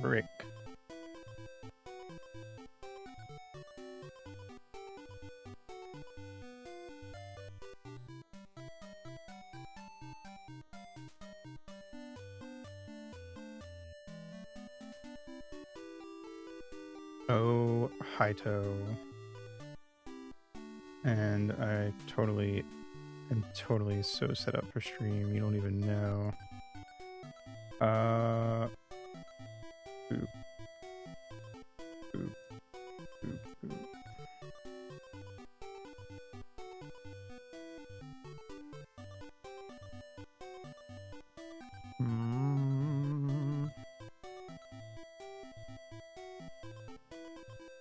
frick? Oh, Haito. And I am totally so set up for stream, you don't even know. Boop. Boop, boop, boop.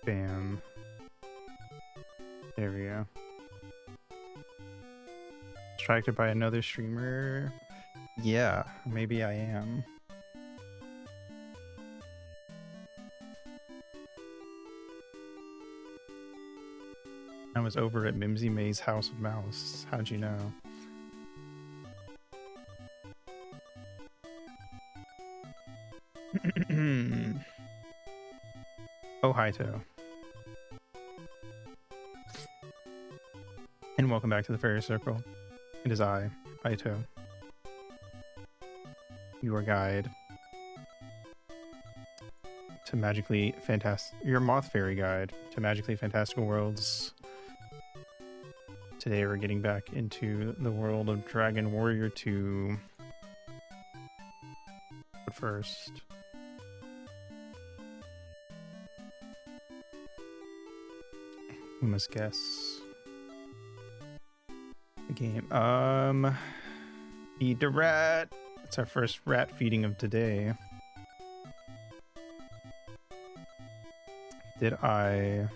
Bam. There we go. Distracted by another streamer? Yeah, maybe I am. I was over at Mimsy May's House of Mouse. How'd you know? Oh, Haito. And welcome back to the Fairy Circle. It is I, Haito, your guide to magically fantastic, your Moth Fairy guide to magically fantastical worlds. Today we're getting back into the world of Dragon Warrior 2. But first, we must guess the game. Feed the rat. It's our first rat feeding of today. Did I...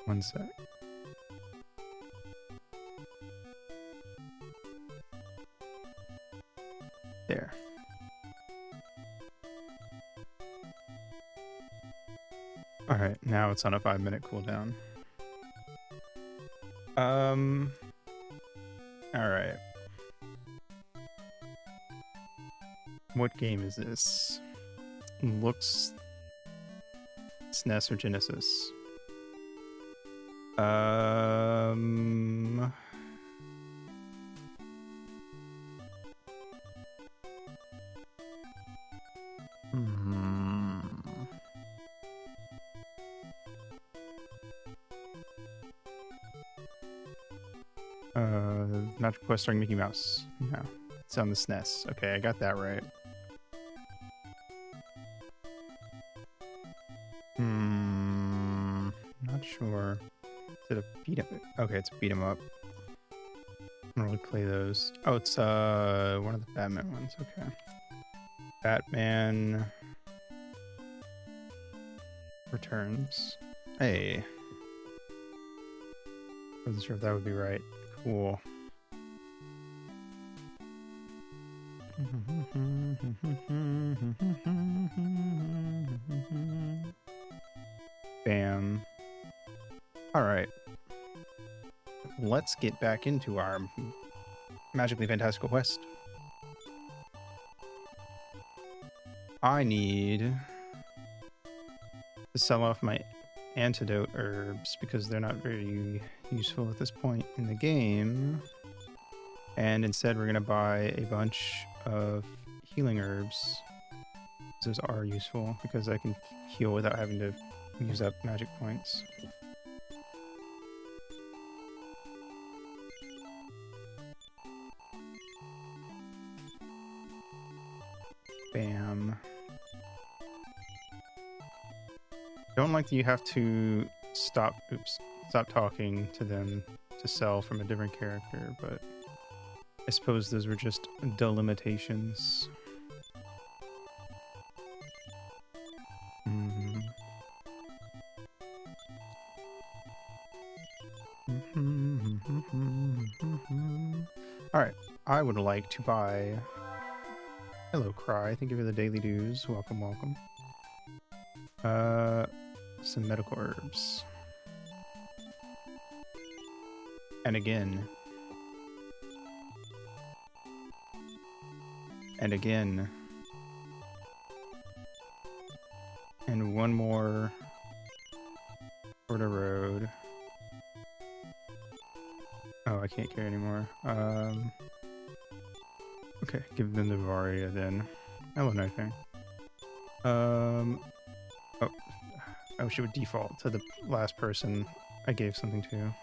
One sec. There. All right, now it's on a 5-minute cooldown. All right. What game is this? Looks SNES or Genesis. Magic Quest starring Mickey Mouse. No, it's on the SNES. Okay, I got that right. Not sure. Is it a beat 'em? Okay, it's a beat 'em up. I don't really play those. Oh, it's one of the Batman ones. Okay. Batman Returns. Hey. Wasn't sure if that would be right. Cool. Bam. All right. Let's get back into our magically fantastical quest. I need to sell off my antidote herbs because they're not very useful at this point in the game. And instead we're going to buy a bunch of healing herbs. Those are useful because I can heal without having to use up magic points. Bam. Don't like that you have to stop talking to them to sell from a different character, but I suppose those were just delimitations. All right, I would like to buy... Hello, Cry. Thank you for the daily dues. Welcome, welcome. Some medical herbs. And again. And again. And one more Porta Road. Oh, I can't carry anymore. Okay, give them the Varia then. Hello, Night Fang. Oh, I wish it would default to the last person I gave something to.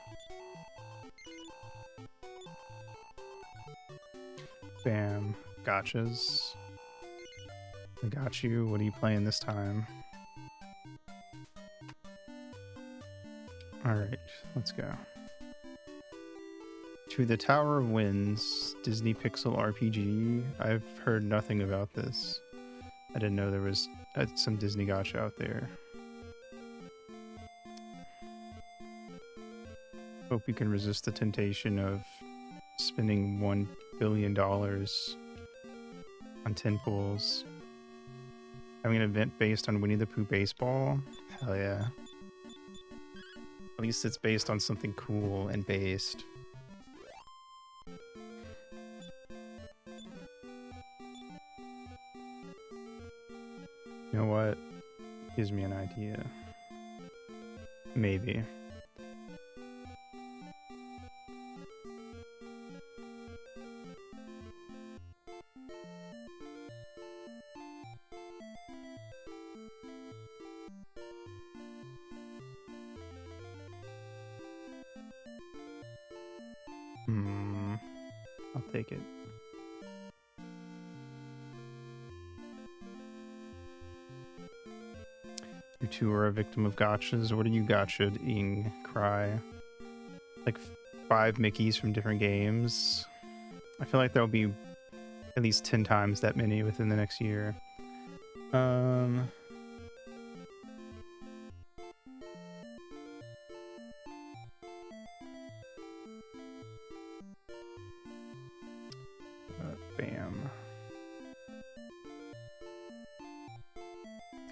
Bam. Gotchas. I got you. What are you playing this time? Alright, let's go. To the Tower of Winds, Disney Pixel RPG. I've heard nothing about this. I didn't know there was some Disney gacha out there. Hope you can resist the temptation of spending $1 billion on 10 pools. Having an event based on Winnie the Pooh baseball? Hell yeah. At least it's based on something cool and based. You know what? Gives me an idea. Maybe. I'll take it. You two are a victim of gotchas. What are you gotcha-ing, Cry? Like 5 Mickeys from different games? I feel like there'll be at least 10 times that many within the next year. Bam.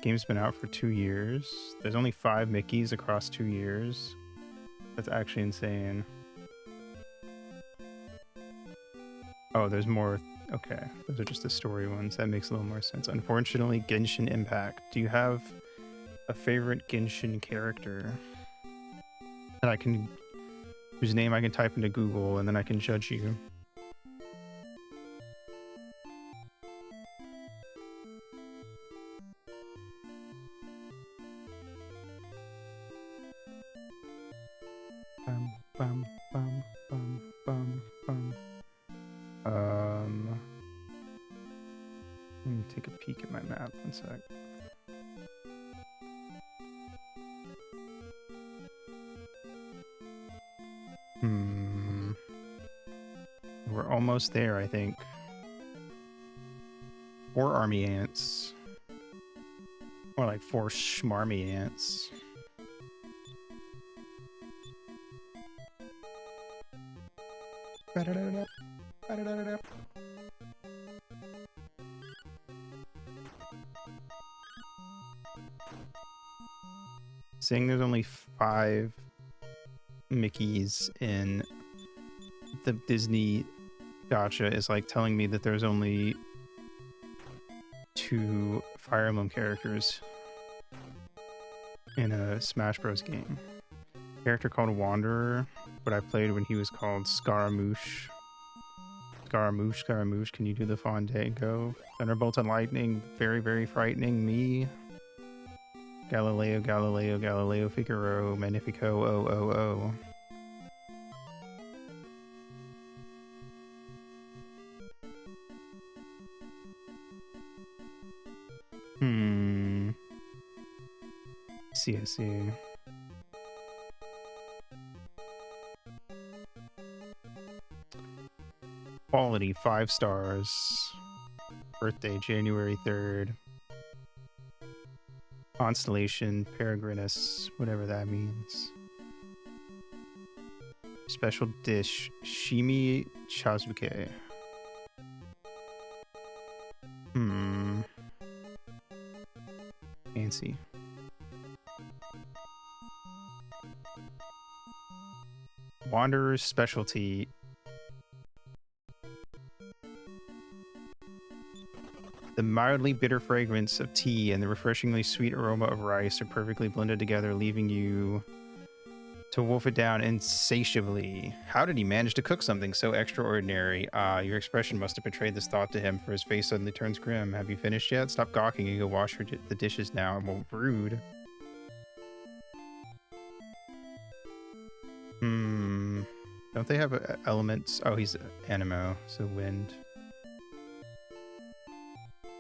Game's been out for 2 years. There's only 5 Mickeys across 2 years. That's actually insane. Oh, there's more. Okay, those are just the story ones. That makes a little more sense. Unfortunately, Genshin Impact. Do you have a favorite Genshin character that I can, whose name I can type into Google and then I can judge you? Let me take a peek at my map. One sec. We're almost there, I think. 4 army ants. More like 4 schmarmy ants. Saying there's only 5 Mickeys in the Disney gacha is like telling me that there's only 2 Fire Emblem characters in a Smash Bros. Game. A character called Wanderer, but I played when he was called Scaramouche. Scaramouche, can you do the Fandango? Thunderbolt and Lightning, very, very frightening me. Galileo, Figaro, Magnifico, I see. Quality 5 stars. Birthday January 3rd. Constellation Peregrinus, whatever that means. Special dish Shimi Chazuke. Fancy. Wanderer's specialty. The mildly bitter fragrance of tea and the refreshingly sweet aroma of rice are perfectly blended together, leaving you to wolf it down insatiably. How did he manage to cook something so extraordinary? Your expression must have betrayed this thought to him, for his face suddenly turns grim. Have you finished yet? Stop gawking and go wash the dishes now. Well, rude. Don't they have elements? Oh, he's Anemo, so wind.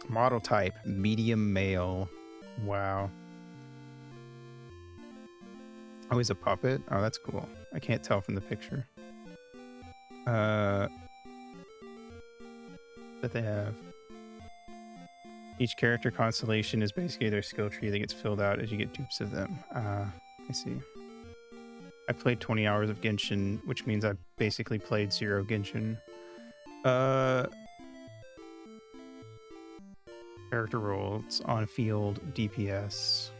Model type, medium male. Wow. Oh, he's a puppet? Oh, that's cool. I can't tell from the picture. That they have. Each character constellation is basically their skill tree that gets filled out as you get dupes of them. I see. I played 20 hours of Genshin, which means I basically played 0 Genshin. Character roles on field DPS.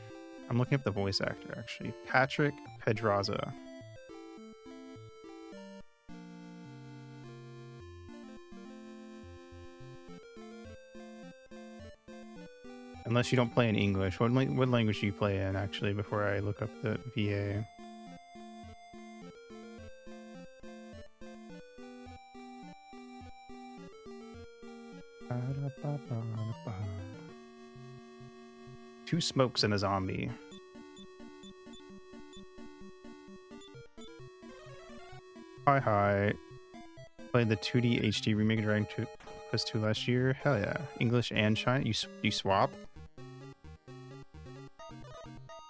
I'm looking up the voice actor actually. Patrick Pedraza. Unless you don't play in English. What language do you play in actually before I look up the VA? Two smokes and a zombie. Hi. Played the 2D HD remake of Dragon Quest 2 last year. Hell yeah. English and Chinese. You swap?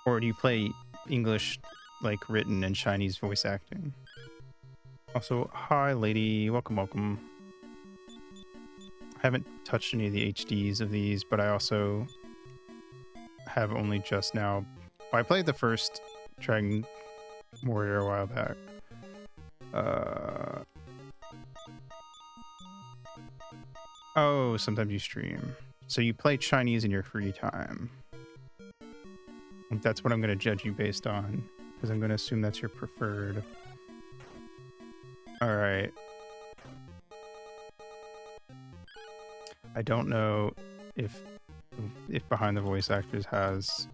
Or do you play English like written and Chinese voice acting? Also, hi lady. Welcome. I haven't touched any of the HDs of these, but I also have only just now. Well, I played the first Dragon Warrior a while back. Oh, sometimes you stream. So you play Chinese in your free time. That's what I'm going to judge you based on, because I'm going to assume that's your preferred. All right. I don't know if Behind the Voice Actors has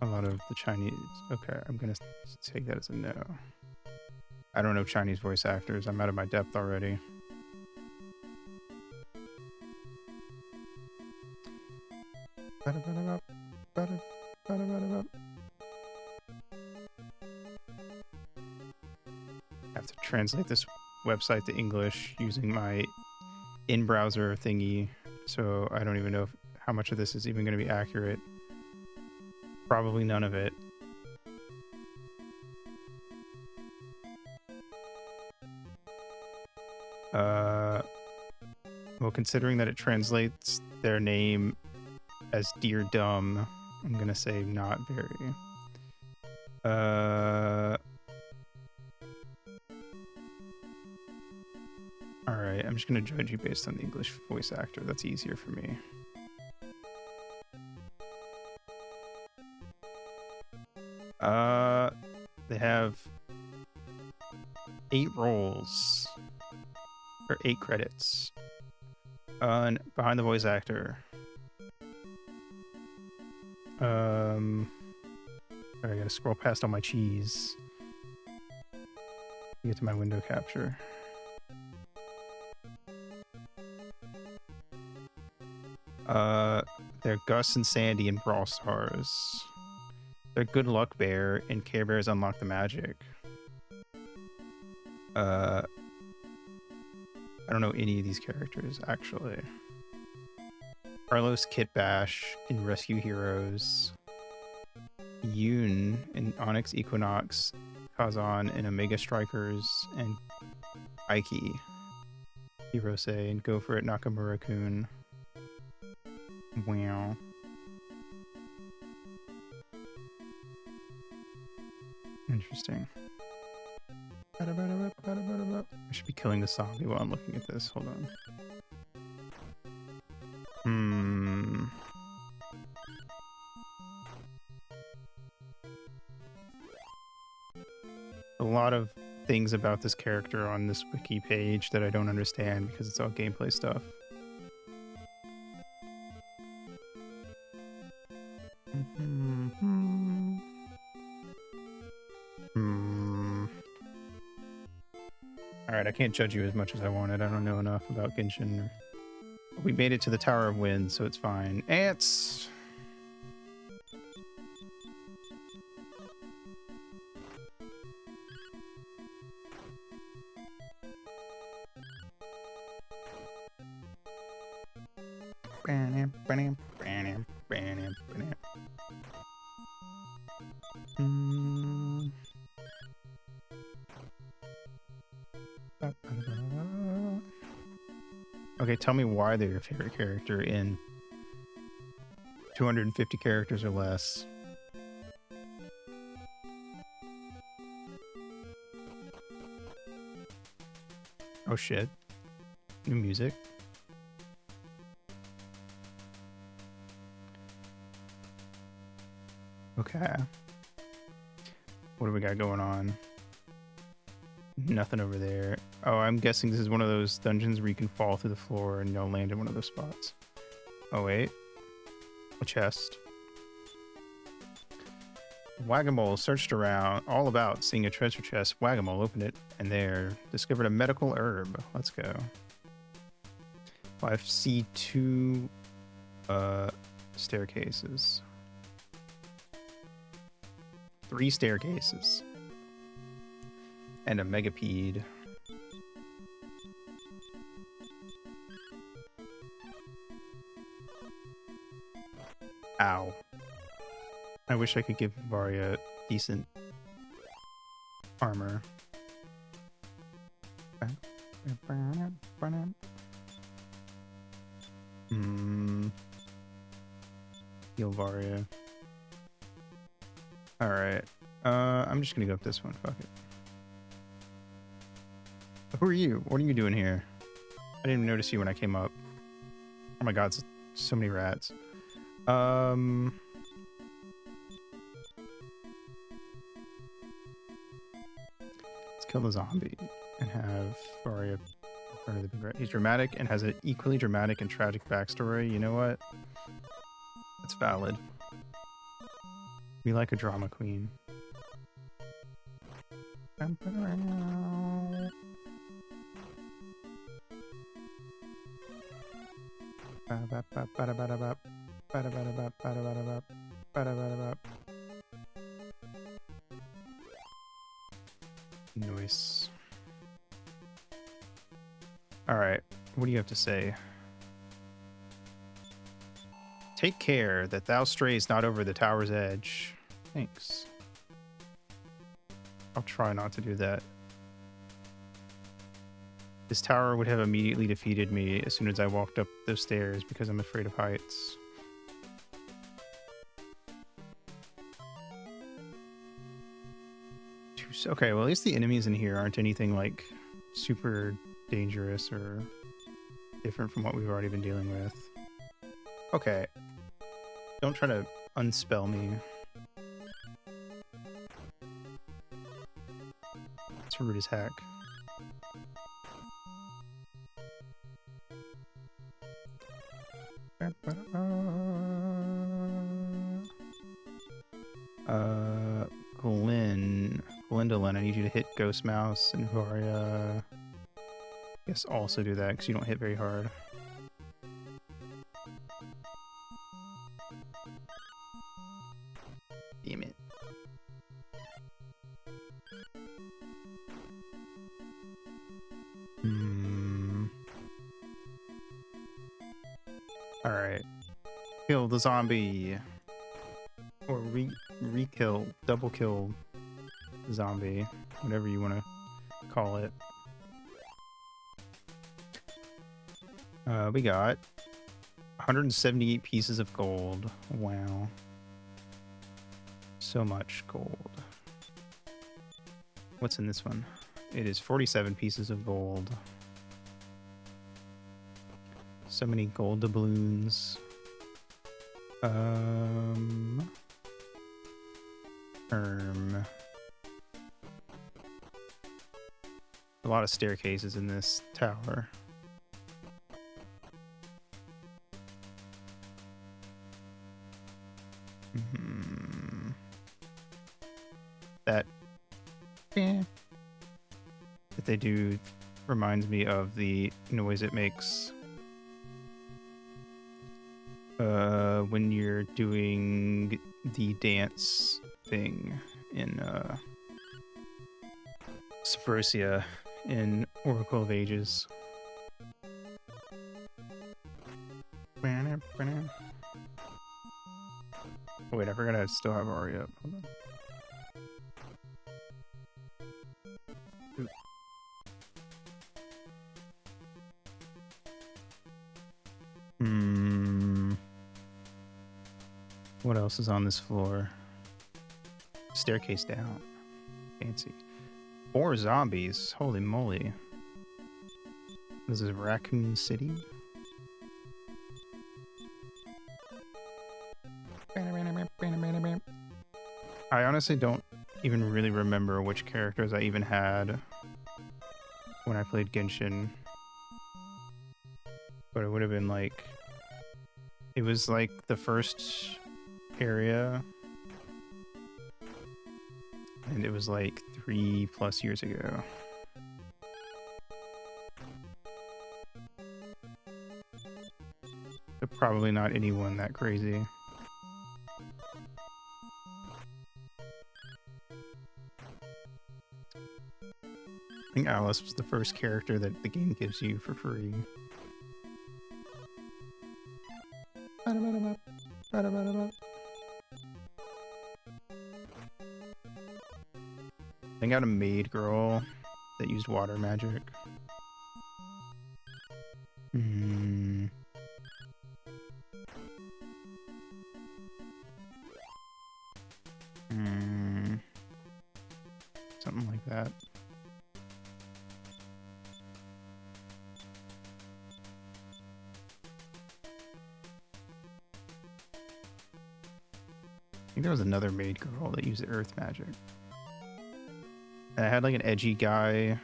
a lot of the Chinese. Okay, I'm going to take that as a no. I don't know Chinese voice actors. I'm out of my depth already. I have to translate this website to English using my in-browser thingy, so I don't even know how much of this is even going to be accurate. Probably none of it. Well, considering that it translates their name as Dear Dumb, I'm gonna say not very. Alright, I'm just gonna judge you based on the English voice actor. That's easier for me. They have 8 roles. Or 8 credits. And behind the voice actor. Sorry, I gotta scroll past all my cheese to get to my window capture. They're Gus and Sandy in Brawl Stars. They're Good Luck Bear in Care Bears Unlock the Magic. I don't know any of these characters, actually. Carlos Kit Bash in Rescue Heroes. Yoon in Onyx Equinox. Kazan in Omega Strikers. And Aiki Hirose and Go For It Nakamura-kun. Wow. Interesting. I should be killing the zombie while I'm looking at this. Hold on. A lot of things about this character on this wiki page that I don't understand because it's all gameplay stuff. Hmm. Alright, I can't judge you as much as I wanted. I don't know enough about Genshin. We made it to the Tower of Wind, so it's fine. Ants! Okay, tell me why they're your favorite character in 250 characters or less. Oh shit. New music. Okay. What do we got going on? Nothing over there. Oh, I'm guessing this is one of those dungeons where you can fall through the floor and you'll land in one of those spots. Oh, wait. A chest. Wagamole searched around all about seeing a treasure chest. Wagamole opened it and there discovered a medical herb. Let's go. Well, I see two staircases. 3 staircases. And a megapede. Ow. I wish I could give Varia decent armor. Heal Varia. Alright. I'm just gonna go up this one. Fuck it. Who are you? What are you doing here? I didn't even notice you when I came up. Oh my god, so many rats. Let's kill the zombie and have Varia in front of the big rat. He's dramatic and has an equally dramatic and tragic backstory. You know what? That's valid. We like a drama queen. Noise. Alright, what do you have to say? Take care that thou strays not over the tower's edge. Thanks. I'll try not to do that. This tower would have immediately defeated me as soon as I walked up those stairs because I'm afraid of heights. Okay, well at least the enemies in here aren't anything like super dangerous or different from what we've already been dealing with. Okay. Don't try to unspell me. It's rude as heck. Gwendolyn, I need you to hit Ghost Mouse, and Varia, I guess also do that because you don't hit very hard. Damn it. Alright. Kill the zombie. Or re-kill, double kill zombie, whatever you want to call it. We got 178 pieces of gold. Wow. So much gold. What's in this one? It is 47 pieces of gold. So many gold doubloons. A lot of staircases in this tower. that that they do reminds me of the noise it makes when you're doing the dance thing in Subversia in Oracle of Ages. Wait, I forgot I still have Ari up. Hold on. What else is on this floor? Staircase down. Fancy. 4 zombies. Holy moly. This is Raccoon City. I honestly don't even really remember which characters I even had when I played Genshin. But it would have been like... It was like the first area. And it was like 3+ years ago. But probably not anyone that crazy. I think Alice was the first character that the game gives you for free. I got a maid girl that used water magic. Something like that. I think there was another maid girl that used earth magic. And I had like an edgy guy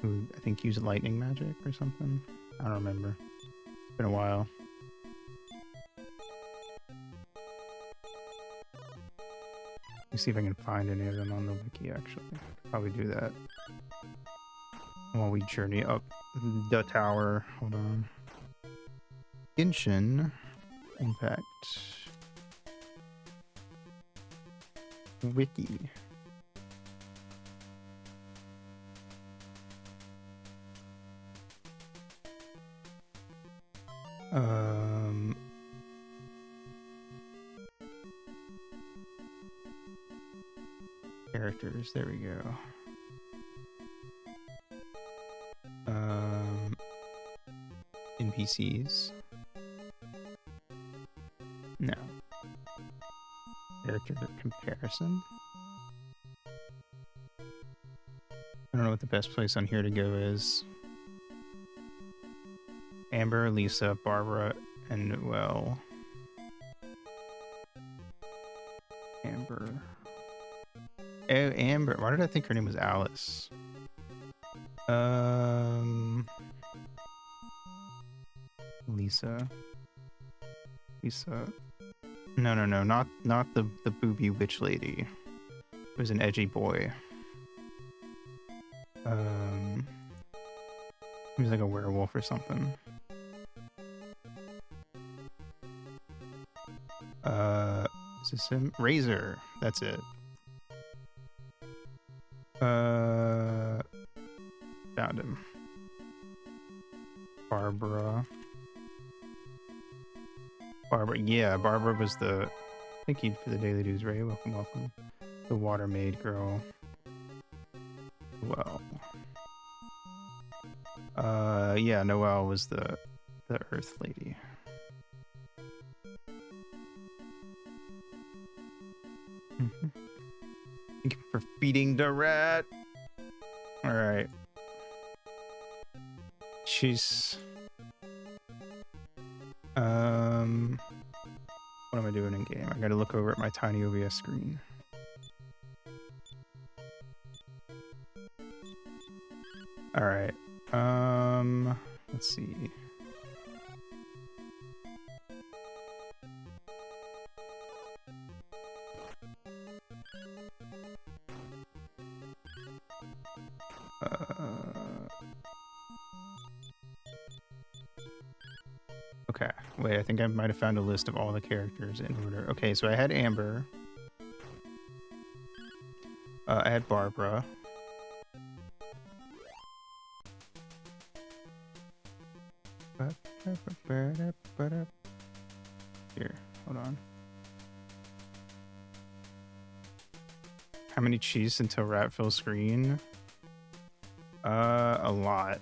who I think used lightning magic or something. I don't remember. It's been a while. Let me see if I can find any of them on the wiki, actually. Probably do that while we journey up the tower. Hold on. Genshin Impact Wiki. Characters, there we go. NPCs. No. Character comparison. I don't know what the best place on here to go is. Amber, Lisa, Barbara, and Noelle. Amber. Oh, Amber. Why did I think her name was Alice? Lisa. No, not the booby witch lady. It was an edgy boy. He was like a werewolf or something. Is this him? Razor. That's it. Found him. Barbara. Yeah, Barbara was the... Thank you for the daily dues, Ray. Welcome. The water maid girl. Well. Yeah, Noelle was the earth lady. Thank you for feeding the rat. All right. She's what am I doing in game? I gotta look over at my tiny OBS screen. All right. Let's see. Okay, wait, I think I might have found a list of all the characters in order. Okay, so I had Amber. I had Barbara. Here, hold on. How many cheese until rat fill screen? A lot.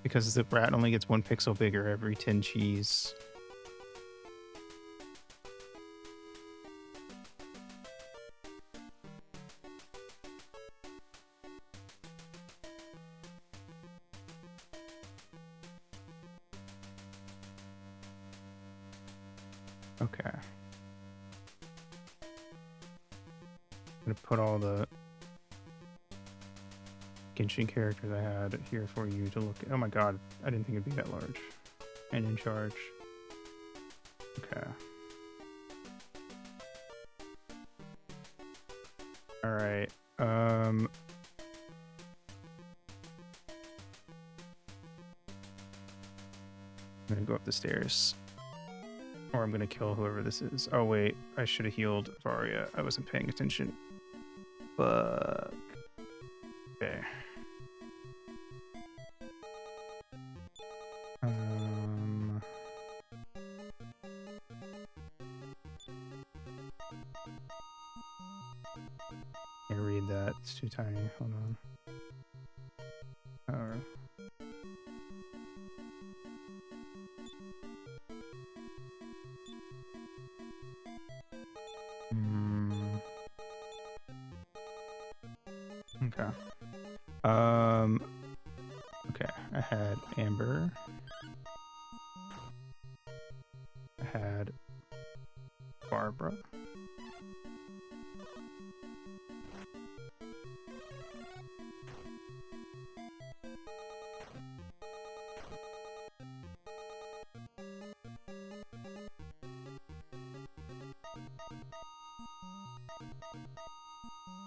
Because the rat only gets 1 pixel bigger every 10 cheese. Okay. I'm gonna put all the Genshin characters I had here for you to look at. Oh my god, I didn't think it'd be that large. And in charge. Okay. Alright. I'm gonna go up the stairs. Or I'm gonna kill whoever this is. Oh wait, I should have healed Varia. I wasn't paying attention. Fuck. Okay. Can't read that. It's too tiny. Hold on. Okay. Okay. I had Amber. I had Barbara.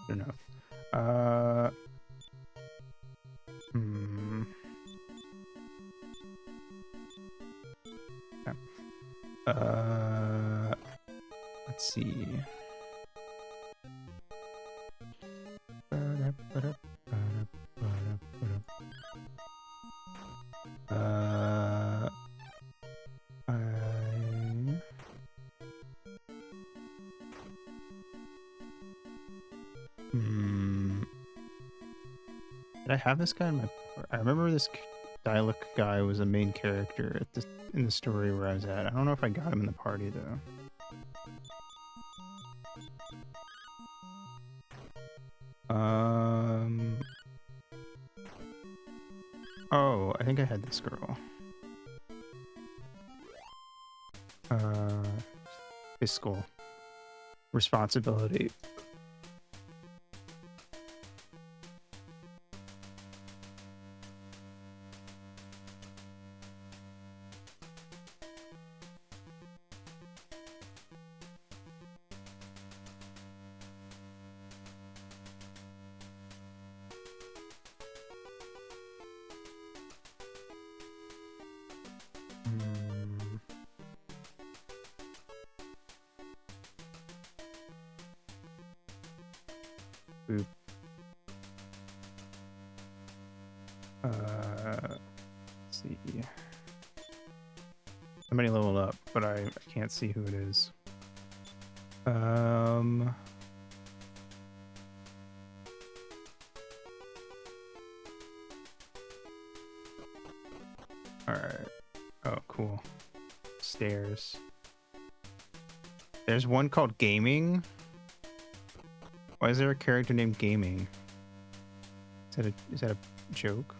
Good enough. Okay. Let's see. Did I have this guy in my... I remember this Dialect guy was a main character at in the story where I was at. I don't know if I got him in the party, though. Oh, I think I had this girl. Fiscal responsibility. Boop. Let's see. Somebody leveled up, but I can't see who it is. Alright. Oh, cool. Stairs. There's one called Gaming. Why is there a character named Gaming? Is that a joke?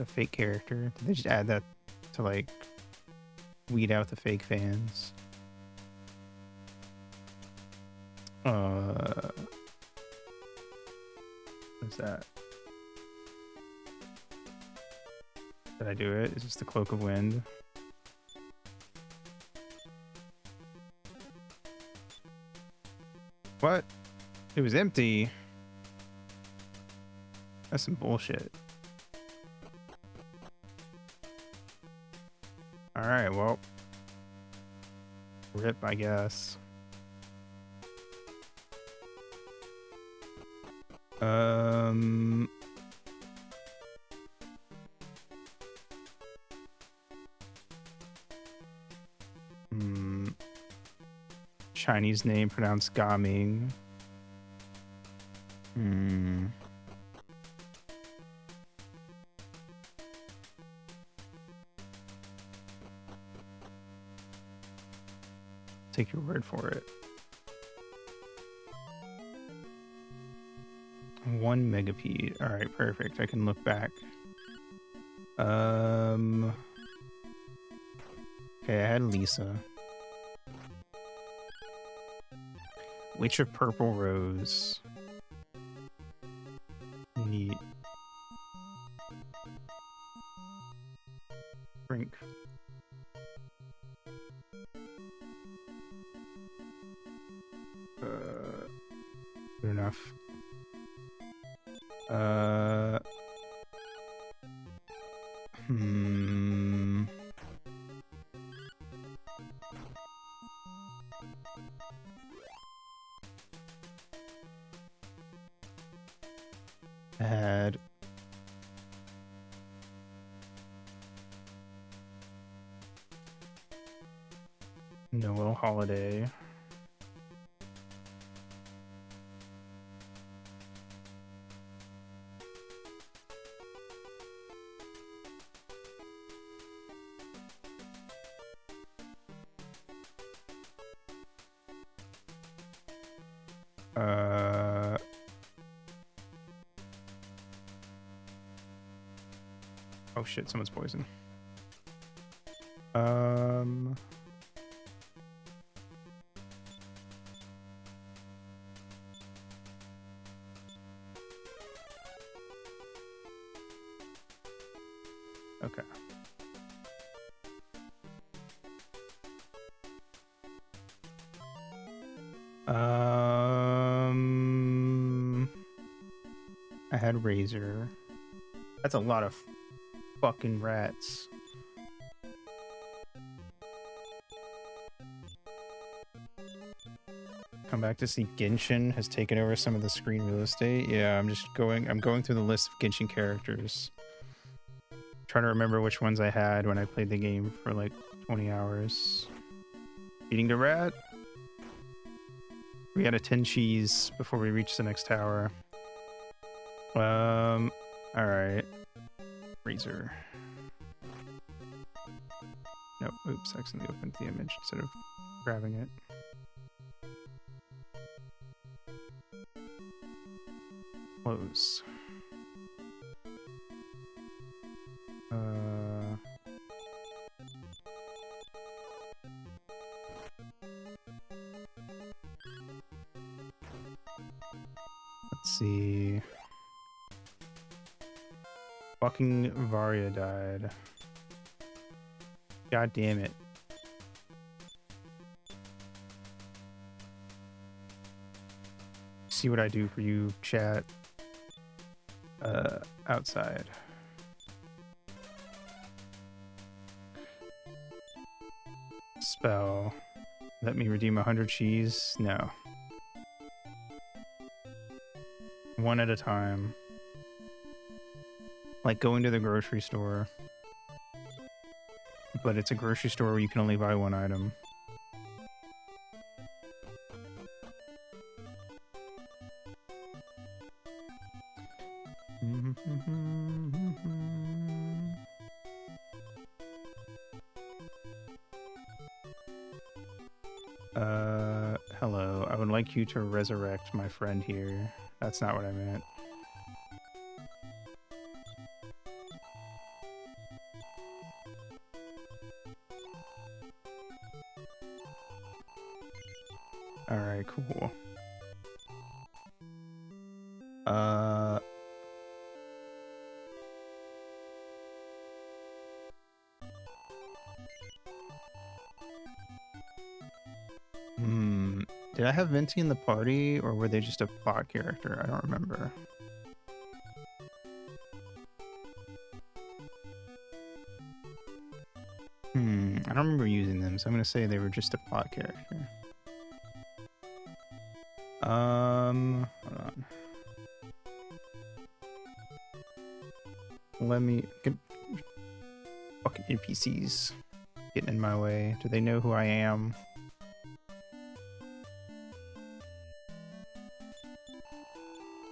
A fake character? Did they just add that to like weed out the fake fans? What's that? Did I do it? Is this the Cloak of Wind? What? It was empty. That's some bullshit. Alright, well. Rip, I guess. Chinese name pronounced Gaming. Take your word for it. 1 megapede. All right, perfect. I can look back. Okay, I had Lisa. Witch of Purple Rose. Neat. Drink. Good enough. Had Noel Holiday. Oh shit, someone's poisoned. Okay. I had Razor. That's a lot of fucking rats. Come back to see Genshin has taken over some of the screen real estate. Yeah, I'm going through the list of Genshin characters. Trying to remember which ones I had when I played the game for like 20 hours. Eating the rat. We had a 10 cheese before we reached the next tower. Alright. Razor. Nope, oops, I accidentally opened the image instead of grabbing it. Close. Let's see. Fucking Varia died. God damn it. See what I do for you, chat. Outside. Spell. Let me redeem 100 cheese? No. One at a time. Like going to the grocery store. But it's a grocery store where you can only buy one item. Hello. I would like you to resurrect my friend here. That's not what I meant. Alright, cool. Did I have Venti in the party, or were they just a bot character? I don't remember. I don't remember using them, so I'm gonna say they were just a bot character. Hold on. Let me get fucking NPCs getting in my way. Do they know who I am?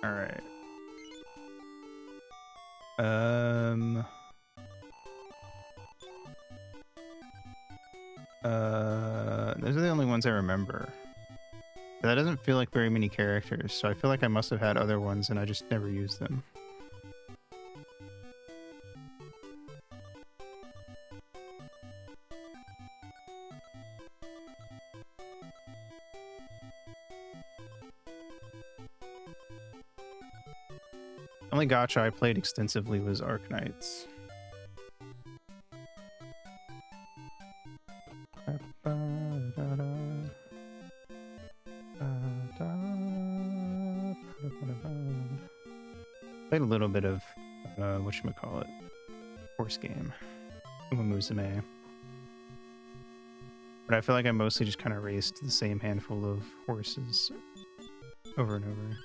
All right. Those are the only ones I remember. That doesn't feel like very many characters, so I feel like I must have had other ones and I just never used them. The only gacha I played extensively was Arknights. Played a little bit of whatchamacallit, horse game, Uma Musume. But I feel like I mostly just kind of raced the same handful of horses over and over.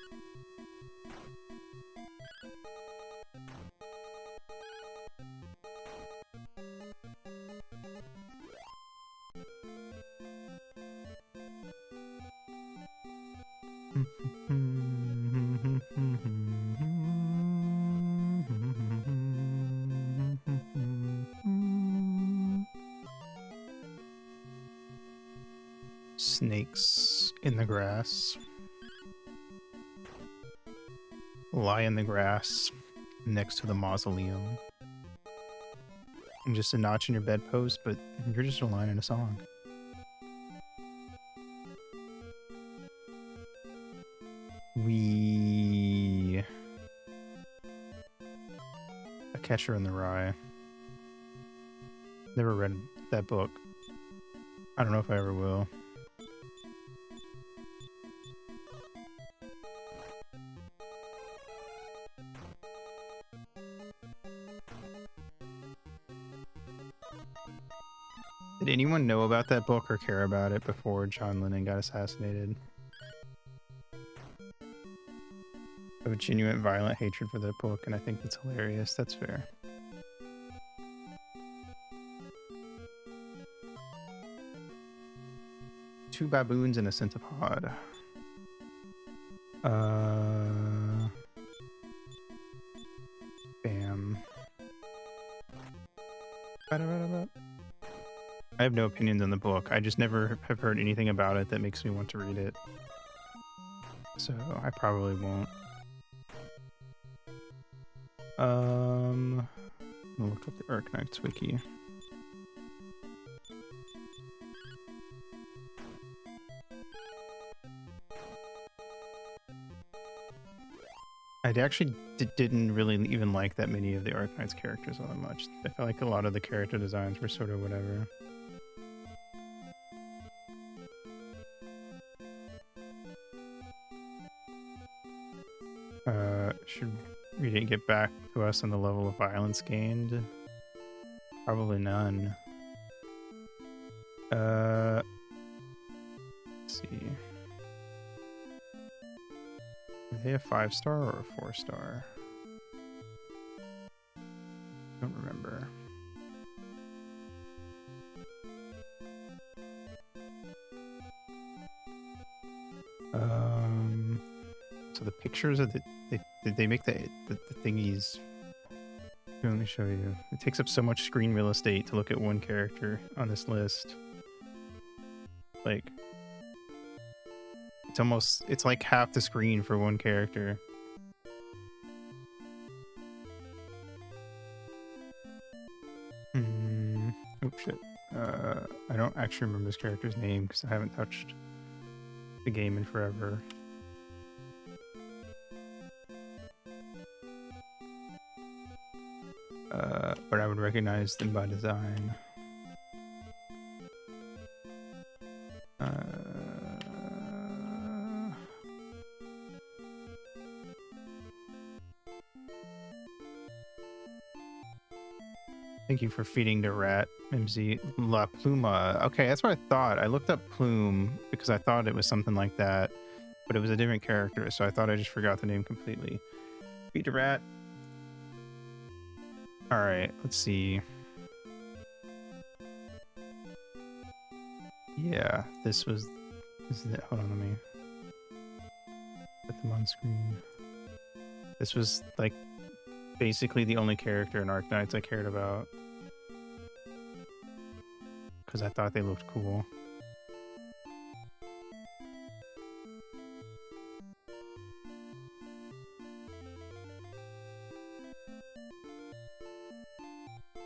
Snakes in the grass. Lie in the grass next to the mausoleum. And just a notch in your bedpost, but you're just a line in a song. A Catcher in the Rye. Never read that book. I don't know if I ever will. Did anyone know about that book or care about it before John Lennon got assassinated? I have a genuine violent hatred for that book, and I think that's hilarious. That's fair. Two baboons and a centipede. Bam. I have no opinions on the book. I just never have heard anything about it that makes me want to read it. So I probably won't. I'll look up the Arknights wiki. I actually didn't really even like that many of the Arknights characters all that much. I felt like a lot of the character designs were sort of whatever. Should we didn't get back to us on the level of violence gained? Probably none. Let's see. Are they a 5-star or a 4-star? Don't remember. So the pictures of they make the thingies. Let me show you. It takes up so much screen real estate to look at one character on this list. Like, it's like half the screen for one character. Oh shit. I don't actually remember this character's name because I haven't touched the game in forever. But I would recognize them by design. Thank you for feeding the rat, Mimsy. La Pluma. Okay, that's what I thought. I looked up Plume because I thought it was something like that, but it was a different character, so I thought I just forgot the name completely. Feed the rat. Alright, let's see. Yeah, this is it. Hold on, let me put them on screen. This was like basically the only character in Arknights I cared about because I thought they looked cool.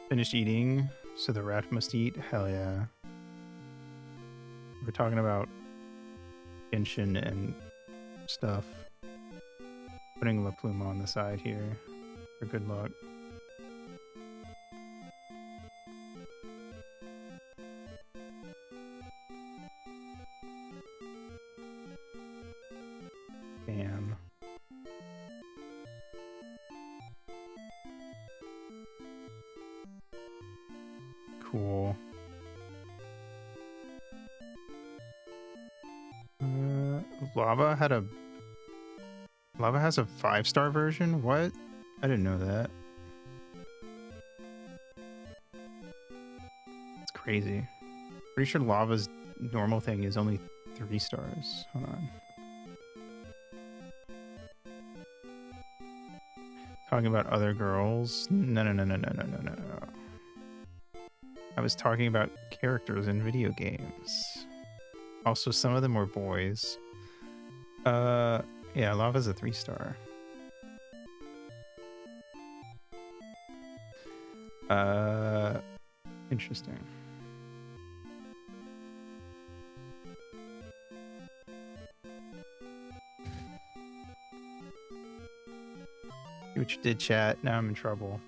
Finished eating, so the rat must eat? Hell yeah. We're talking about Genshin and stuff. Putting La Pluma on the side here for good luck. Bam. Cool. Lava has a 5-star version? What? I didn't know that. It's crazy. Pretty sure Lava's normal thing is only 3 stars. Hold on. Talking about other girls? No. I was talking about characters in video games. Also, some of them were boys. Yeah, Lava's a 3-star. Interesting. See what you did, chat. Now I'm in trouble.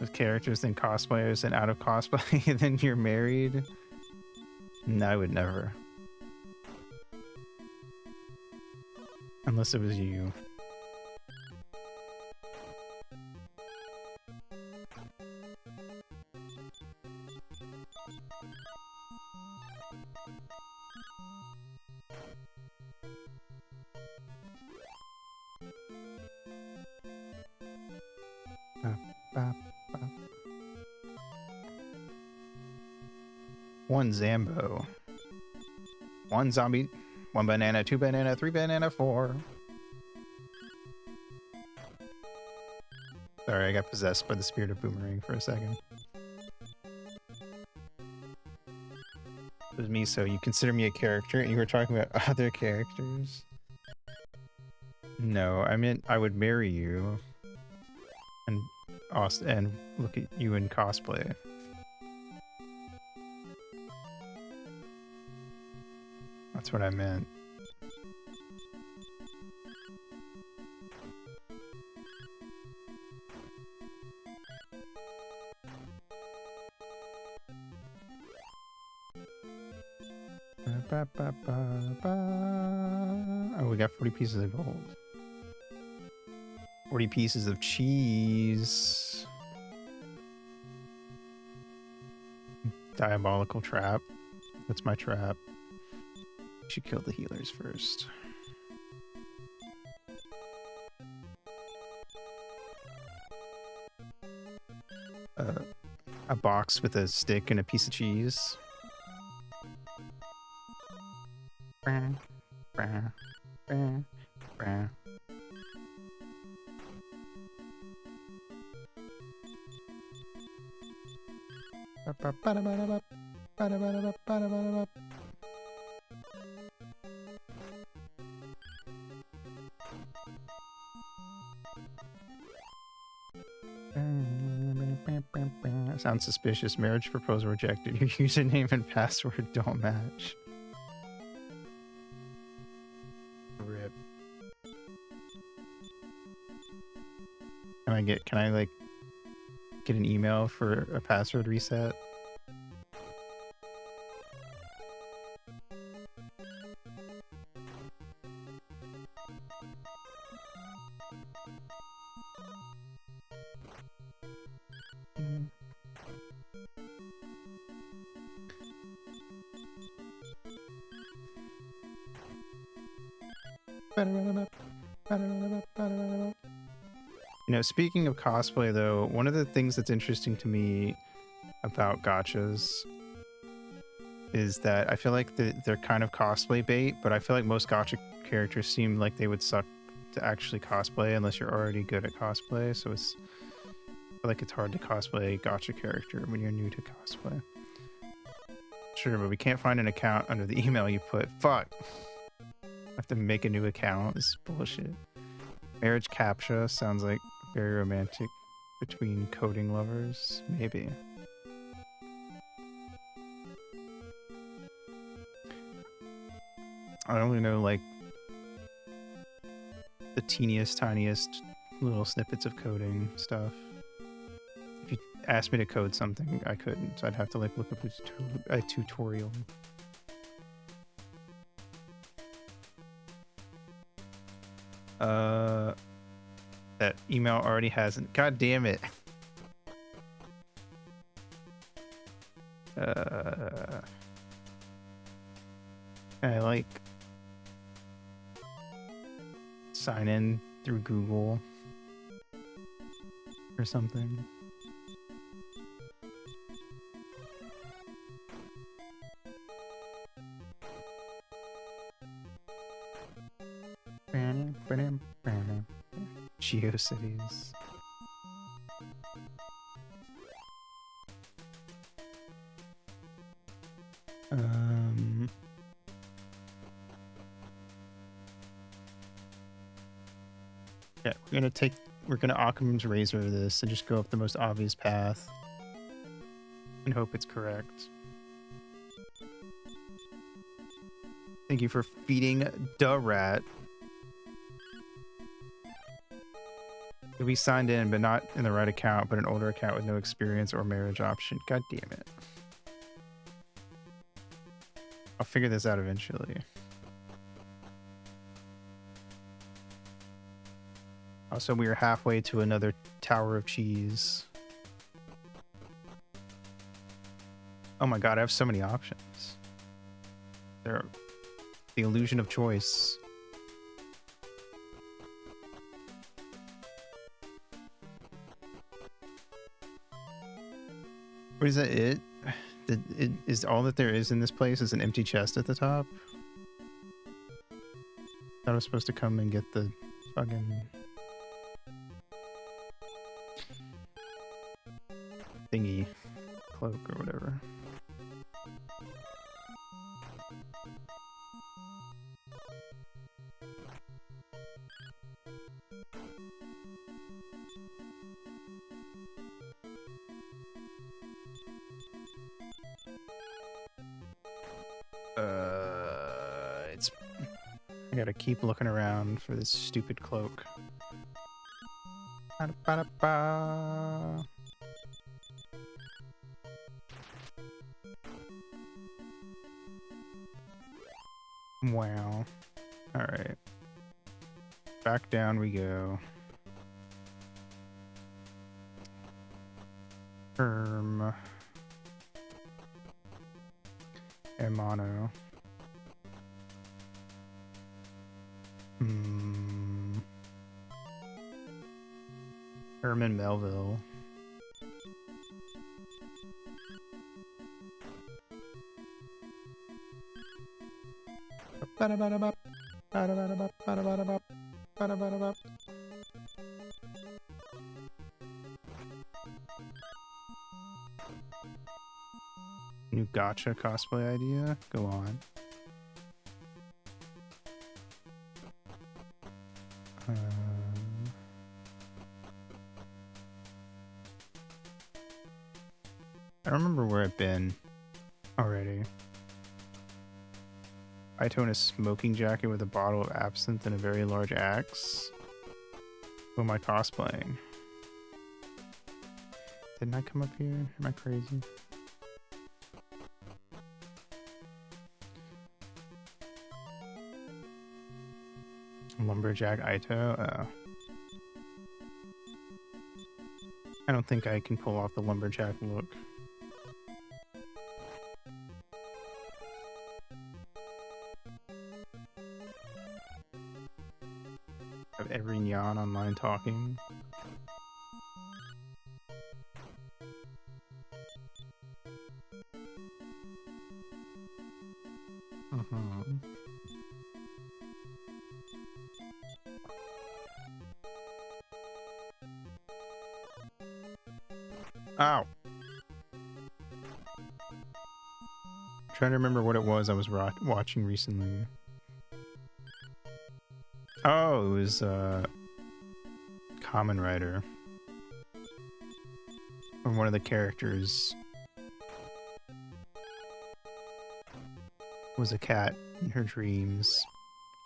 With characters and cosplayers and out of cosplay, then you're married? No, I would never. Unless it was you. One Zambo. One zombie. One banana, 2 banana, 3 banana, 4. Sorry, I got possessed by the spirit of Boomerang for a second. It was me, so you consider me a character, and you were talking about other characters? No, I meant I would marry you. And look at you in cosplay. That's what I meant. Oh, we got 40 pieces of gold. 40 pieces of cheese. Diabolical trap. What's my trap? Should kill the healers first. A box with a stick and a piece of cheese. Sounds suspicious. Marriage proposal rejected. Your username and password don't match. Rip. Can I like get an email for a password reset. You know, speaking of cosplay, though, one of the things that's interesting to me about gachas is that I feel like they're kind of cosplay bait, but I feel like most gacha characters seem like they would suck to actually cosplay unless you're already good at cosplay. So I feel like it's hard to cosplay a gacha character when you're new to cosplay. Sure, but we can't find an account under the email you put. Fuck. I have to make a new account. This is bullshit. Marriage captcha sounds like very romantic between coding lovers. Maybe. I only know like the teeniest, tiniest little snippets of coding stuff. If you asked me to code something, I couldn't. So I'd have to like look up a tutorial. That email already hasn't. God damn it. I like sign in through Google or something. GeoCities. Yeah, we're gonna Occam's razor this and just go up the most obvious path and hope it's correct. Thank you for feeding the rat. We signed in, but not in the right account, but an older account with no experience or marriage option. God damn it. I'll figure this out eventually. Also, we are halfway to another Tower of Cheese. Oh my god, I have so many options. The illusion of choice. What is that? Is all that there is in this place is an empty chest at the top? I thought I was supposed to come and get the fucking thingy cloak or whatever. I gotta keep looking around for this stupid cloak. Ba-da-ba-da-ba. Wow. Alright. Back down we go. Hermano. Herman Melville. New gacha cosplay idea? Go on. I don't remember where I've been already. I own a smoking jacket with a bottle of absinthe and a very large axe. Who am I cosplaying? Didn't I come up here? Am I crazy? Lumberjack Aito? Oh. I don't think I can pull off the lumberjack look. Have every Nyan online talking. Ow! Trying to remember what it was I was watching recently. Oh, it was Kamen Rider. Or one of the characters was a cat in her dreams,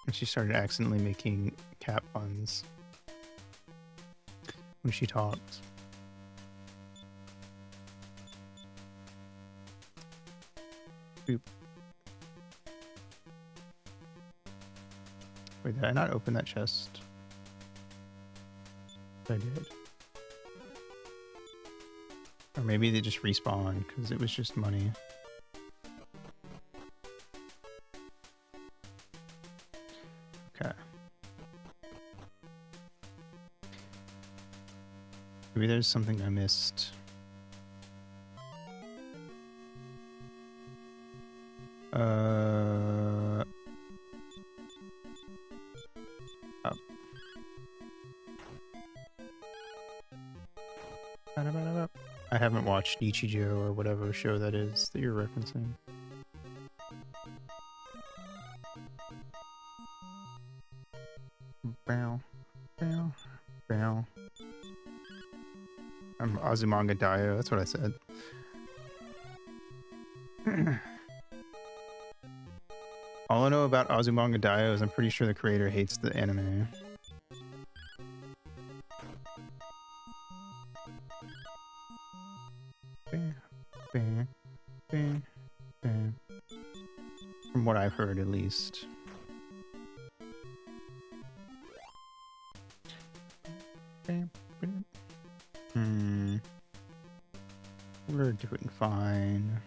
and she started accidentally making cat puns when she talked. Boop. Wait, did I not open that chest? I did. Or maybe they just respawn because it was just money. Okay. Maybe there's something I missed. Up. I haven't watched Nichijou or whatever show that is that you're referencing. Bow, bow, bow. I'm Azumanga Daioh, that's what I said. All I know about Azumanga Daioh is I'm pretty sure the creator hates the anime. From what I've heard, at least. We're doing fine.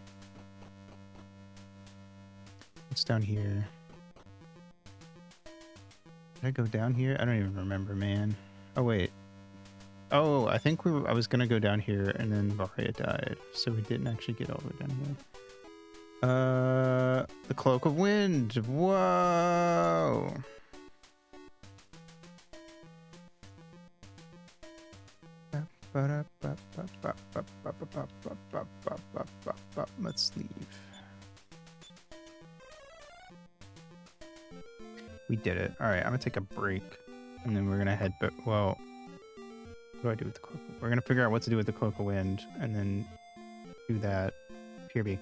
What's down here? Did I go down here? I don't even remember, man. Oh, wait. Oh, I think I was gonna go down here and then Varia died, so we didn't actually get all the way down here. The Cloak of Wind. Whoa. Let's leave. We did it. All right, I'm gonna take a break, and then we're gonna head. But well, what do I do with the cloak? We're gonna figure out what to do with the Cloak of Wind, and then do that. PRB.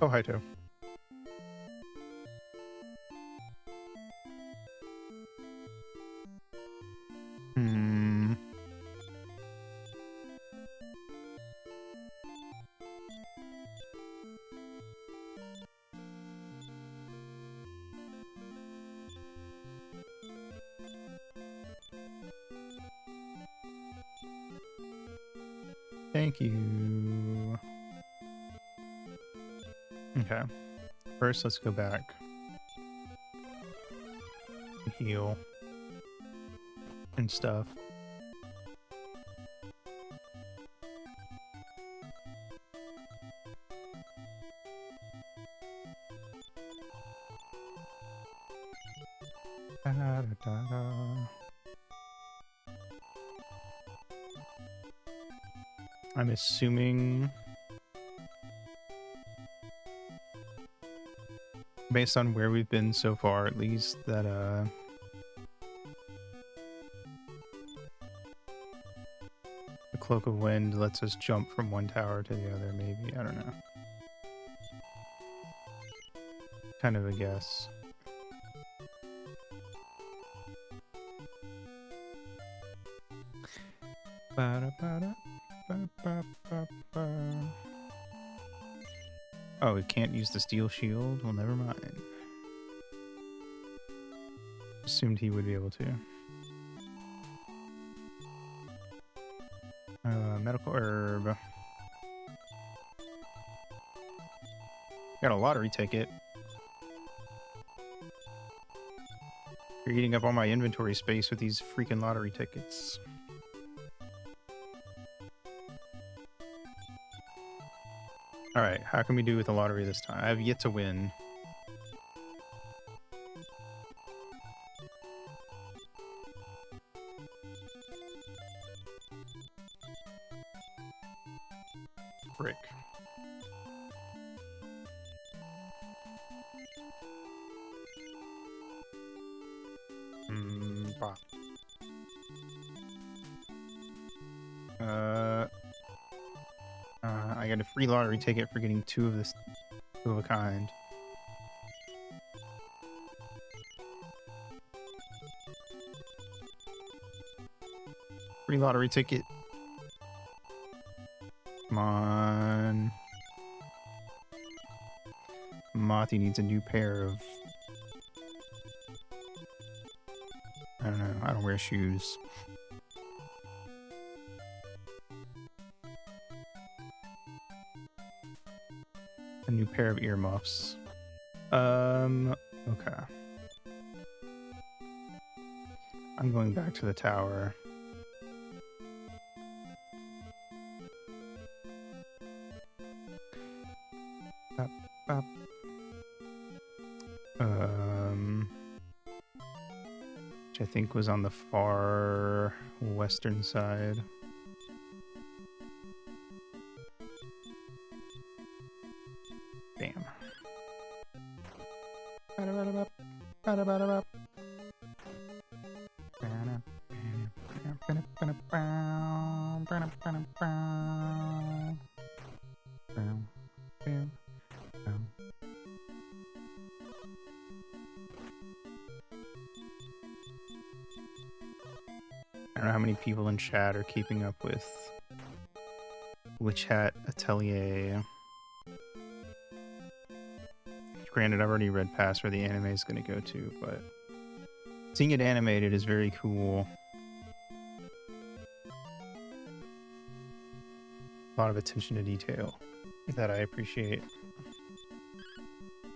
Oh, hi, Toe. Hmm. Thank you. Okay. First, let's go back. Heal. And stuff. I'm assuming, based on where we've been so far, at least, that the Cloak of Wind lets us jump from one tower to the other, maybe. I don't know. Kind of a guess. Oh, we can't use the steel shield? Well, never mind. Assumed he would be able to. Medical herb. Got a lottery ticket. You're eating up all my inventory space with these freaking lottery tickets. Alright, how can we do with the lottery this time? I have yet to win. Frick. Bah. I got a free lottery ticket for getting two of a kind. Free lottery ticket. Come on. Mati needs a new pair of... I don't know. I don't wear shoes. A new pair of earmuffs. Okay. I'm going back to the tower. Which I think was on the far western side. Bam. I don't know how many people in chat are keeping up with Witch Hat Atelier. Granted, I've already read past where the anime is going to go to, but seeing it animated is very cool. A lot of attention to detail that I appreciate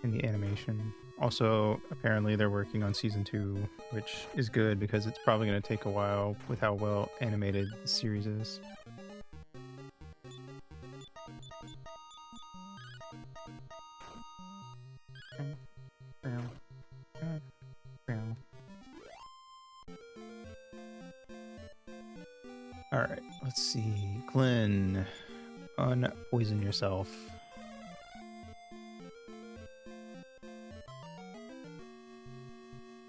in the animation. Also, apparently they're working on season 2, which is good because it's probably going to take a while with how well animated the series is. Alright, let's see. Glenn, unpoison yourself.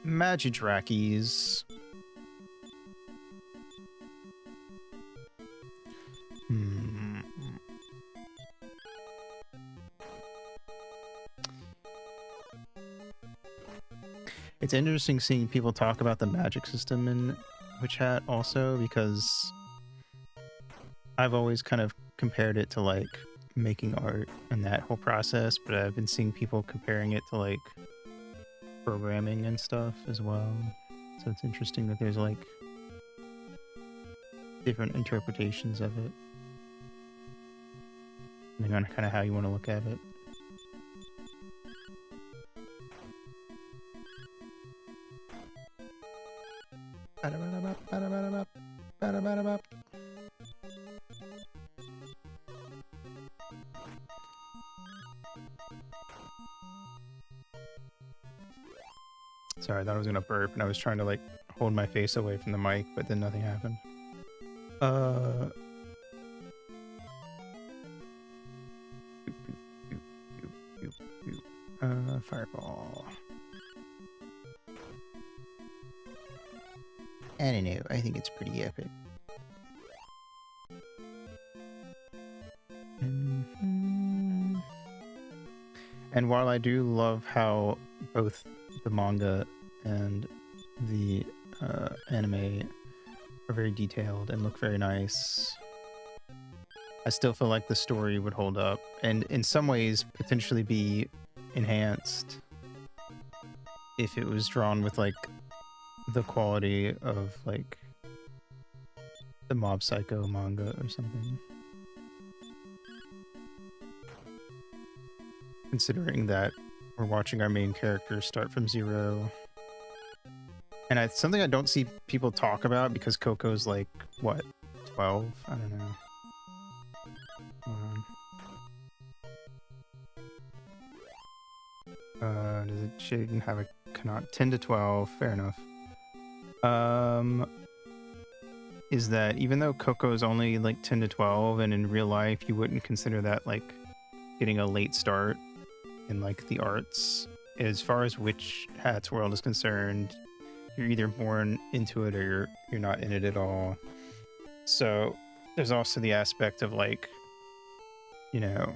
Magidrakies. It's interesting seeing people talk about the magic system in Witch Hat also, because I've always kind of compared it to like making art and that whole process, but I've been seeing people comparing it to like programming and stuff as well. So it's interesting that there's like different interpretations of it, depending on kind of how you want to look at it. Sorry, I thought I was gonna burp, and I was trying to like hold my face away from the mic, but then nothing happened. Fireball. I don't know. I think it's pretty epic. And while I do love how both the manga and the anime are very detailed and look very nice, I still feel like the story would hold up and in some ways potentially be enhanced if it was drawn with like the quality of like the Mob Psycho manga or something. Considering that we're watching our main character start from zero. And it's something I don't see people talk about because Coco's like, what, 12? I don't know. She didn't have a cannot 10 to 12, fair enough. Is that even though Coco's only like 10 to 12 and in real life you wouldn't consider that like getting a late start in like the arts, as far as Witch Hat's world is concerned, you're either born into it or you're not in it at all. So there's also the aspect of like, you know,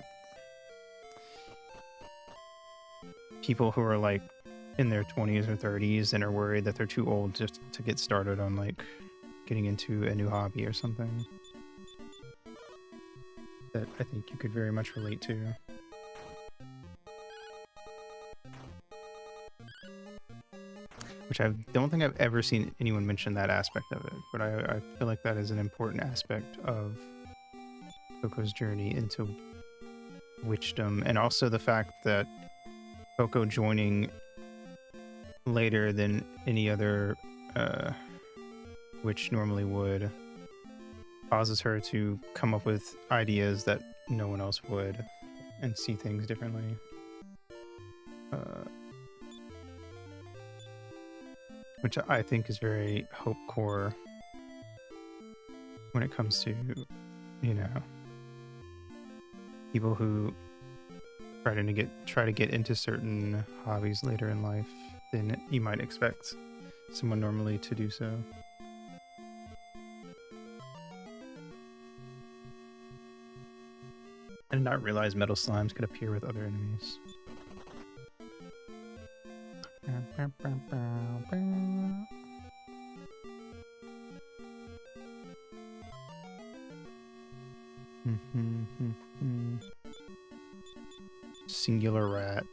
people who are like in their 20s or 30s and are worried that they're too old just to get started on like getting into a new hobby or something that I think you could very much relate to. Which I don't think I've ever seen anyone mention that aspect of it, but I feel like that is an important aspect of Coco's journey into witchdom, and also the fact that Coco joining later than any other witch normally would causes her to come up with ideas that no one else would and see things differently. Which I think is very Hope core when it comes to, you know, people who try to get into certain hobbies later in life than you might expect someone normally to do so. I did not realize metal slimes could appear with other enemies. Singular rat.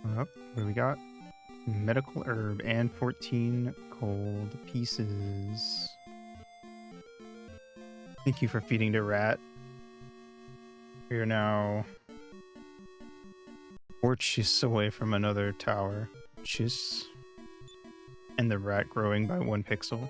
Oh, what do we got? Medical herb and 14 gold pieces. Thank you for feeding the rat. We are now 4 chiss away from another tower. Chiss. And the rat growing by 1 pixel.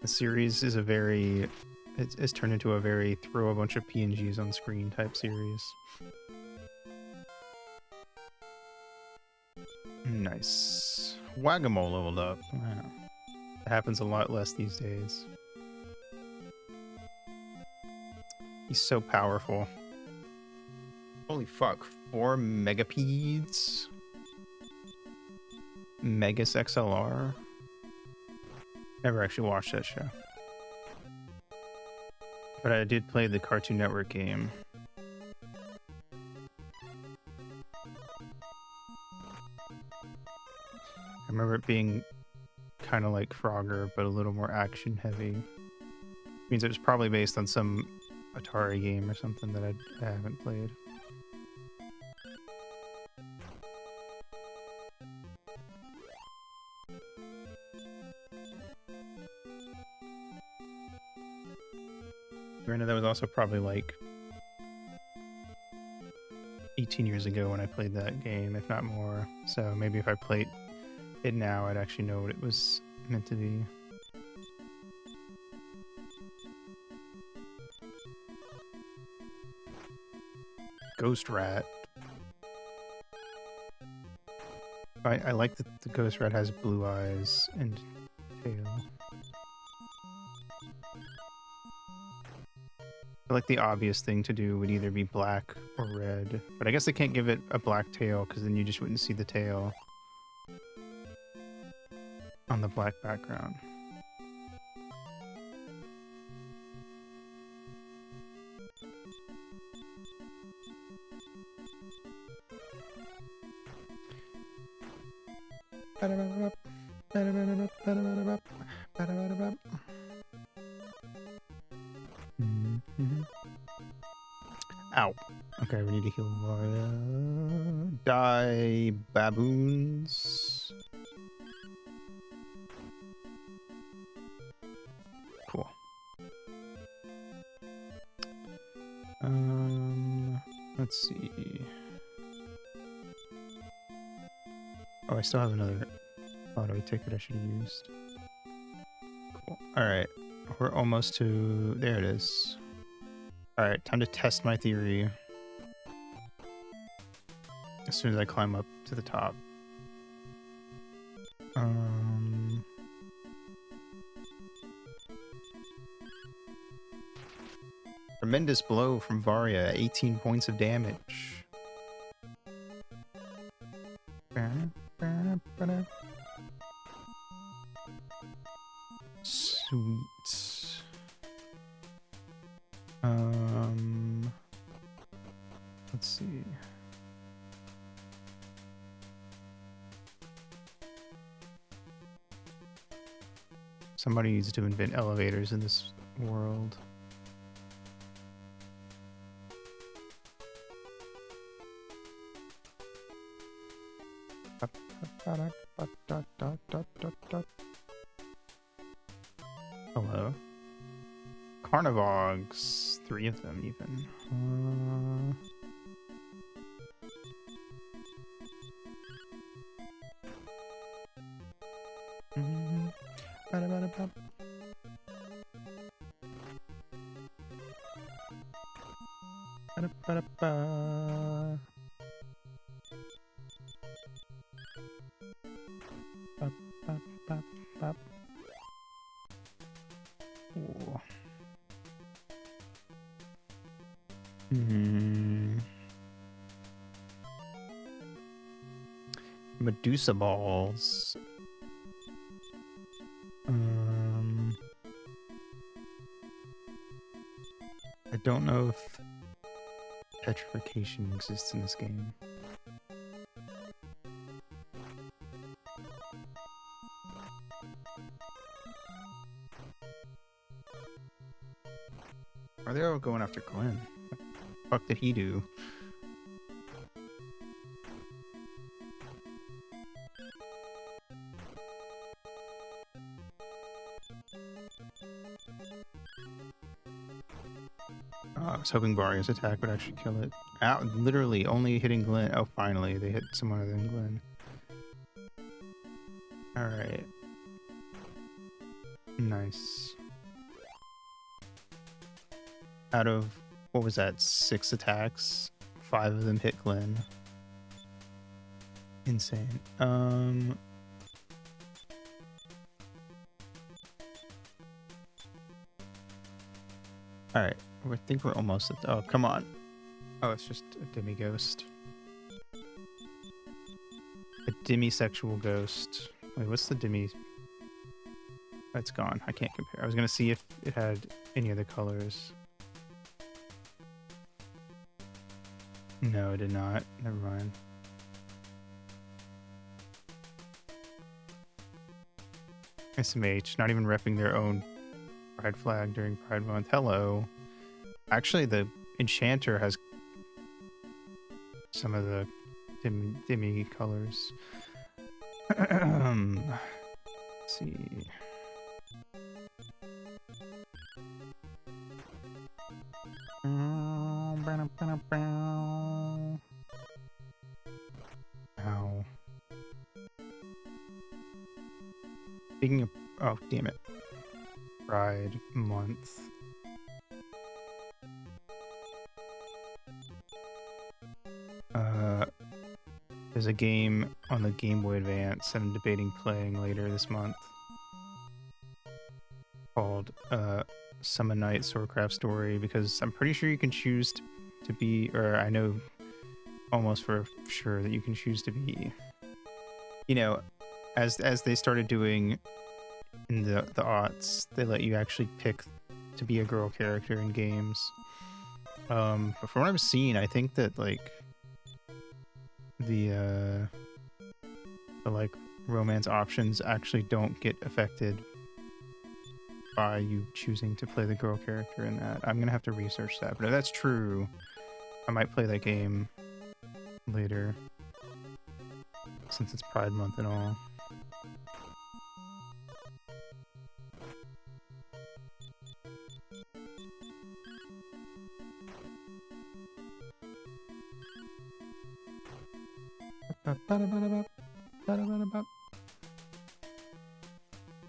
The series is it's turned into a very throw a bunch of PNGs on screen type series. Nice. Wagamole leveled up. Wow. It happens a lot less these days. He's so powerful. Holy fuck. 4 megapedes? Megas XLR? Never actually watched that show. But I did play the Cartoon Network game. I remember it being kind of like Frogger, but a little more action heavy. Means it was probably based on some Atari game or something that I haven't played. Granted, that was also probably like 18 years ago when I played that game, if not more. So maybe if I played it now, I'd actually know what it was meant to be. Ghost Rat. I like that the Ghost Rat has blue eyes and tail. I like the obvious thing to do would either be black or red, but I guess they can't give it a black tail because then you just wouldn't see the tail on the black background. Ow. Okay, we need to heal Varia. Die baboons. Cool. Let's see. Oh, I still have another lottery ticket I should have used. Cool. Alright. We're almost to... There it is. Alright, time to test my theory. As soon as I climb up to the top. Tremendous blow from Varia, 18 points of damage. Sweet. Let's see. Somebody needs to invent elevators in this world. Hello. Carnivogs. 3 of them even. Medusa balls. I don't know if petrification exists in this game. Are they all going after Glenn? What the fuck did he do? I was hoping Varia's attack would actually kill it. Ow, literally only hitting Glenn. Oh, finally, they hit someone other than Glenn. Alright. Nice. Out of, what was that, 6 attacks? 5 of them hit Glenn. Insane. All right, I think we're almost at. Oh, come on. Oh, it's just a demighost. A demisexual ghost. Wait, what's the demi? That's gone. I can't compare. I was gonna see if it had any other colors. No, it did not. Never mind. SMH, not even repping their own Pride flag during Pride Month. Hello. Actually, the Enchanter has some of the demi colors. Let's see. Ow. Speaking of, oh damn it, Pride Month. There's a game on the Game Boy Advance I'm debating playing later this month called Summon Night Swordcraft Story, because I'm pretty sure you can choose to be, or I know almost for sure that you can choose to be, you know, as they started doing in the aughts, they let you actually pick to be a girl character in games. But from what I've seen, I think that like the like romance options actually don't get affected by you choosing to play the girl character in that. I'm gonna have to research that, but if that's true, I might play that game later since it's Pride Month and all.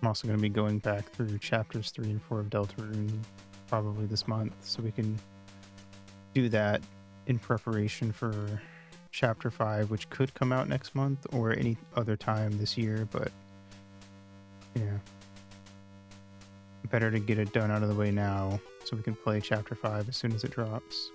I'm also going to be going back through chapters 3 and 4 of Deltarune probably this month, so we can do that in preparation for chapter 5, which could come out next month or any other time this year, but yeah, better to get it done out of the way now so we can play chapter 5 as soon as it drops.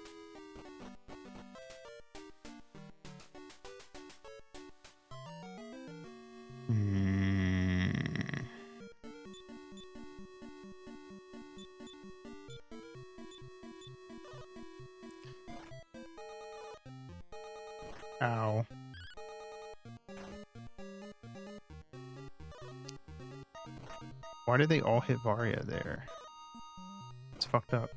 Ow. Why did they all hit Varia there? It's fucked up.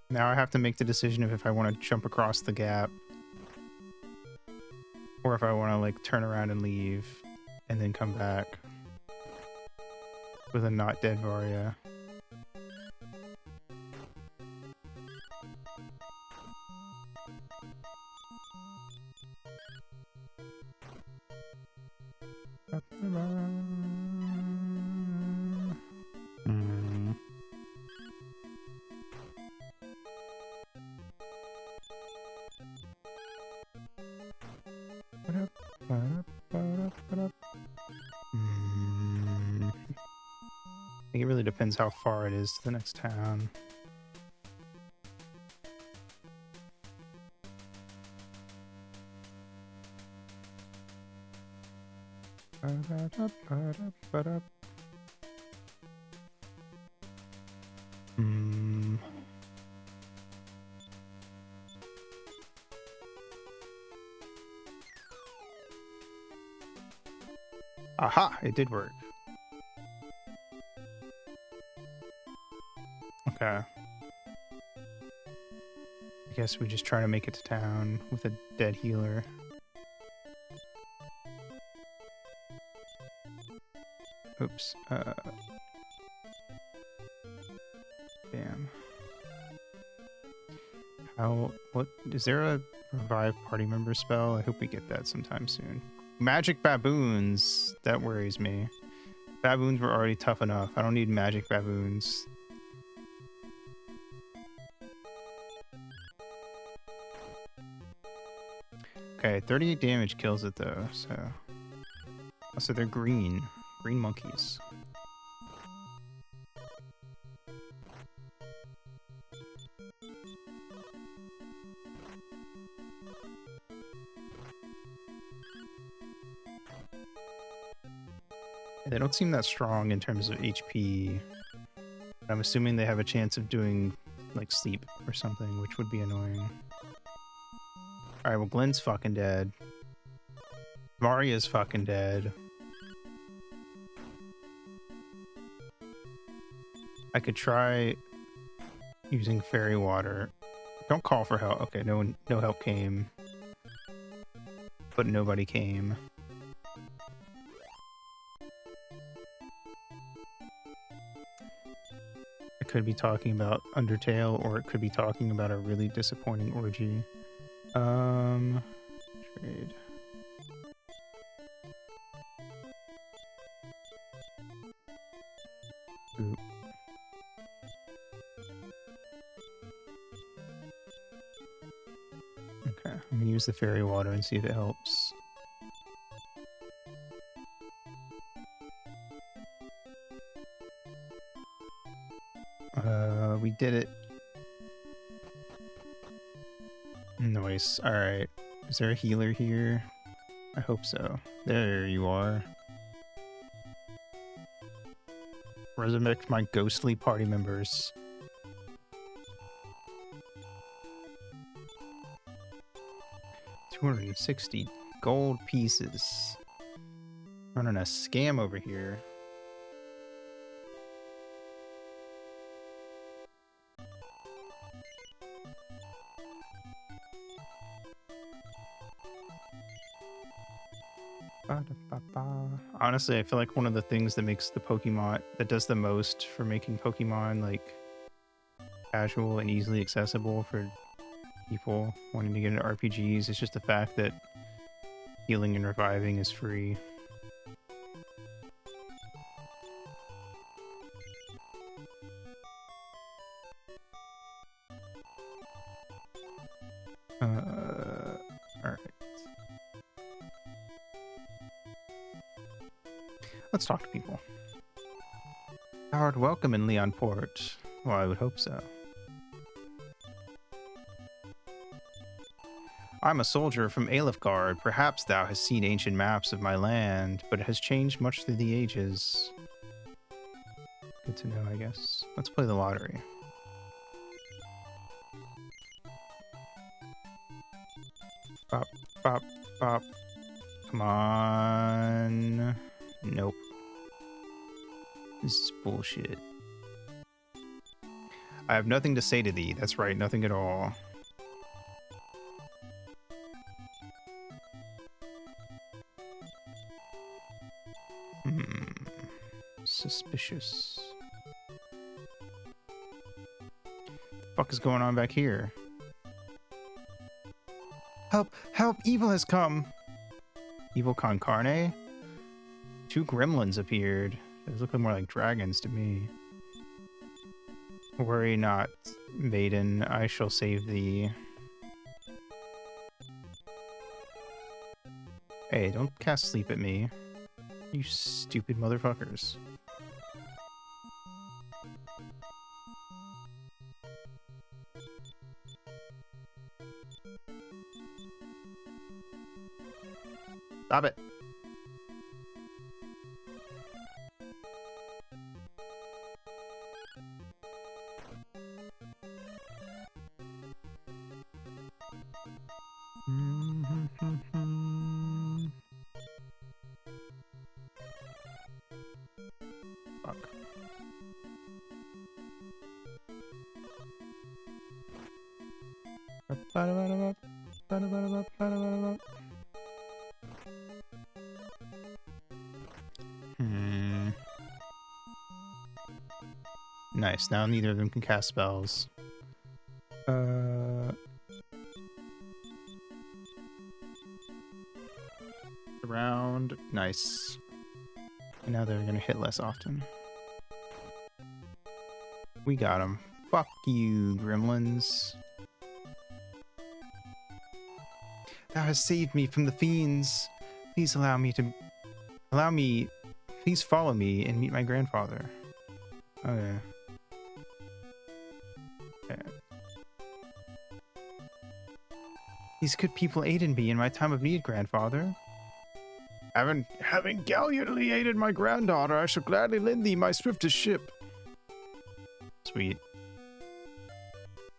Now I have to make the decision of if I want to jump across the gap or if I want to like turn around and leave and then come back with a not dead Varia. I think it really depends how far it is to the next town. Aha! It did work. Okay. I guess we just try to make it to town with a dead healer. Oops. Damn. What is there a revive party member spell? I hope we get that sometime soon. Magic baboons, that worries me. Baboons were already tough enough. I don't need magic baboons. Okay, 38 damage kills it though, so... Also, they're green. Green monkeys. They don't seem that strong in terms of HP. I'm assuming they have a chance of doing like sleep or something, which would be annoying. Alright, well Glenn's fucking dead. Maria's fucking dead. I could try using fairy water. Don't call for help. Okay, no help came. But nobody came. I could be talking about Undertale, or it could be talking about a really disappointing orgy. Trade. Oop. Okay, I'm gonna use the fairy water and see if it helps. We did it. Nice. Alright. Is there a healer here? I hope so. There you are. Resurrect my ghostly party members. $260 gold pieces. Running a scam over here. Honestly, I feel like one of the things that makes the Pokemon, that does the most for making Pokemon like casual and easily accessible for people wanting to get into RPGs is just the fact that healing and reviving is free. Alright. Let's talk to people. Howard, welcome in Leonport. Well, I would hope so. I'm a soldier from Alefgard. Perhaps thou hast seen ancient maps of my land, but it has changed much through the ages. Good to know, I guess. Let's play the lottery. Bop, bop, bop. Come on. Nope. This is bullshit. I have nothing to say to thee. That's right, nothing at all. Suspicious. Fuck is going on back here? Help! Help! Evil has come! Evil con carne? 2 gremlins appeared. Those look more like dragons to me. Worry not, maiden. I shall save thee. Hey, don't cast sleep at me. You stupid motherfuckers. Stop it. Fuck. Nice. Now neither of them can cast spells. Around. Nice. And now they're gonna hit less often. We got him. Fuck you, gremlins. Thou hast saved me from the fiends. Please please follow me and meet my grandfather. Okay. Okay. These good people aided me in my time of need, grandfather. Having gallantly aided my granddaughter, I shall gladly lend thee my swiftest ship. Sweet.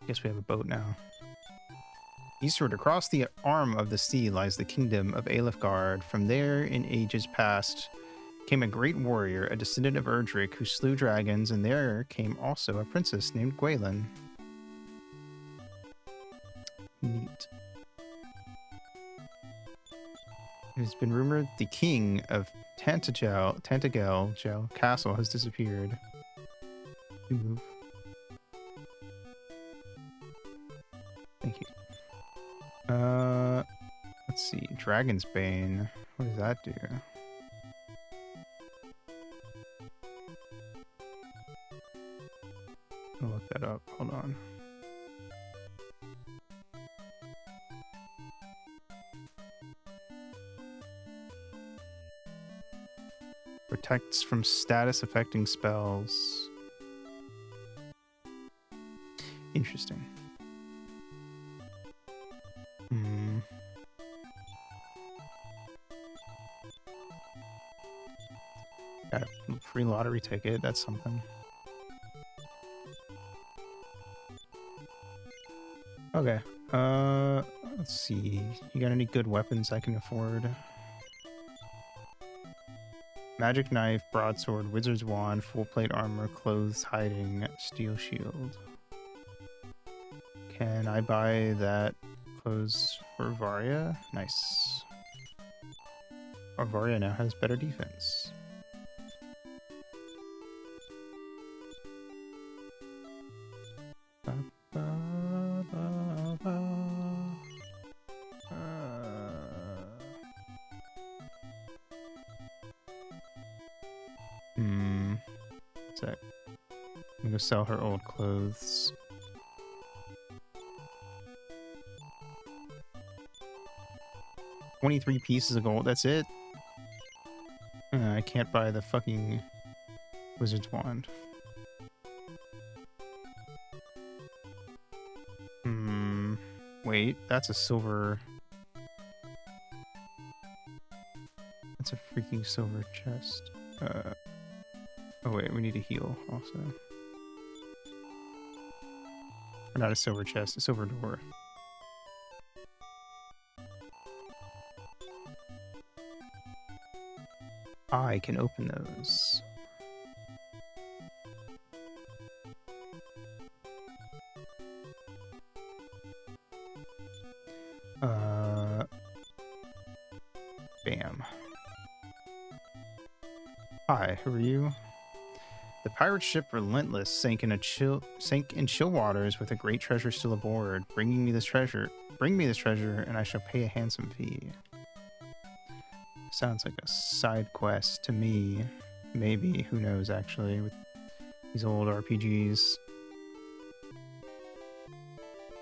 Guess we have a boat now. Eastward, across the arm of the sea, lies the kingdom of Alefgard. From there, in ages past, came a great warrior, a descendant of Erdrick, who slew dragons, and there came also a princess named Gwaelin. Neat. It has been rumored the king of Tantagel Castle has disappeared. You move. Thank you. Let's see. Dragon's Bane. What does that do? I'll look that up. Hold on. Protects from status affecting spells. Interesting. Got a free lottery ticket. That's something. Okay. Let's see. You got any good weapons I can afford? Magic knife, broadsword, wizard's wand, full plate armor, clothes, hiding, steel shield. Can I buy that clothes for Varia? Nice. Varia now has better defense. Sec. I'm gonna sell her old clothes. $23 pieces of gold. That's it. I can't buy the fucking wizard's wand. Wait, that's a silver. That's a freaking silver chest. Oh wait, we need to heal also. Or not a silver chest, a silver door. I can open those. Bam. Hi, who are you? The pirate ship Relentless sank in chill waters with a great treasure still aboard. Bring me this treasure, and I shall pay a handsome fee. Sounds like a side quest to me. Maybe, who knows actually, with these old RPGs.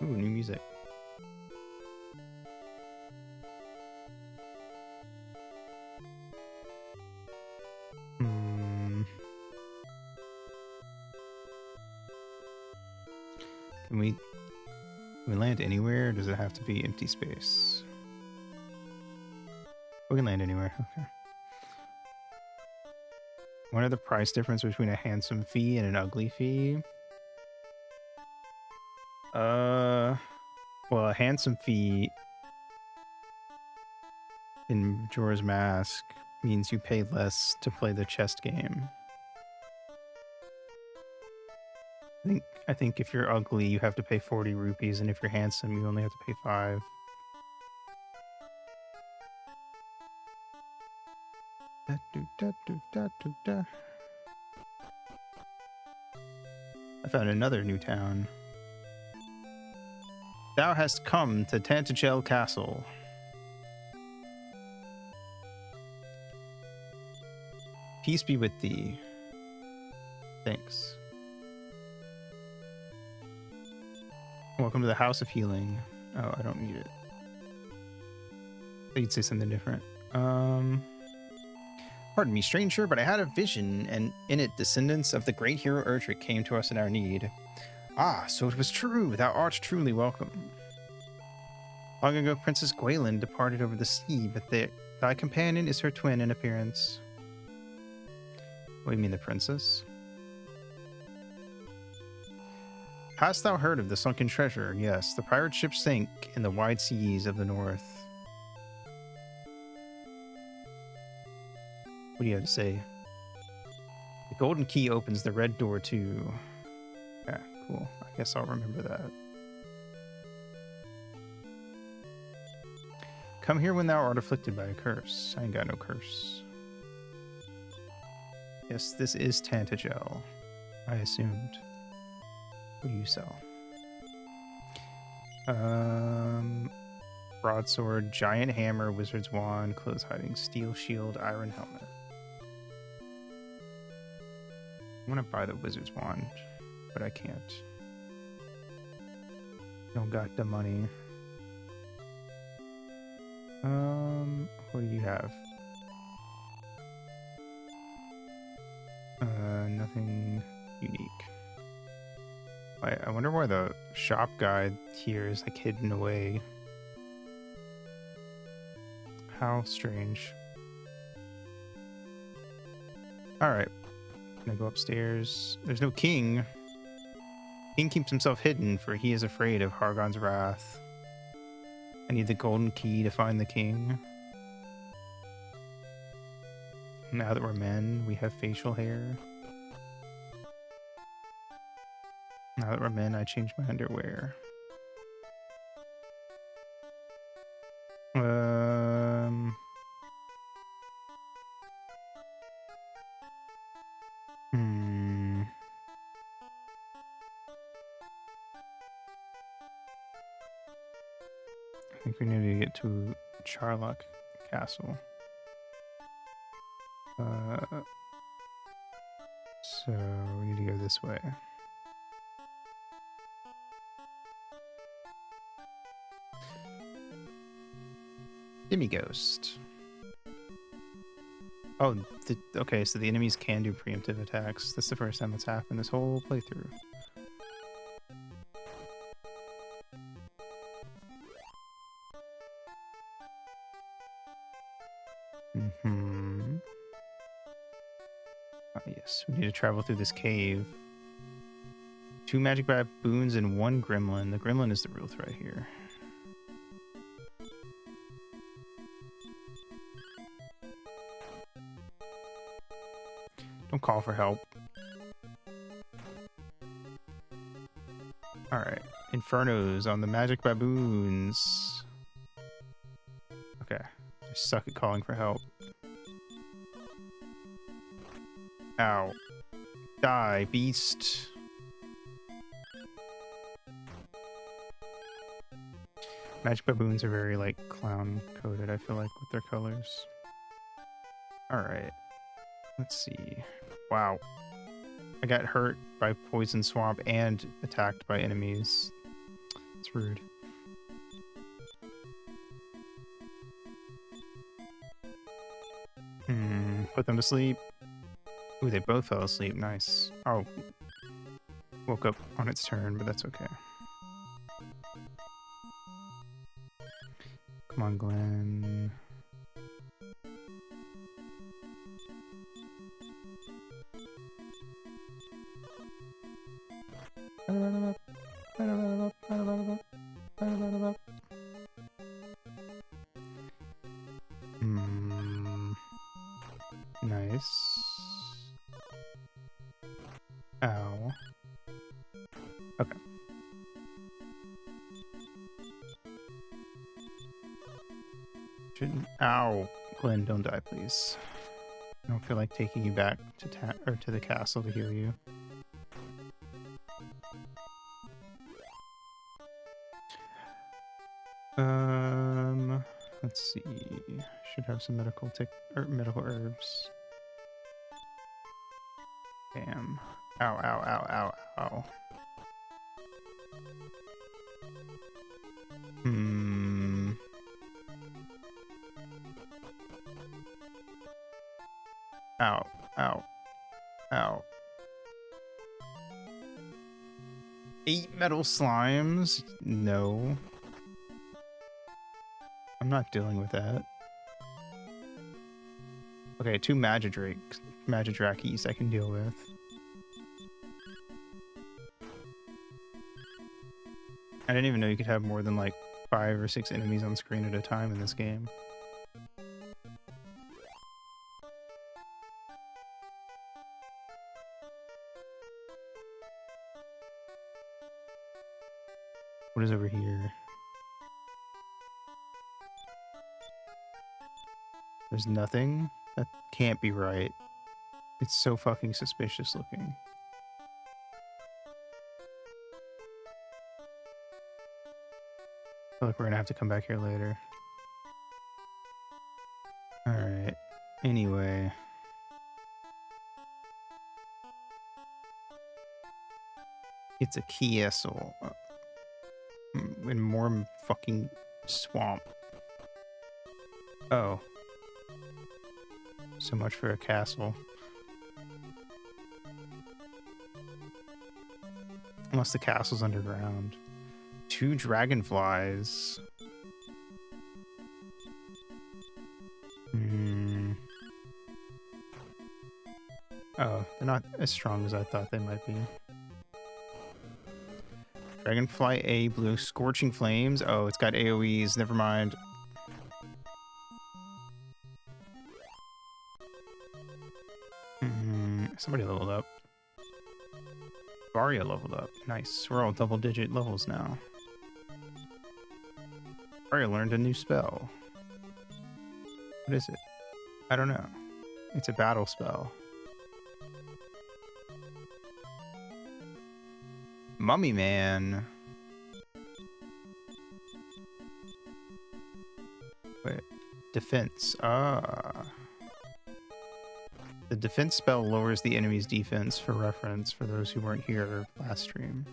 Ooh, new music. Can we land anywhere, or does it have to be empty space? We can land anywhere, okay. What are the price difference between a handsome fee and an ugly fee? Well, a handsome fee in Majora's Mask means you pay less to play the chest game. I think if you're ugly, you have to pay 40 rupees, and if you're handsome, you only have to pay 5. I found another new town. Thou hast come to Tantagel Castle. Peace be with thee. Thanks. Welcome to the House of Healing. Oh, I don't need it. I thought you'd say something different. Pardon me, stranger, but I had a vision, and in it descendants of the great hero Erdrick came to us in our need. Ah, so it was true. Thou art truly welcome. Long ago, Princess Gwaelin departed over the sea, but Thy companion is her twin in appearance. What do you mean, the princess? Hast thou heard of the sunken treasure? Yes, the pirate ships sink in the wide seas of the north. What do you have to say? The golden key opens the red door too. Yeah, cool. I guess I'll remember that. Come here when thou art afflicted by a curse. I ain't got no curse. Yes, this is Tantagel. I assumed. What do you sell? Broadsword, giant hammer, wizard's wand, clothes hiding, steel shield, iron helmet. I want to buy the wizard's wand, but I can't. Don't got the money. What do you have? Nothing unique. I wonder why the shop guide here is like hidden away. How strange. Alright. Gonna go upstairs. There's no king. King keeps himself hidden, for he is afraid of Hargon's wrath. I need the golden key to find the king. Now that we're men, we have facial hair. Now that we're men, I changed my underwear. I think we need to get to Charlock Castle. So we need to go this way. Demighost. Oh, okay, so the enemies can do preemptive attacks. This is the first time it's happened this whole playthrough. Yes, we need to travel through this cave. 2 magic baboons and 1 gremlin. The gremlin is the real threat here. Don't call for help. Alright. Infernos on the magic baboons. Okay. I suck at calling for help. Ow. Die, beast. Magic baboons are very, like, clown-coded, I feel like, with their colors. Alright. Let's see. Wow. I got hurt by Poison Swamp and attacked by enemies. It's rude. Put them to sleep. Ooh, they both fell asleep. Nice. Oh. Woke up on its turn, but that's okay. Come on, Glenn. Nice. Ow. Okay. Shouldn't. Ow. Glenn, don't die, please. I don't feel like taking you back to to the castle to heal you. Let's see. Should have some medical herbs. Bam. Ow, ow, ow, ow, ow. Ow, ow, ow. 8 metal slimes? No. I'm not dealing with that. Okay, 2 Magidrakes I can deal with. I didn't even know you could have more than like 5 or 6 enemies on screen at a time in this game. What is over here? There's nothing? That can't be right. It's so fucking suspicious looking. I feel like we're gonna have to come back here later. Alright. Anyway. It's a castle. In more fucking swamp. Oh. So much for a castle. Unless the castle's underground. 2 dragonflies. Oh, they're not as strong as I thought they might be. Dragonfly A blue. Scorching flames. Oh, it's got AoEs. Never mind. Somebody leveled up. Varia leveled up. Nice. We're all double-digit levels now. Varia learned a new spell. What is it? I don't know. It's a battle spell. Mummy Man. Wait. Defense. Ah. The defense spell lowers the enemy's defense, for reference, for those who weren't here last stream.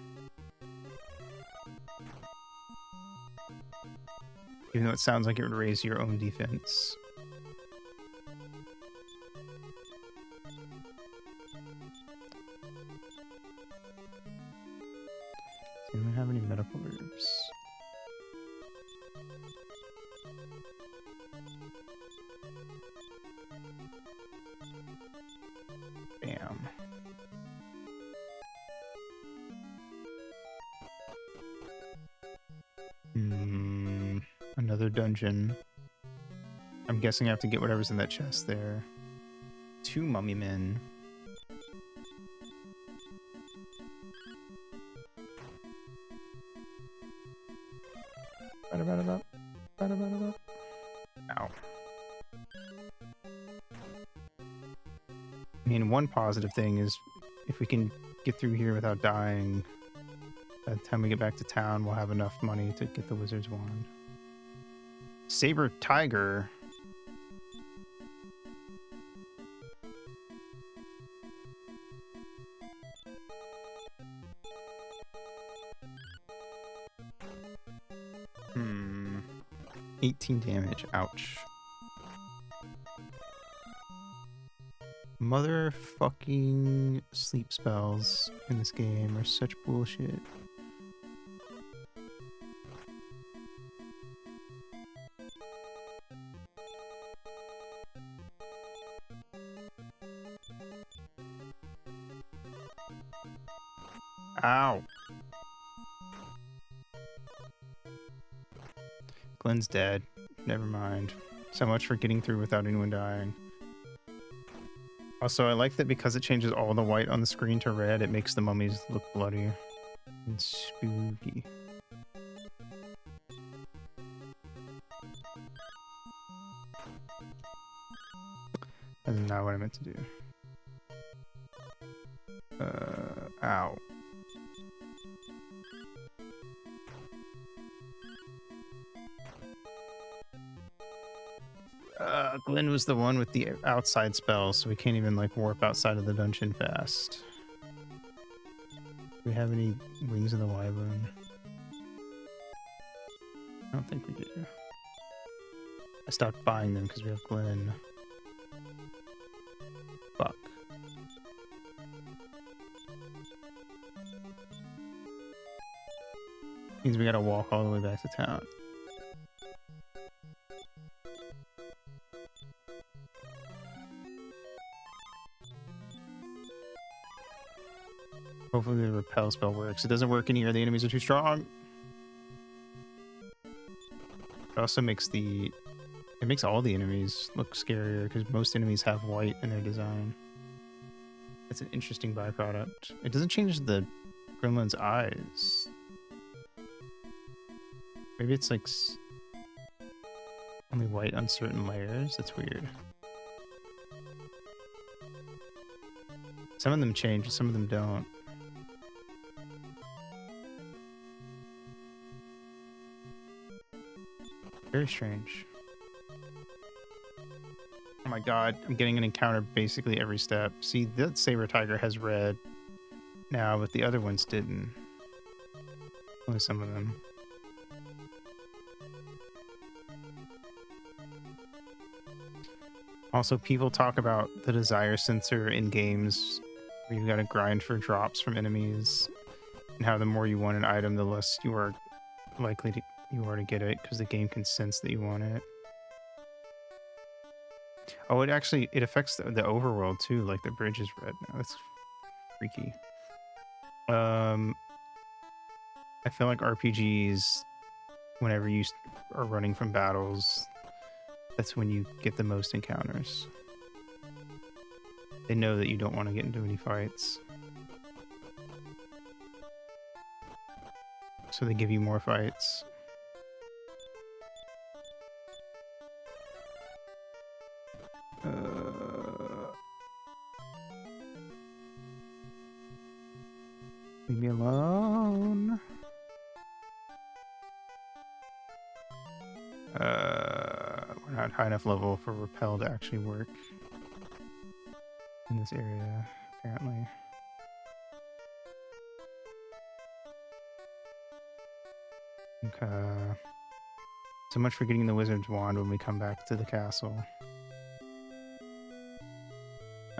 Even though it sounds like it would raise your own defense. Do we have any medical herbs? Bam. Another dungeon. I'm guessing I have to get whatever's in that chest there. 2 mummy men. Ow. I mean, one positive thing is if we can get through here without dying, by the time we get back to town, we'll have enough money to get the wizard's wand. Saber tiger. Hmm. 18 damage. Ouch. Motherfucking sleep spells in this game are such bullshit. Ow. Glenn's dead. Never mind. So much for getting through without anyone dying. Also, I like that because it changes all the white on the screen to red, it makes the mummies look bloody and spooky. That's not what I meant to do. Ow. Glenn was the one with the outside spells, so we can't even like warp outside of the dungeon fast. Do we have any wings of the wyvern? I don't think we do. I stopped buying them because we have Glenn. Fuck. Means we gotta walk all the way back to town. Hopefully the repel spell works. It doesn't work in here. The enemies are too strong. It also makes all the enemies look scarier because most enemies have white in their design. That's an interesting byproduct. It doesn't change the gremlin's eyes. Maybe it's like only white on certain layers. That's weird. Some of them change, some of them don't. Very strange. Oh my god, I'm getting an encounter basically every step. See, that Saber Tiger has red now, but the other ones didn't. Only some of them. Also, people talk about the desire sensor in games where you gotta grind for drops from enemies, and how the more you want an item, the less you are likely to get it, because the game can sense that you want it. Oh, it affects the overworld too, like the bridge is red now. That's freaky. I feel like RPGs, whenever you are running from battles, that's when you get the most encounters. They know that you don't want to get into any fights, so they give you more fights. Leave me alone. We're not high enough level for repel to actually work in this area, apparently. Okay. So much for getting the wizard's wand when we come back to the castle.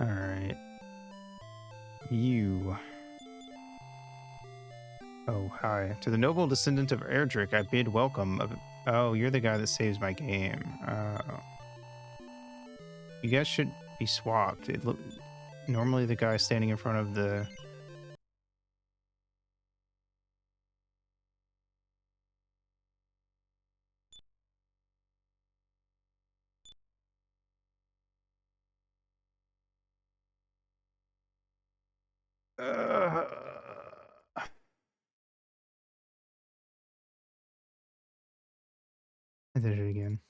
Alright. You. Oh, hi. To the noble descendant of Erdrick, I bid welcome. Oh, you're the guy that saves my game. You guys should be swapped. Normally the guy standing in front of the... I did it again.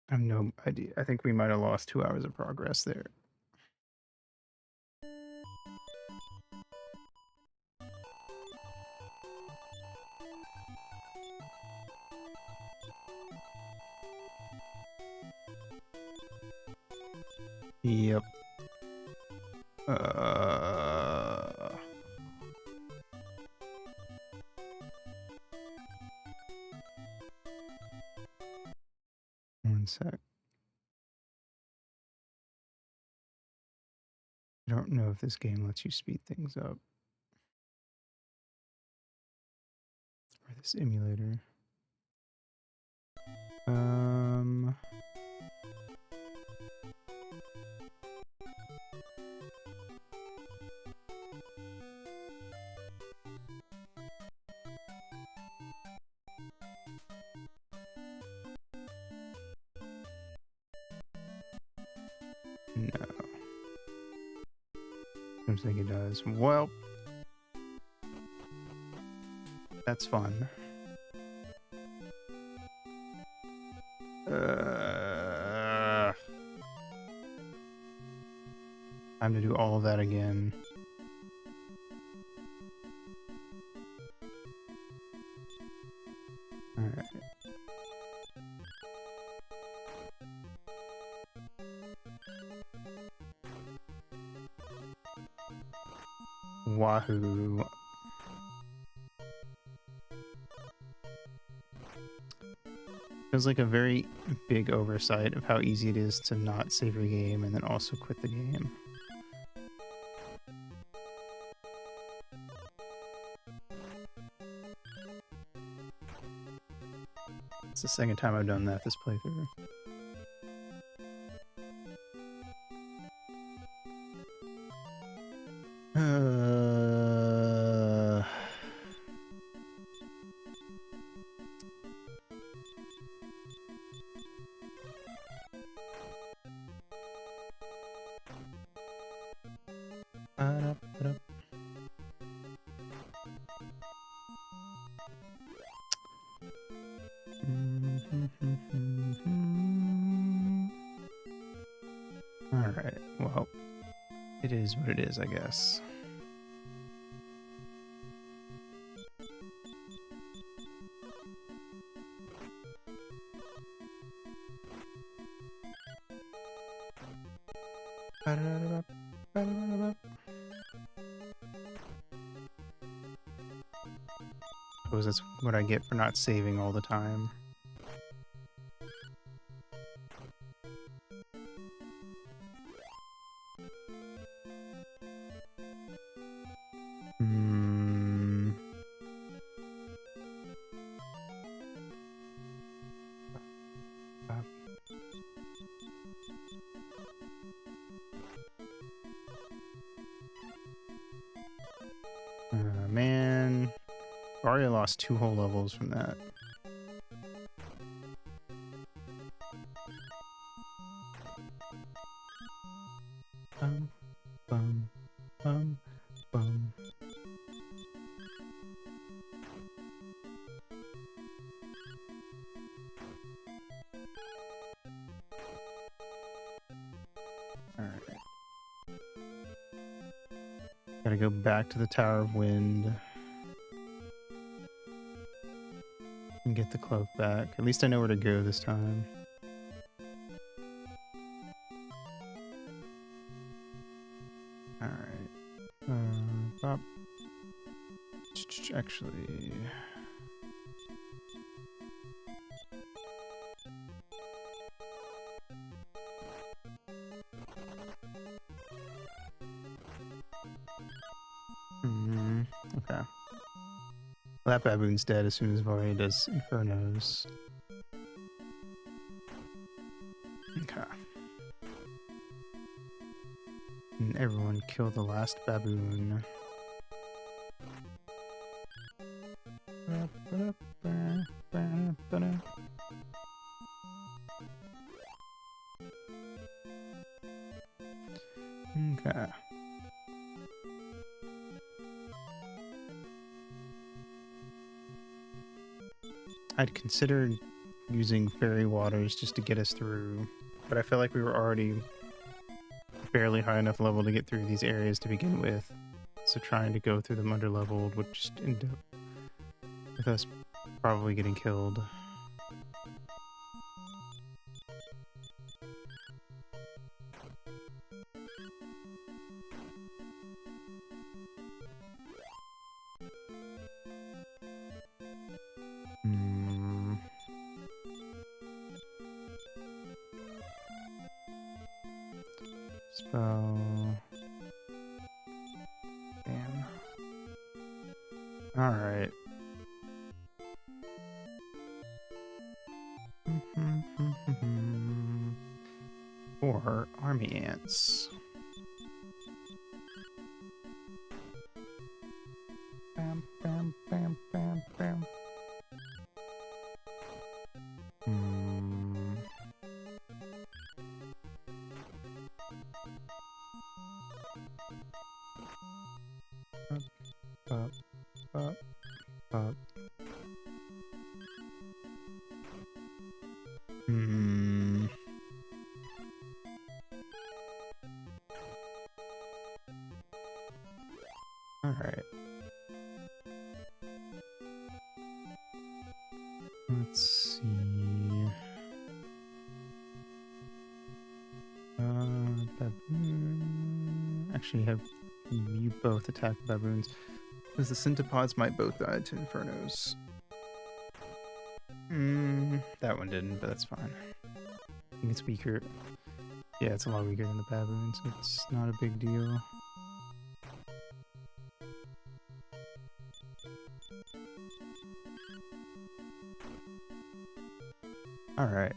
I have no idea. I think we might have lost 2 hours of progress there. Yep. One sec. I don't know if this game lets you speed things up. Or this emulator. No. I don't think it does. Well, that's fun. Time to do all of that again. Alright. Wahoo. Feels like a very big oversight of how easy it is to not save your game and then also quit the game. It's the second time I've done that this playthrough. Alright, well, it is what it is, I guess. Suppose that's what I get for not saving all the time. Man, I already lost 2 whole levels from that. Bum, bum, bum, bum. Alright. Gotta go back to the Tower of Wind. And get the cloak back. At least I know where to go this time. Alright. Bop. Actually... okay. Well, that baboon's dead as soon as Varia does Infernos. Okay. And everyone kill the last baboon. Okay. I'd considered using fairy waters just to get us through, but I feel like we were already barely high enough level to get through these areas to begin with, so trying to go through them underleveled would just end up with us probably getting killed. Spell. Damn. Alright. Or army ants. Bam, bam, bam, bam, bam. Up, up, up. Alright. Let's see. Baboon. Actually, have you both attack baboons. Because the Centipods might both die to Infernos. That one didn't, but that's fine. I think it's weaker. Yeah, it's a lot weaker than the baboons. It's not a big deal. All right.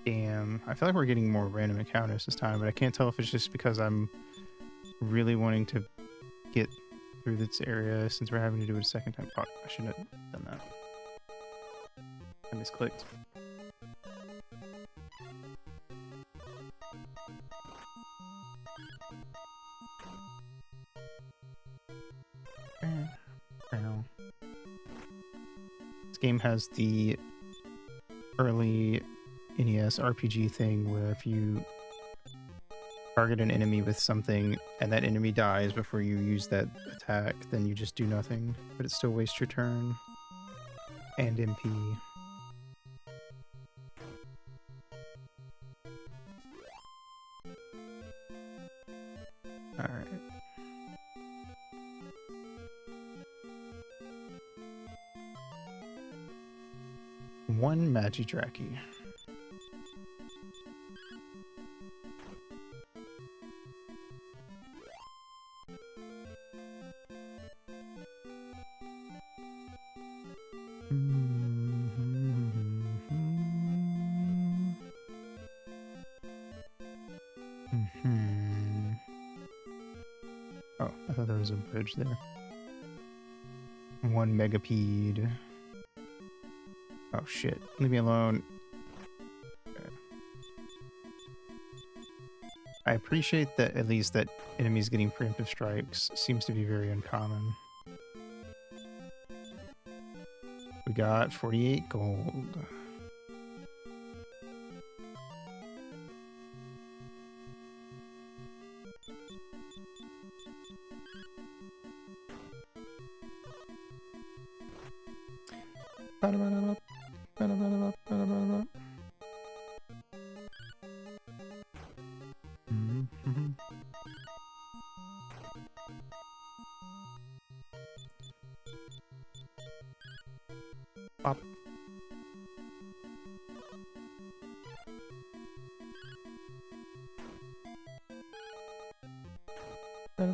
Damn. I feel like we're getting more random encounters this time, but I can't tell if it's just because I'm really wanting to get through this area since we're having to do it a second time. Fuck, I shouldn't have done that. I misclicked. This game has the early NES RPG thing where if you target an enemy with something and that enemy dies before you use that attack, then you just do nothing, but it still wastes your turn and MP. Alright. One Magidraki. Oh, I thought there was a bridge there. One Megapede. Oh shit, leave me alone. Okay. I appreciate that at least that enemies getting preemptive strikes seems to be very uncommon. We got 48 gold. Pop. Okay.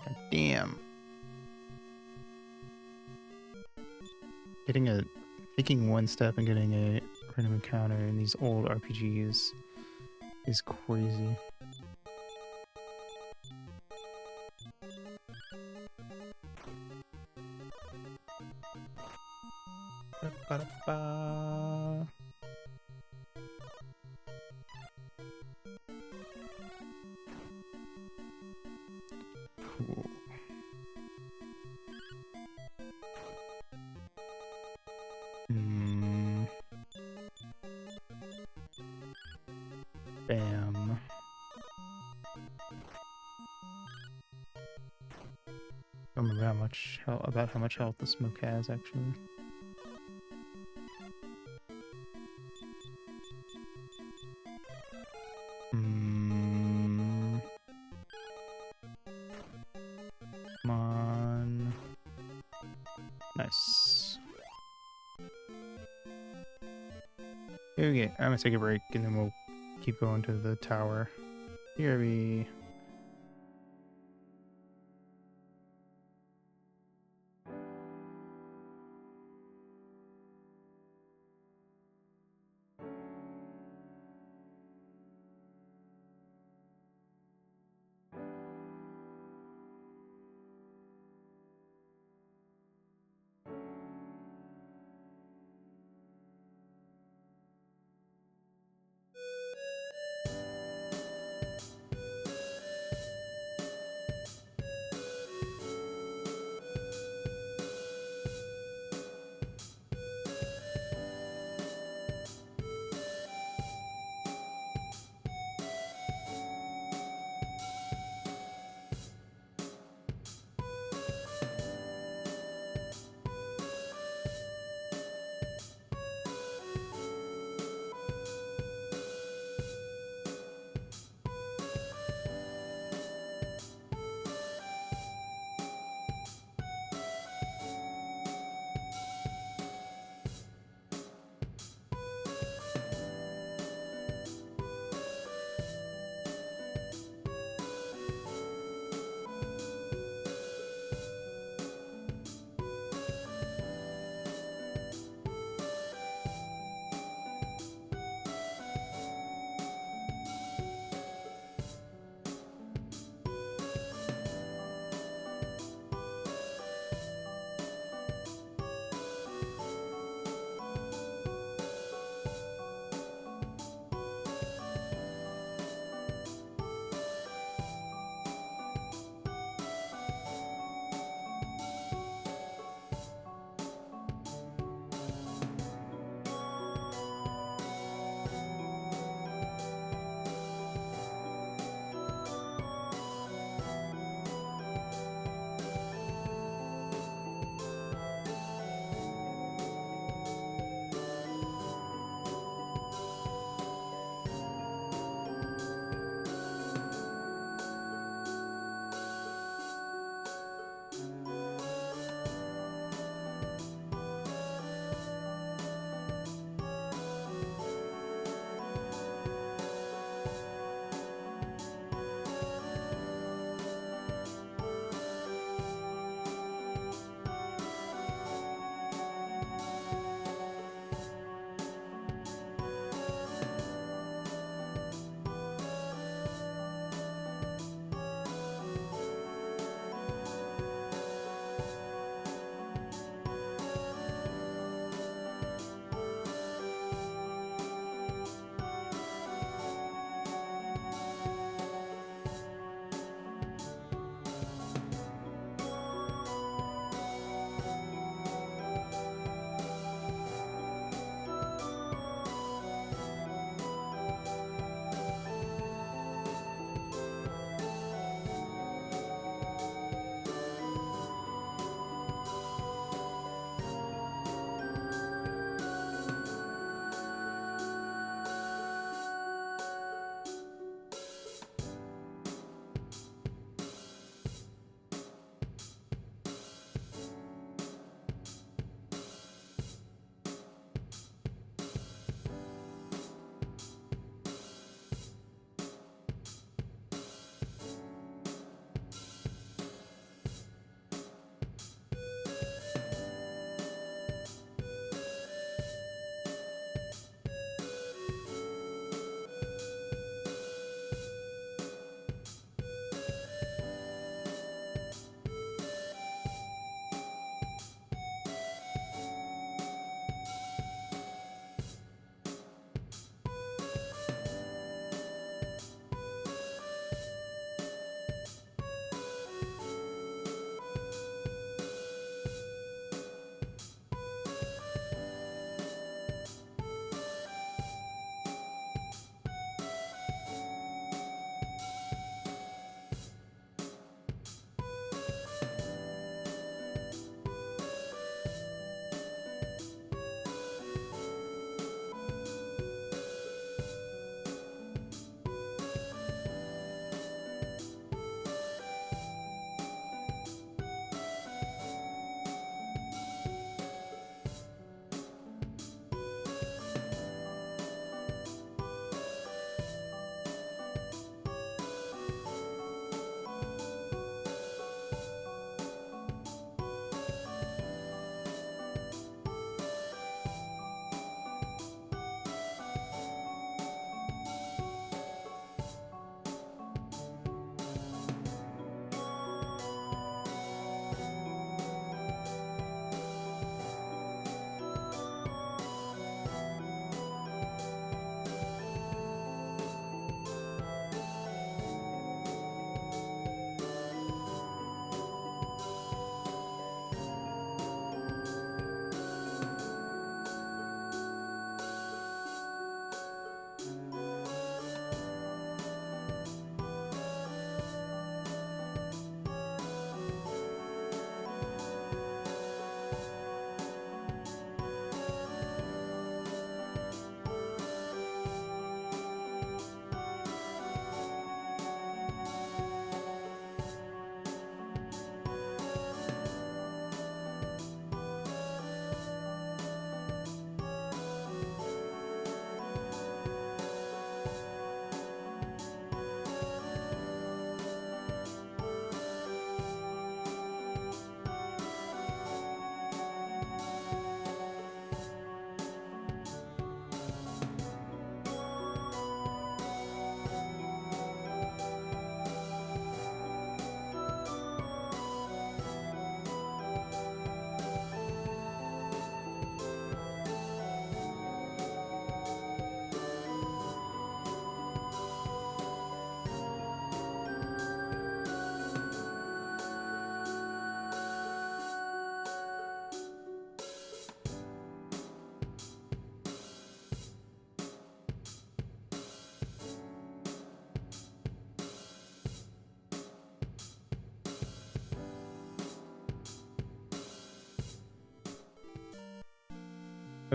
God damn. Taking one step and getting a random encounter in these old RPGs is crazy. Ba-da-ba. Cool. Bam. I don't remember how much health the smoke has actually. Come on. Nice. Okay, I'm gonna take a break and then we'll keep going to the tower. Here we.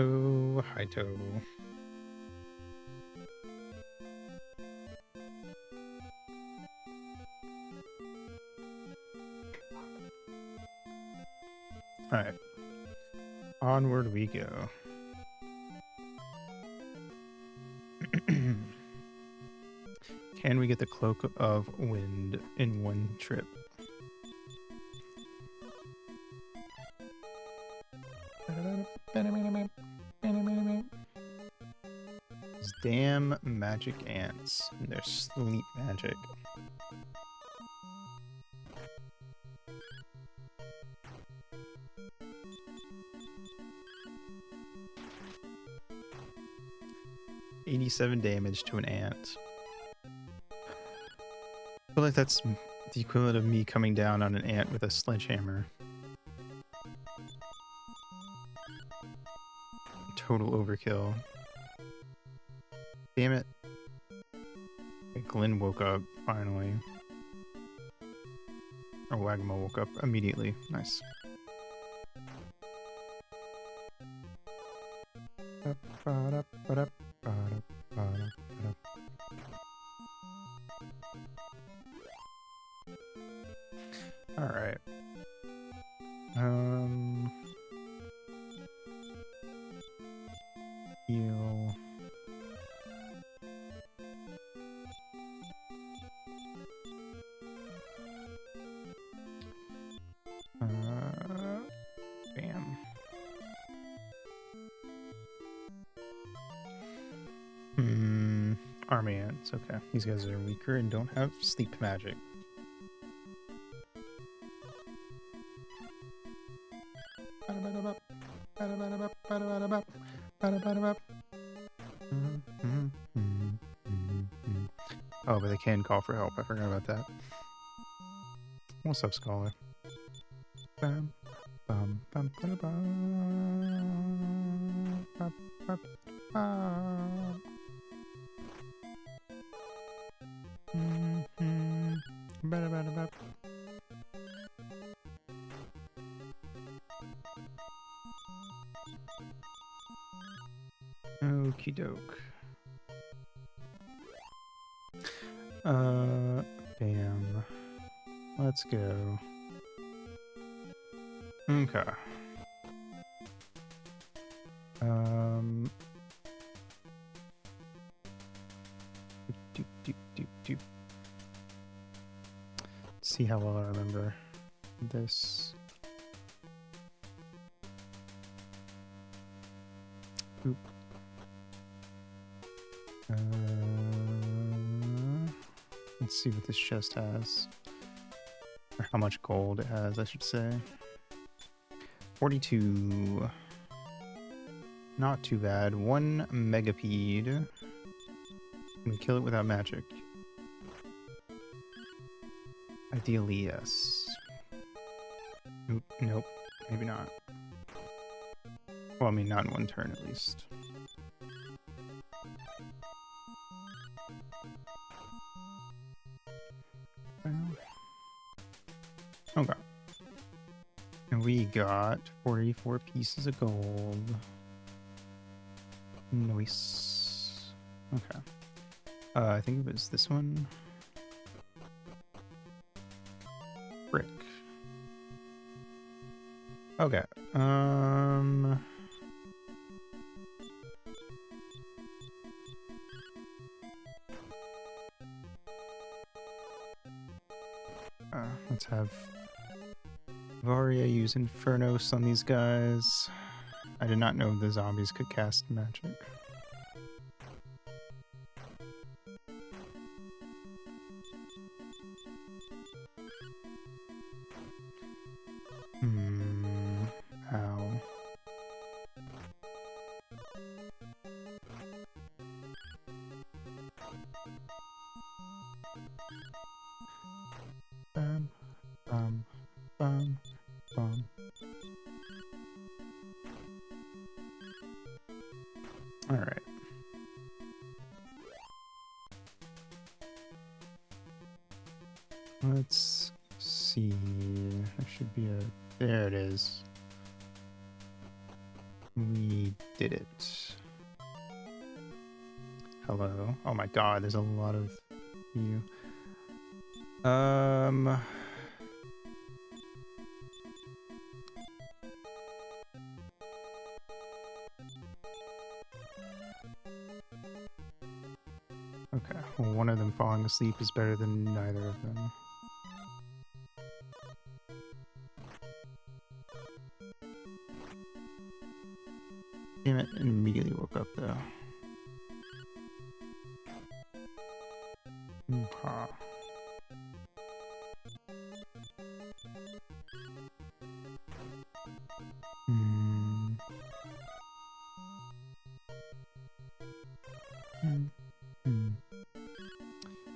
Oh, Haito. Alright. Onward we go. Can we get the Cloak of Wind in one trip? These damn magic ants and their sleep magic. $87 damage to an ant. I feel like that's the equivalent of me coming down on an ant with a sledgehammer. Total overkill. Damn it. Okay, Glenn woke up, finally. Or Wagmo woke up immediately. Nice. Alright. Heal. Bam. Army ants. Okay. These guys are weaker and don't have sleep magic. Oh, but they can call for help. I forgot about that. What's up, Scholar? Bam, bum, bum, bum, bum, bum, bum, bum. Okie doke. Bam. Let's go. Okay. See how well I remember this. Oop. Let's see what this chest has. Or how much gold it has, I should say. 42. Not too bad. 1 megapede. Can we kill it without magic? Ideally, yes. Oop, nope. Maybe not. Well, I mean, not in one turn, at least. Okay. And we got 44 pieces of gold. Nice. Okay. I think it was this one. Brick. Okay. Let's have Varia use Infernos on these guys. I did not know the zombies could cast magic. Ow. Bum, bum, bum, bum. All right. Let's see. There should be a. There it is. We did it. Hello. Oh my god, there's a lot of you. Okay, well, one of them falling asleep is better than neither of them. Damn it, and immediately woke up though. Ha.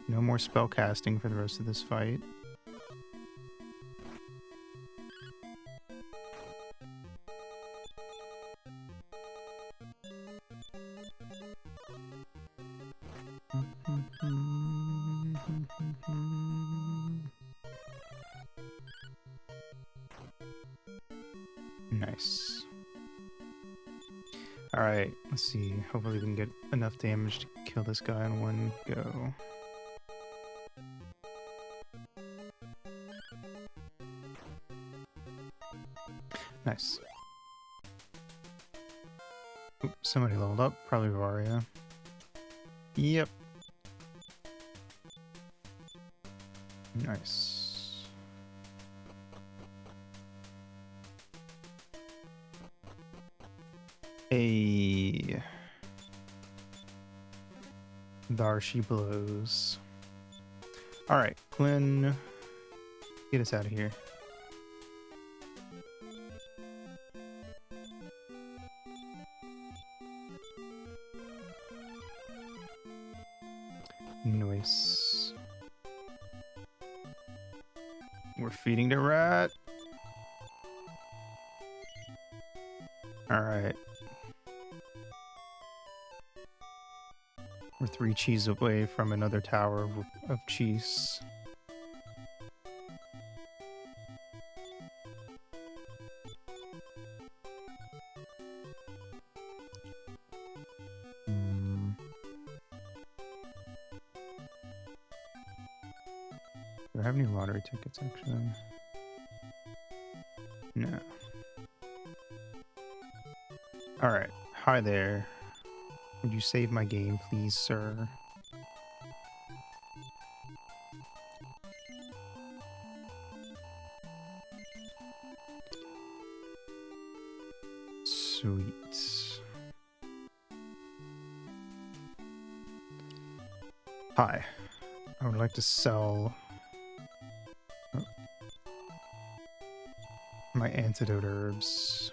No more spell casting for the rest of this fight. Nice. Alright, let's see. Hopefully we can get enough damage to kill this guy in one go. Nice. Oops, somebody leveled up. Probably Varia. Yep. Nice. Hey. There she blows. Alright, Glenn. Get us out of here. Nice. We're feeding the rat. Alright. We're 3 cheese away from another tower of cheese. Do I have any lottery tickets, actually? No. Alright. Hi there. Would you save my game, please, sir? Sweet. Hi. I would like to sell my antidote herbs.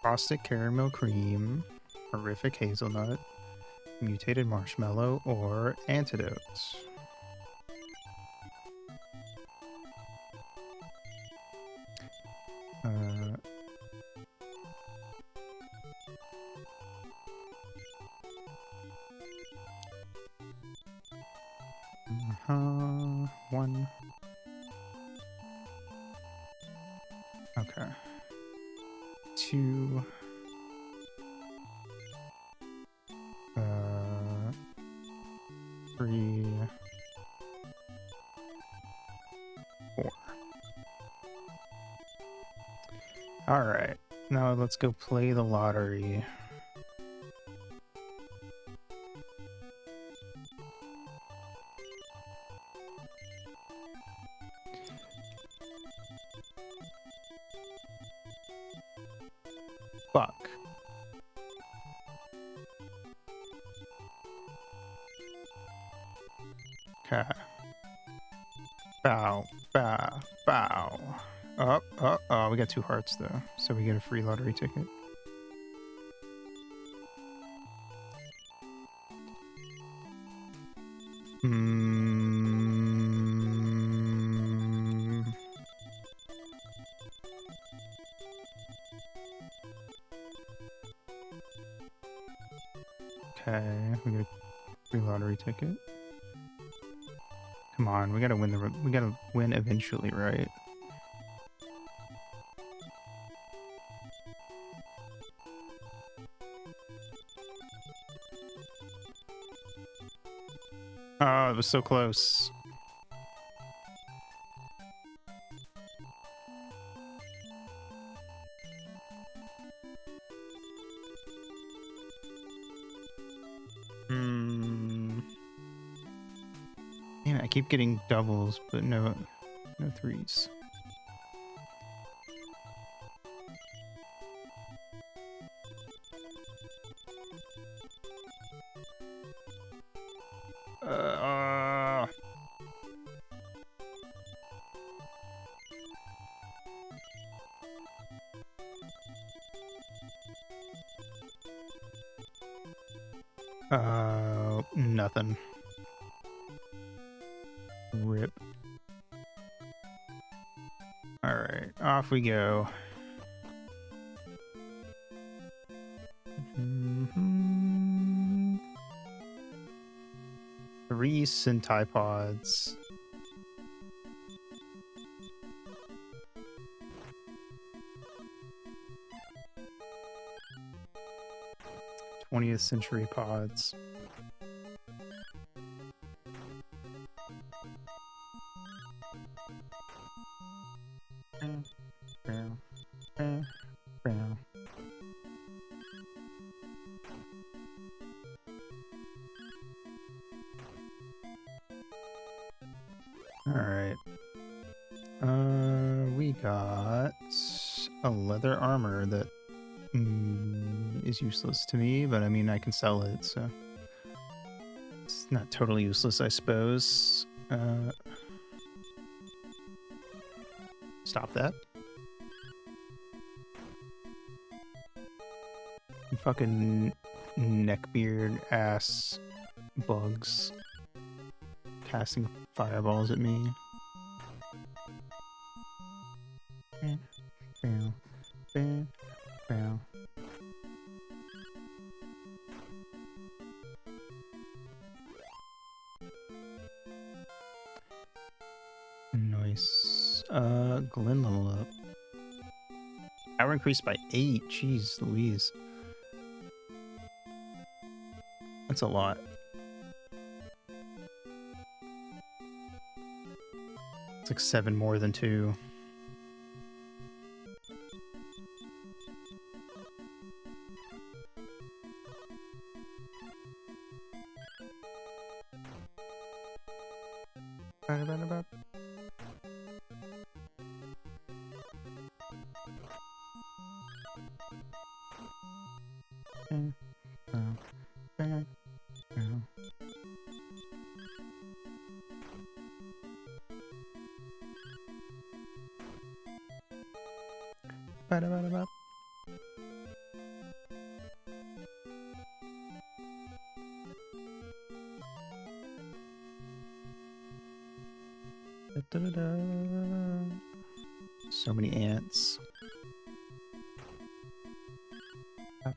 Frosted caramel cream, horrific hazelnut, mutated marshmallow, or antidotes. One. Okay. 2. 3. 4. Alright, now let's go play the lottery. Fuck. Okay. Bow, bow, bow. Oh, we got 2 hearts though, so we get a free lottery ticket. Okay, we get a free lottery ticket. Come on, we gotta win eventually, right? Oh, it was so close. Damn it, I keep getting doubles, but no threes. Nothing. Rip. All right, off we go. Three Centipods. '20th century pods. Alright. We got a leather armor that is useless to me, but I mean, I can sell it, so it's not totally useless, I suppose. Stop that. Fucking neckbeard ass bugs casting fireballs at me. Nice. Glenn level up. Power increased by 8. Jeez Louise. That's a lot. It's like 7 more than 2. So many ants. I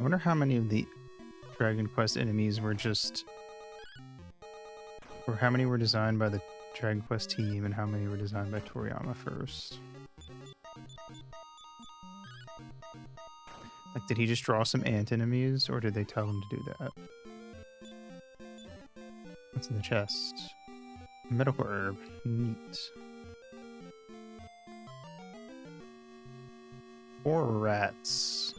wonder how many of the Dragon Quest enemies were just... Or how many were designed by the Dragon Quest team and how many were designed by Toriyama first? Like, did he just draw some ant enemies, or did they tell him to do that? What's in the chest? Medical herb. Neat. 4 rats.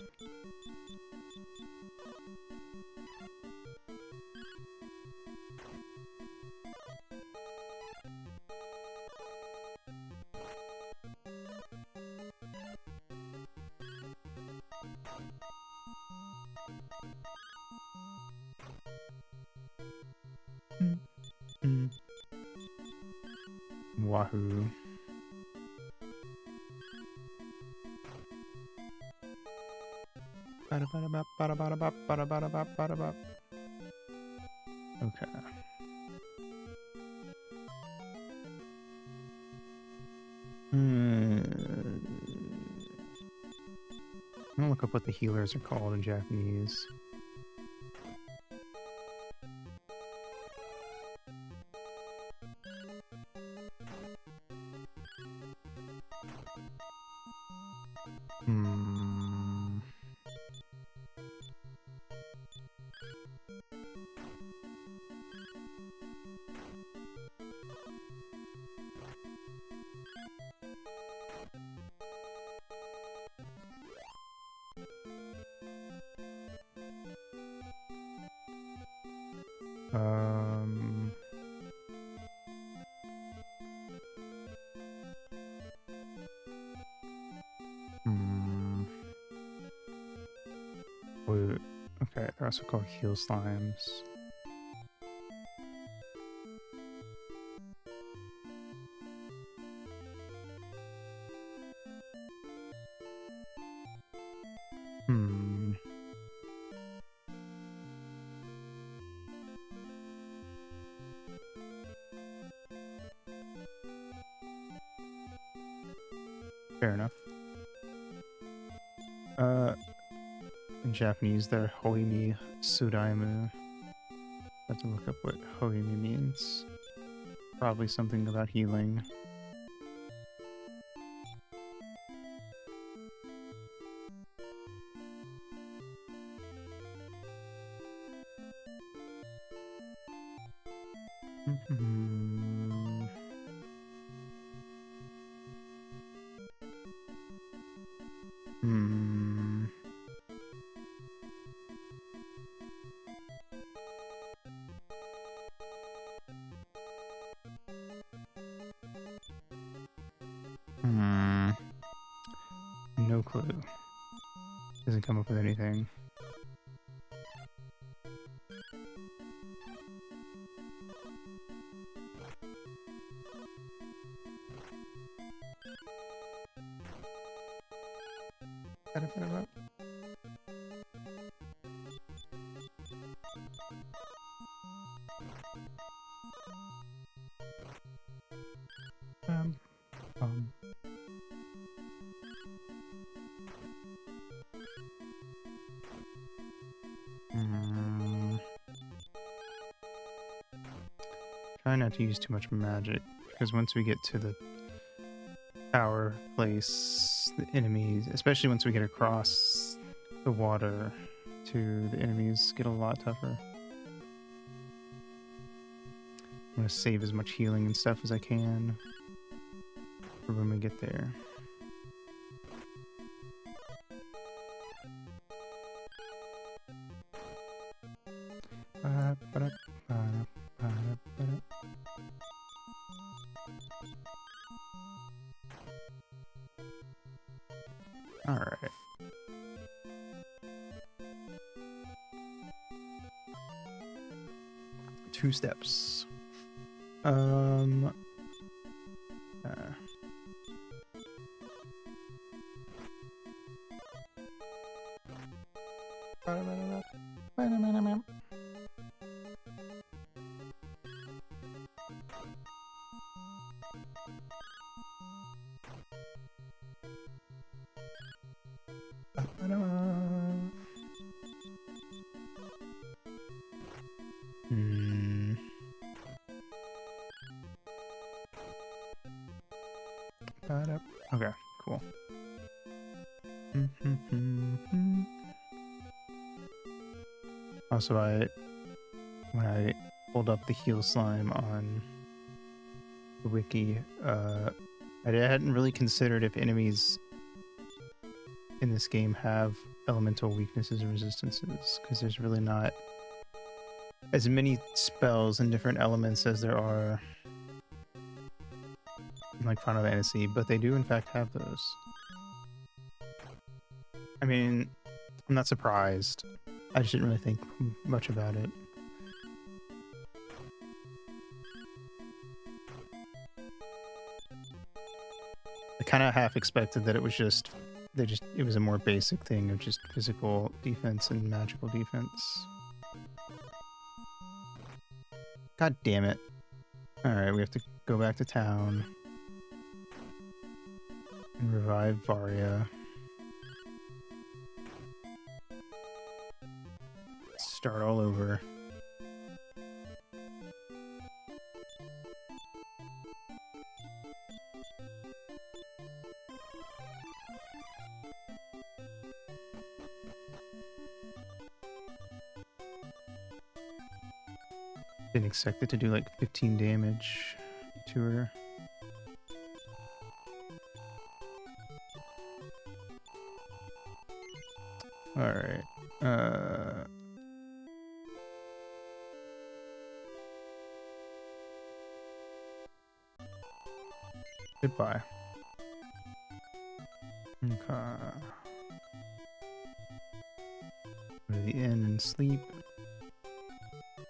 Wahoo. Okay. I'm gonna look up what the healers are called in Japanese. Um. Hmm. Wait, okay, they're also called heal slimes. Hmm. Fair enough. In Japanese, they're Hoimi Suraimu. I have to look up what Hoimi means. Probably something about healing. Hmm. Hmm. No clue. Doesn't come up with anything. Um, um. Mm. Try not to use too much magic, because once we get to the power place, the enemies, especially once we get across the water to the enemies, get a lot tougher. I'm gonna save as much healing and stuff as I can for when we get there. All right. Two steps. Okay, cool. Also, when I pulled up the heal slime on the wiki, I hadn't really considered if enemies in this game have elemental weaknesses or resistances, because there's really not as many spells and different elements as there are in like Final Fantasy, but they do in fact have those. I mean, I'm not surprised. I just didn't really think much about it. I kind of half expected that it was just it was a more basic thing of just physical defense and magical defense. God damn it. Alright, we have to go back to town and revive Varia. Start all over. Didn't expect it to do like 15 damage to her. All right. Goodbye. Okay. Go to the inn and sleep.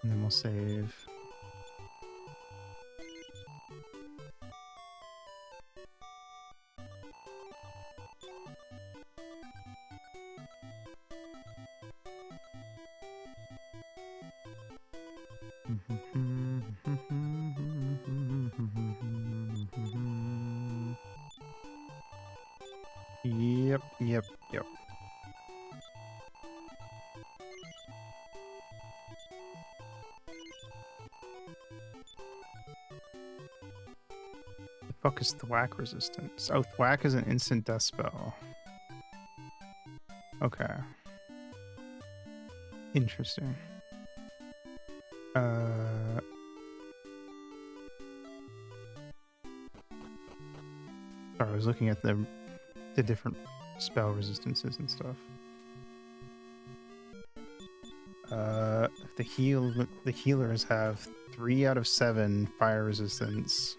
And then we'll save. Yep. The fuck is thwack resistance? Oh, thwack is an instant death spell. Okay. Interesting. Sorry, I was looking at the different spell resistances and stuff. The healers have 3 out of 7 fire resistance,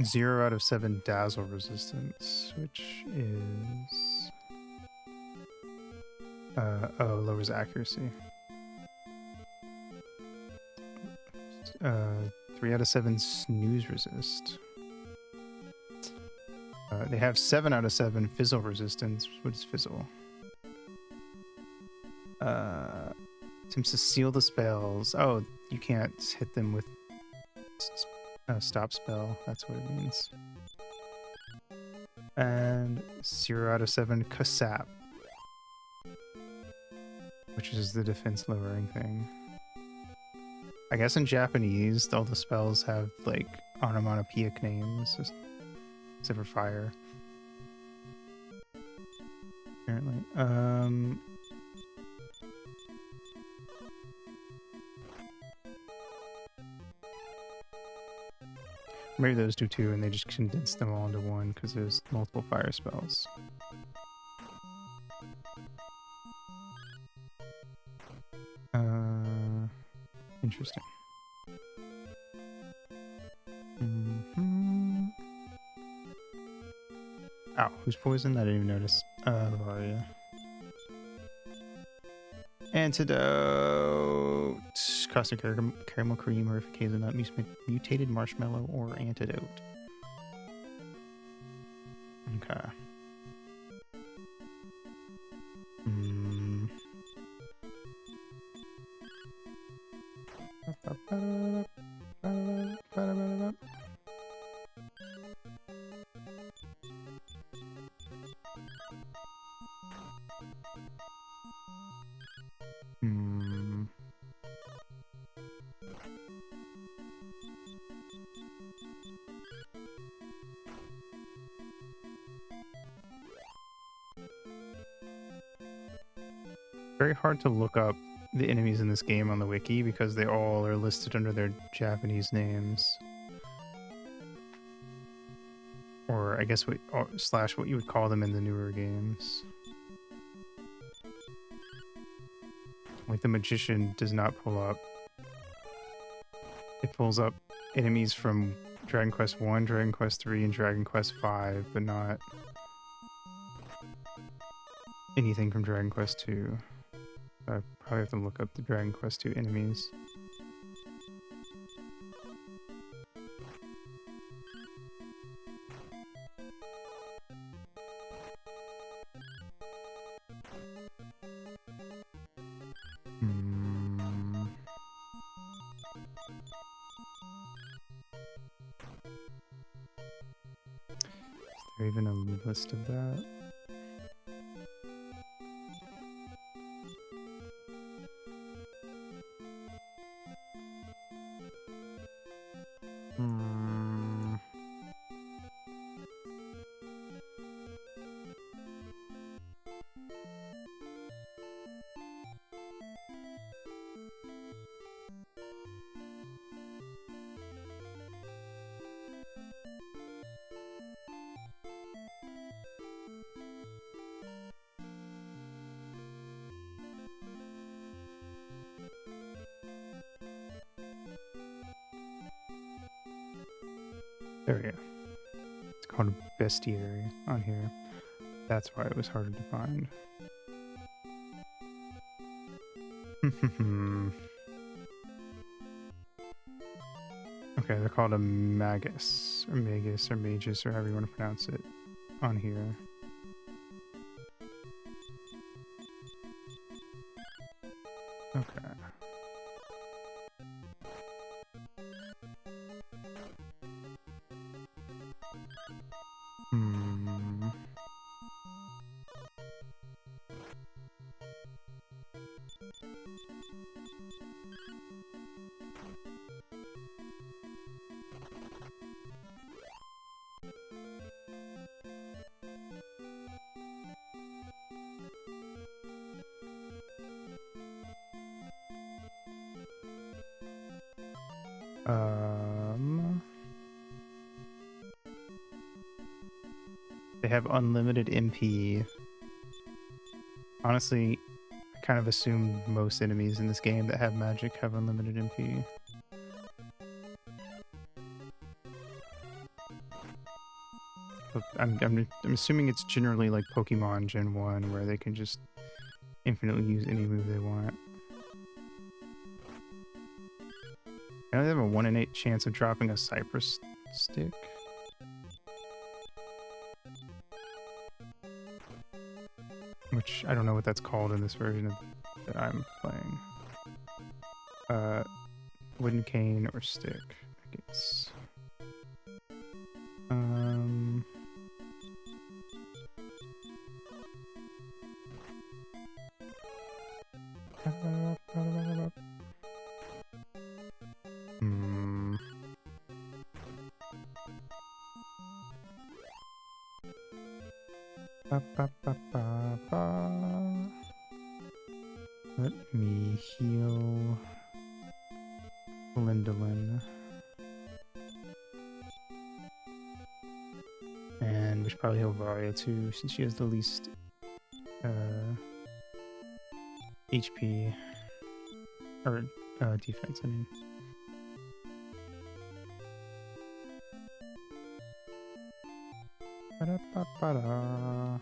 0 out of 7 dazzle resistance, which is lowers accuracy. 3 out of 7 snooze resist. They have 7 out of 7 fizzle resistance. What is fizzle? Attempts to seal the spells. Oh, you can't hit them with stop spell. That's what it means. And 0 out of 7 Kasap, which is the defense lowering thing. I guess in Japanese, all the spells have like onomatopoeic names, except for fire. Apparently. Maybe those do too, and they just condensed them all into one because there's multiple fire spells. Interesting. Ow, who's poisoned? I didn't even notice. Varia. Antidote. Custard caramel cream or hazelnut mutated marshmallow or antidote. Okay. Very hard to look up the enemies in this game on the wiki because they all are listed under their Japanese names, or I guess what you would call them in the newer games. Like the magician does not pull up. It pulls up enemies from Dragon Quest 1, Dragon Quest 3, and Dragon Quest 5, but not anything from Dragon Quest 2. I probably have to look up the Dragon Quest 2 enemies. Is there even a list of that? There we go. It's called Bestiary on here. That's why it was harder to find. Okay, they're called a Magus, or Magus, or Magus, or however you want to pronounce it on here. Okay. They have unlimited MP. Honestly, I kind of assume most enemies in this game that have magic have unlimited MP. But I'm assuming it's generally like Pokemon Gen 1, where they can just infinitely use any move they want. I know they have a 1 in 8 chance of dropping a Cypress stick. Which I don't know what that's called in this version that I'm playing. Wooden cane or stick, I guess. Let me heal Lindolin. And we should probably heal Varia too, since she has the least HP. Or defense, I mean. Ba-da-ba-ba-da.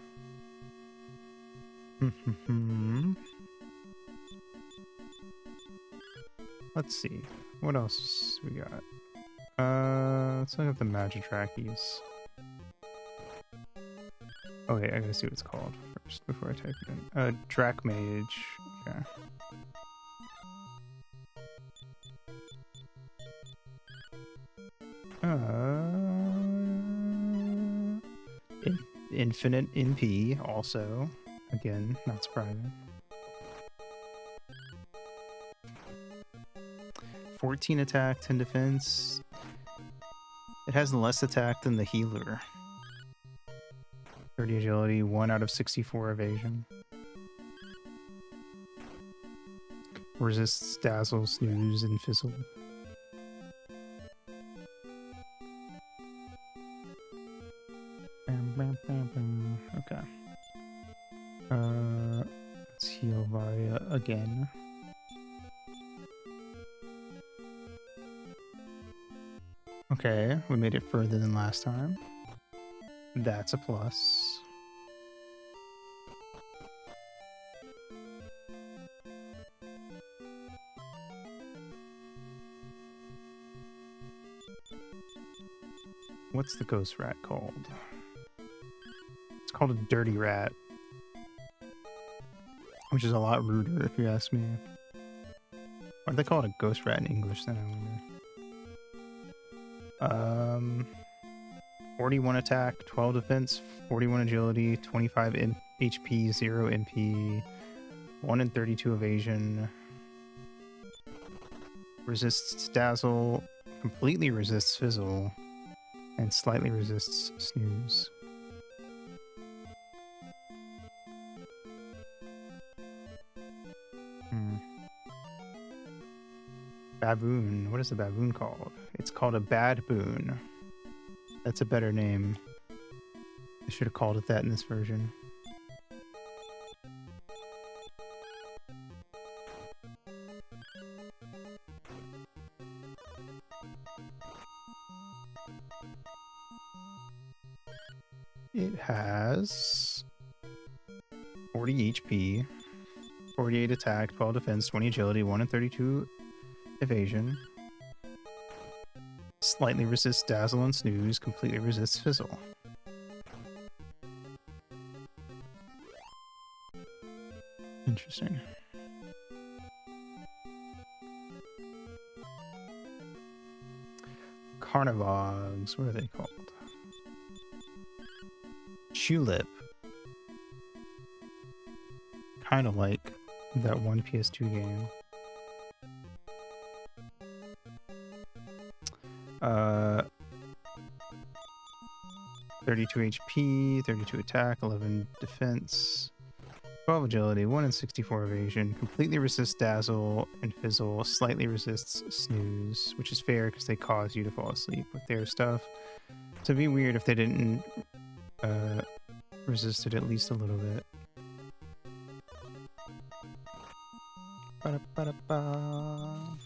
Let's see. What else we got? Let's look up the Magitrakies. Oh wait, I gotta see what it's called first before I type it in. Drakmage. Okay. Infinite MP also. Again, not surprising. 14 attack, 10 defense. It has less attack than the healer. 30 agility, 1 out of 64 evasion. Resists dazzle, snooze, and fizzle. Okay. Let's heal Varia again. Okay, we made it further than last time. That's a plus. What's the ghost rat called? It's called a dirty rat. Which is a lot ruder, if you ask me. Why do they call it a ghost rat in English, then, I wonder? 41 attack, 12 defense, 41 agility, 25 HP, 0 MP, 1 in 32 evasion. Resists dazzle, completely resists fizzle, and slightly resists snooze. Baboon. What is the baboon called? It's called a bad boon. That's a better name. I should have called it that in this version. It has 40 HP, 48 attack, 12 defense, 20 agility, 1 and 32 evasion. Slightly resists dazzle and snooze, completely resists fizzle. Interesting. Carnivogs, what are they called? Tulip. Kind of like that one PS2 game. 32 HP, 32 attack, 11 defense, 12 agility, 1 and 64 evasion, completely resists dazzle and fizzle, slightly resists snooze, which is fair because they cause you to fall asleep with their stuff. So it'd be weird if they didn't resist it at least a little bit. Ba-da-ba-da-ba.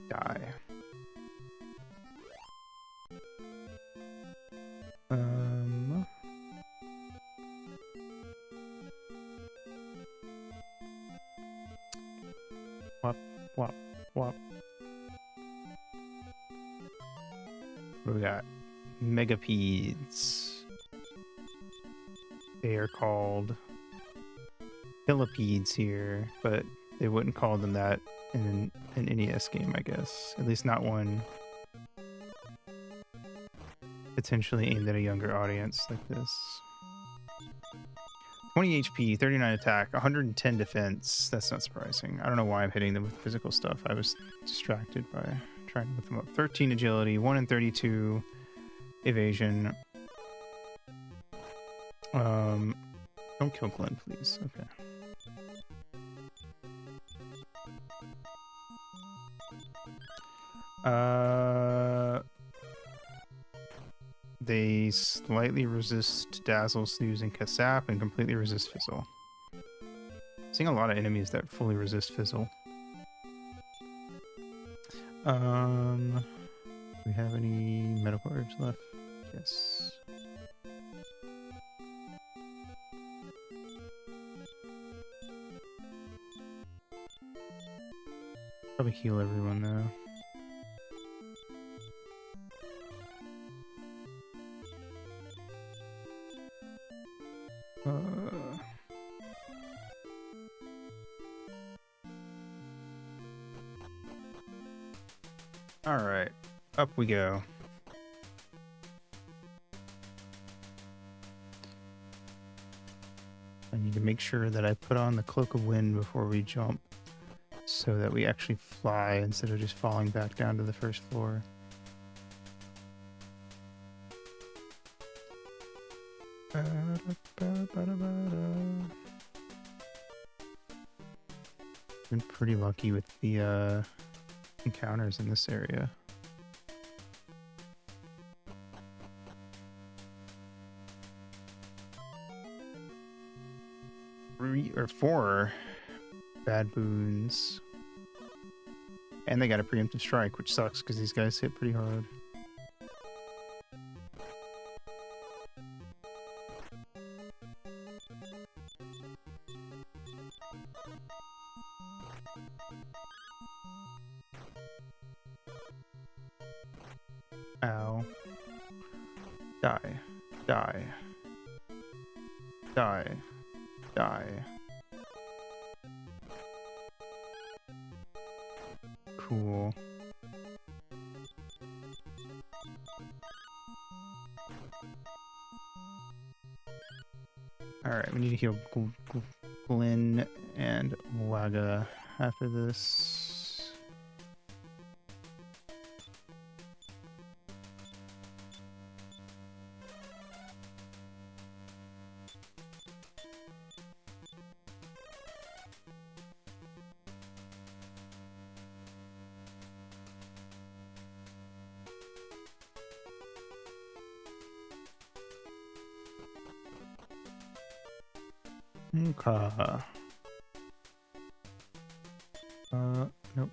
Die. Wop, wop, wop. What do we got? Megapedes. They are called Millipedes here, but they wouldn't call them that in an NES game, I guess. At least not one potentially aimed at a younger audience like this. 20 HP, 39 attack, 110 defense. That's not surprising. I don't know why I'm hitting them with physical stuff. I was distracted by trying to lift them up. 13 agility, 1 and 32 evasion. Don't kill Glenn, please. Okay. They slightly resist dazzle, snooze, and kasap, and completely resist fizzle. Seeing a lot of enemies that fully resist fizzle. Do we have any medical herbs left? Yes. Probably heal everyone though. All right, up we go. I need to make sure that I put on the Cloak of Wind before we jump, so that we actually fly instead of just falling back down to the first floor. Been pretty lucky with the encounters in this area. 3 or 4 bad boons. And they got a preemptive strike, which sucks because these guys hit pretty hard. Ow. Die. Die. Die. Die. Cool. Alright, we need to heal Glenn and Waga after this. Okay. Nope.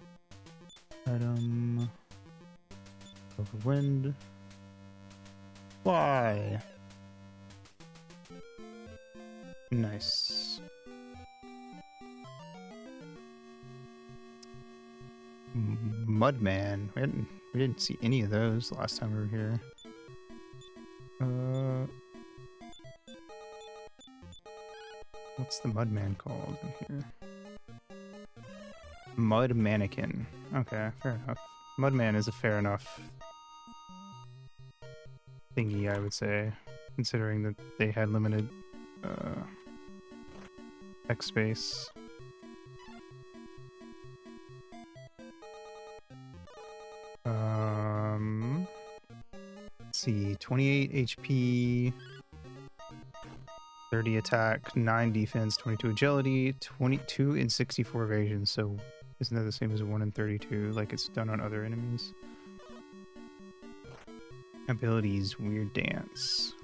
Item. Over wind. Fly. Nice. Mudman. We didn't see any of those last time we were here. What's the Mudman called in here? Mud Mannequin. Okay, fair enough. Mudman is a fair enough thingy, I would say, considering that they had limited text space. Let's see, 28 HP, 30 attack, 9 defense, 22 agility, 22 and 64 evasion. So isn't that the same as a 1 in 32, like it's done on other enemies? Abilities, Weird Dance.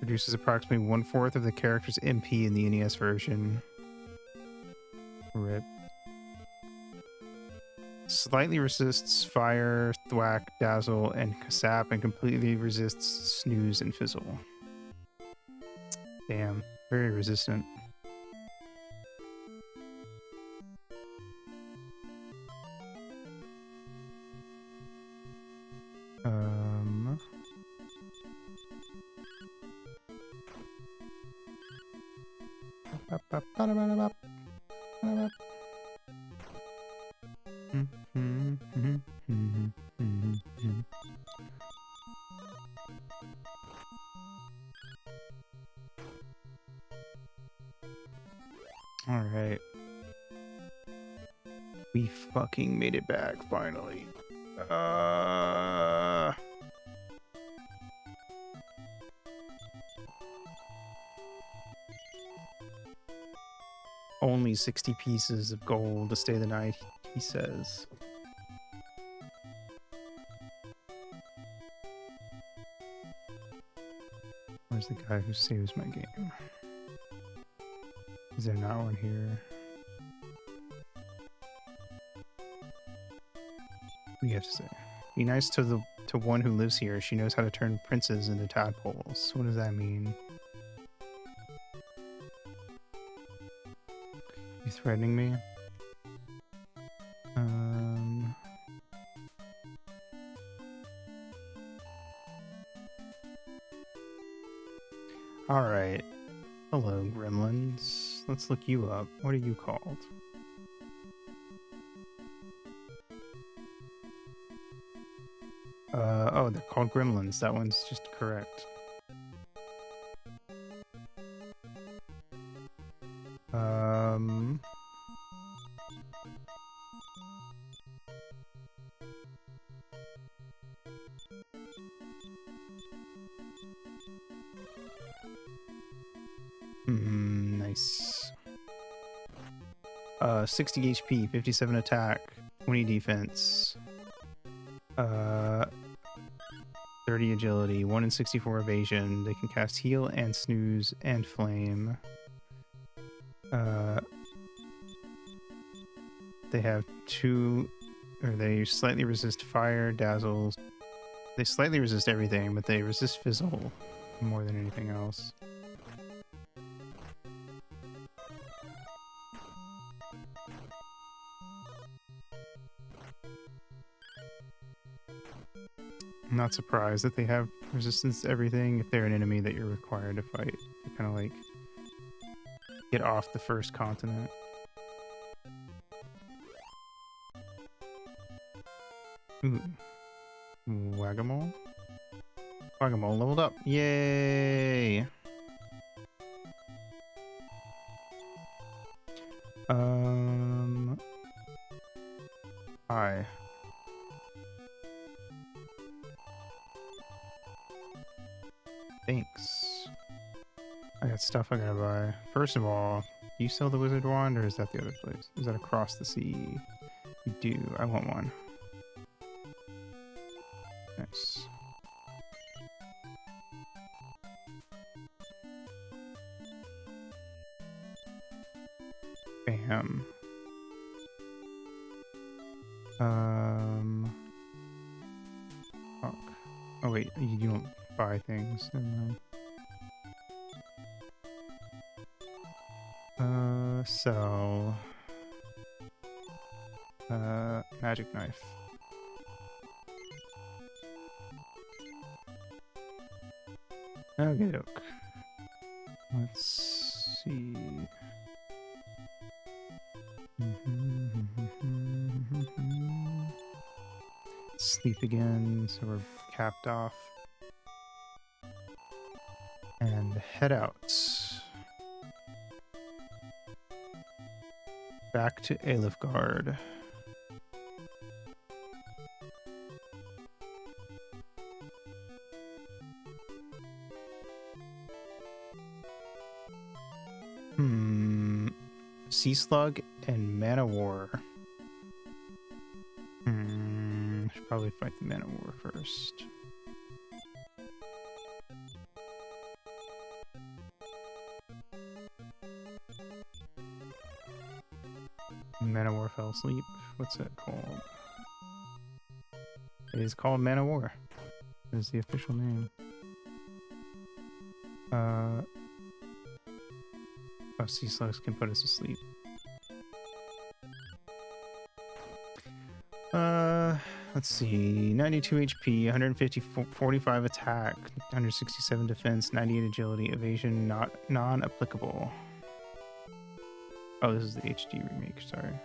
Reduces approximately 1/4 of the character's MP in the NES version. RIP. Slightly resists fire, thwack, dazzle, and sap, and completely resists snooze and fizzle. Damn, very resistant. All right. We fucking made it back finally. Only 60 pieces of gold to stay the night, he says. Where's the guy who saves my game? Is there not one here? What do you have to say? Be nice to one who lives here. She knows how to turn princes into tadpoles. What does that mean? You threatening me? All right. Hello, gremlins. Let's look you up. What are you called? Oh, they're called gremlins. That one's just correct. Nice. 60 HP, 57 attack, 20 defense, 30 agility, 1 in 64 evasion. They can cast heal and snooze and flame. They have they slightly resist fire, dazzles. They slightly resist everything, but they resist fizzle more than anything else. I'm not surprised that they have resistance to everything if they're an enemy that you're required to fight. To kind of like get off the first continent. Ooh. Wagamole? Wagamole leveled up. Yay! Hi. Thanks. I got stuff I gotta buy. First of all, do you sell the wizard wand, or is that the other place? Is that across the sea? You do. I want one. Nice. Bam. Fuck. Oh wait, you don't buy things. Never mind. So magic knife. Okay, doke. Let's see. Sleep again, so we're capped off. And head out. Back to Alefgard. Sea Slug and Man-O-War. Should probably fight the Man-O-War first. Man-O-War fell asleep. What's that called? It is called Man-O-War. That is the official name. Oh, sea slugs can put us to sleep. Let's see. 92 HP, 150, 45 attack, 167 defense, 98 agility, evasion not non-applicable. Oh, this is the HD remake, sorry.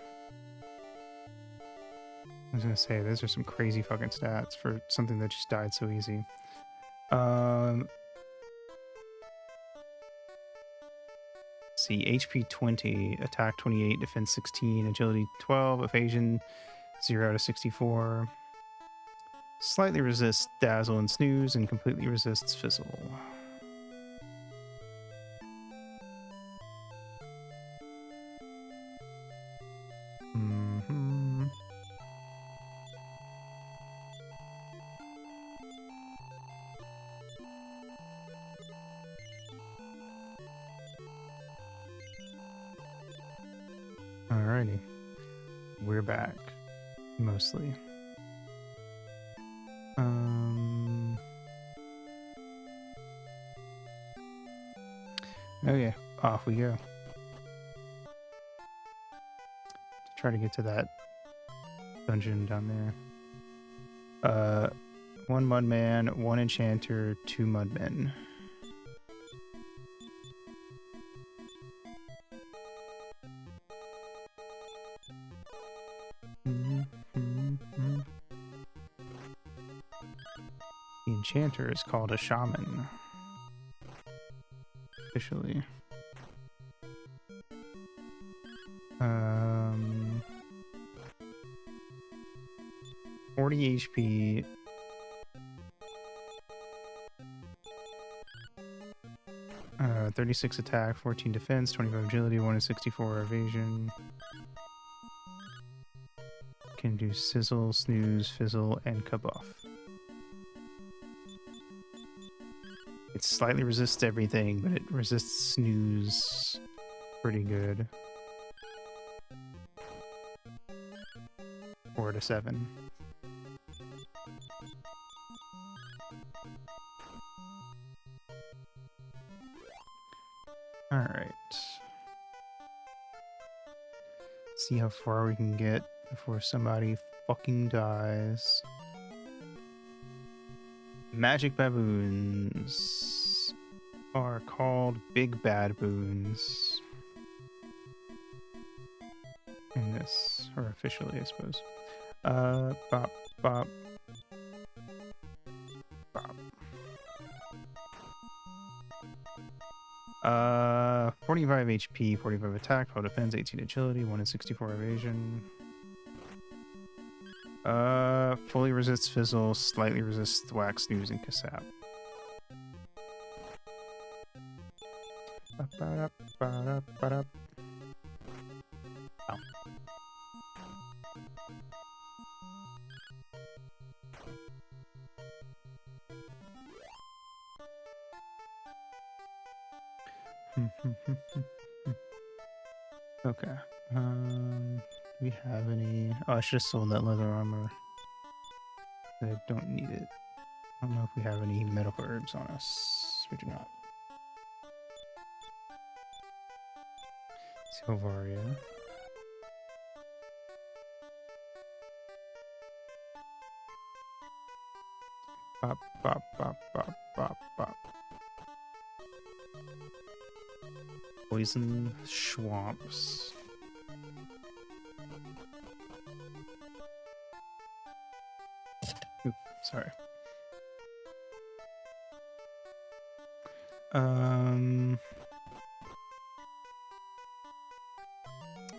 I was gonna say, those are some crazy fucking stats for something that just died so easy. Let's see, HP 20, attack 28, defense 16, agility 12, evasion 0 to 64. Slightly resists dazzle and snooze and completely resists fizzle. Alrighty. We're back. Mostly. Okay, off we go. Try to get to that dungeon down there. 1 mudman, 1 enchanter, 2 mudmen. The enchanter is called a shaman. Officially. 40 HP. Uh, 36 attack, 14 defense, 25 agility, 1 in 64 evasion. Can do sizzle, snooze, fizzle, and kabuff. It slightly resists everything, but it resists snooze pretty good. 4 to 7. Alright. See how far we can get before somebody fucking dies. Magic baboons are called big bad boons in this, or officially, I suppose. Bop, bop, bop. 45 HP, 45 attack, 12 defense, 18 agility, 1 in 64 evasion. Fully resists fizzle, slightly resists thwack, snooze, and kasap. Oh. Okay, Do we have any? Oh, I should have sold that leather armor. I don't need it. I don't know if we have any medical herbs on us. We do not. Silvaria. Bop, bop, bop, bop, bop, bop. Poison swamps. Oop, sorry.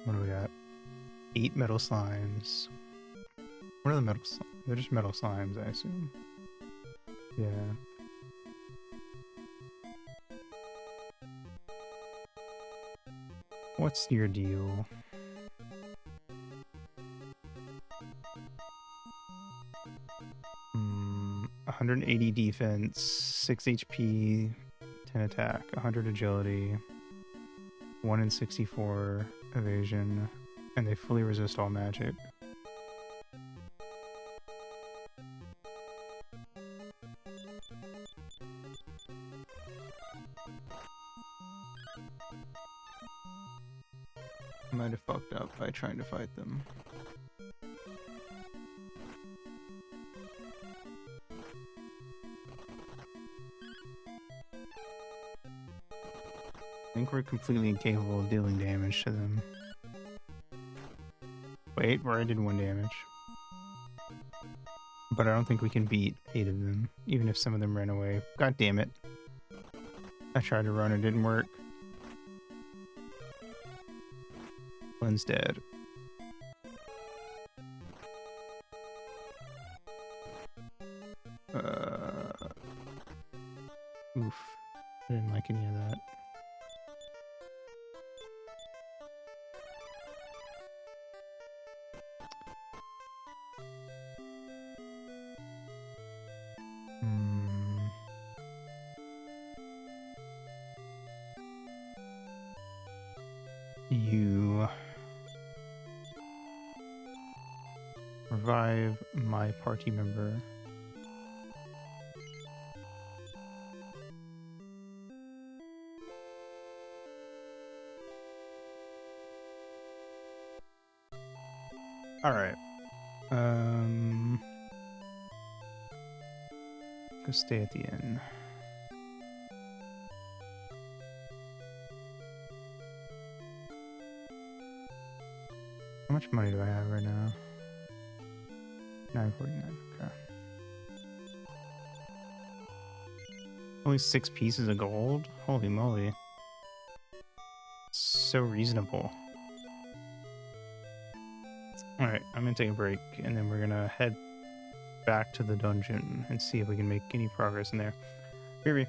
What do we got? 8 metal slimes. What are the metal slimes? They're just metal slimes, I assume. Yeah. What's your deal? Hmm, 180 defense, 6 HP, 10 attack, 100 agility, 1 in 64 evasion, and they fully resist all magic. I might have fucked up by trying to fight them. I think we're completely incapable of dealing damage to them. Wait, where I did 1 damage. But I don't think we can beat 8 of them, even if some of them ran away. God damn it. I tried to run, it didn't work. One's dead. Oof. I didn't like any of that. You revive my party member. All right. Go stay at the inn. How much money do I have right now? 949. Okay. Only 6 pieces of gold? Holy moly. So reasonable. Alright, I'm gonna take a break and then we're gonna head back to the dungeon and see if we can make any progress in there. Here.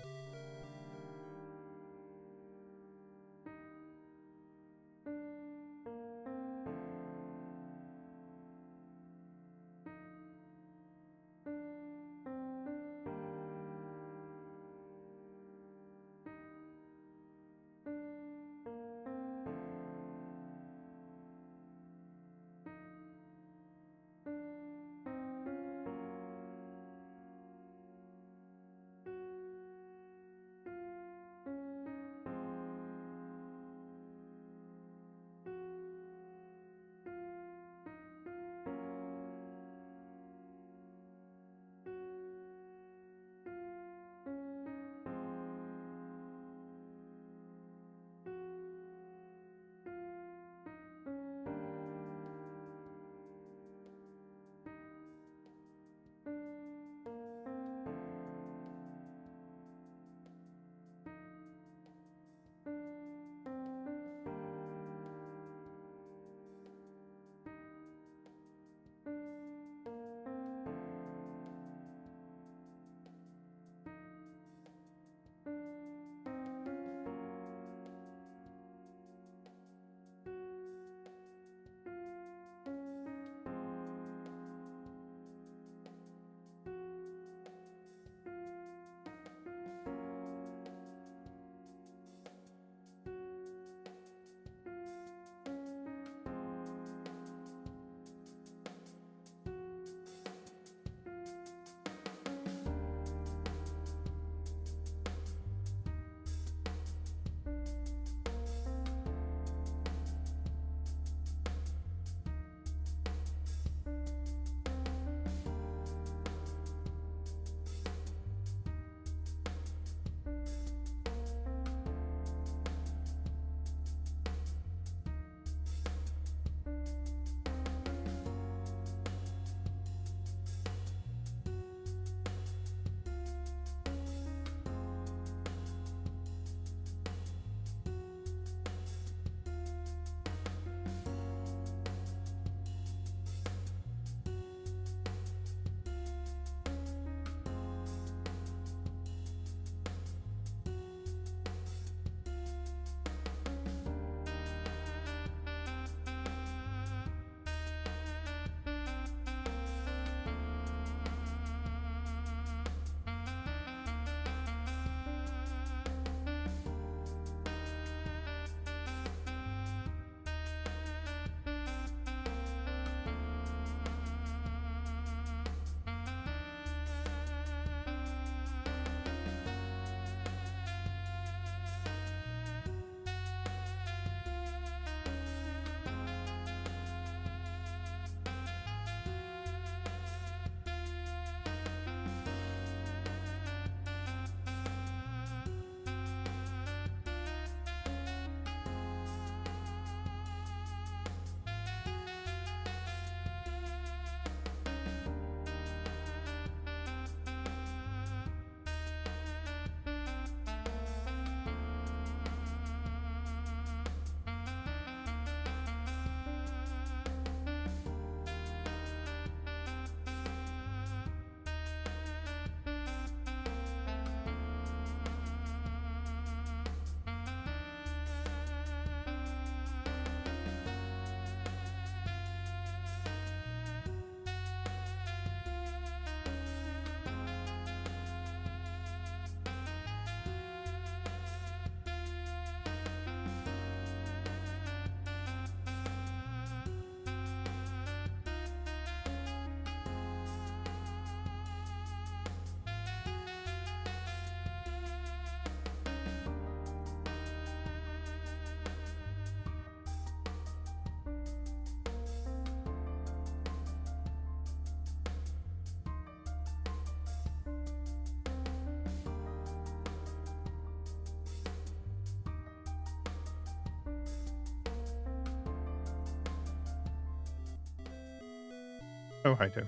Oh, I do.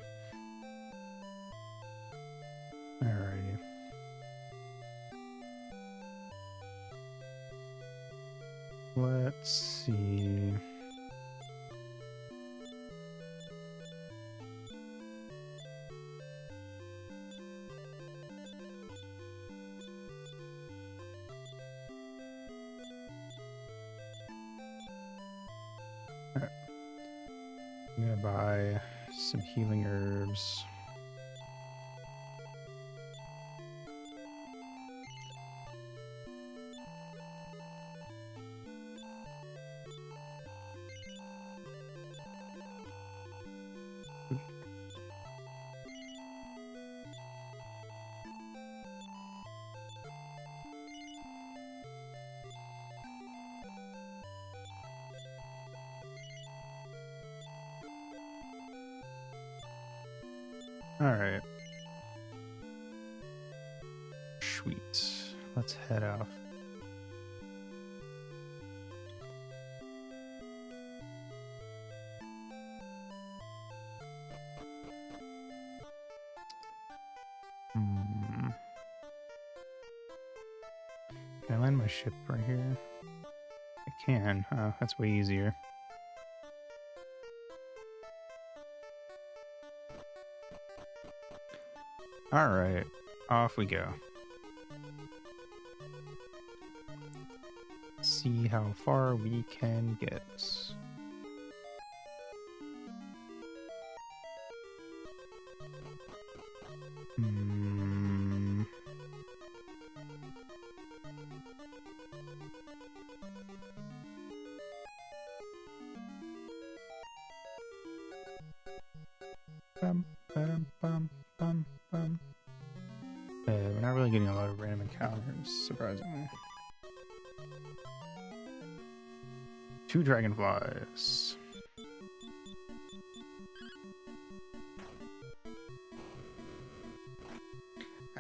Alrighty. Let's see. Alright. I'm gonna buy some healing herbs. Alright. Sweet. Let's head out. Can I land my ship right here? I can. Oh, that's way easier. Alright, off we go. See how far we can get. We're not really getting a lot of random encounters, surprisingly. 2 dragonflies.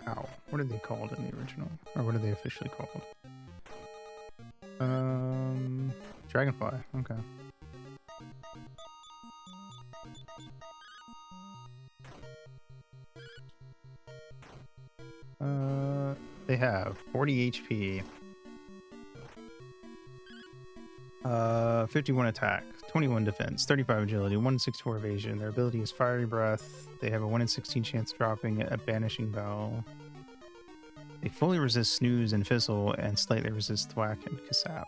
Ow. What are they called in the original? Or what are they officially called? Dragonfly. Okay. They have 40 HP. 51 attack, 21 defense, 35 agility, 164 evasion. Their ability is Fiery Breath. They have a 1 in 16 chance dropping a Banishing Bell. They fully resist Snooze and Fizzle and slightly resist Thwack and Kasap.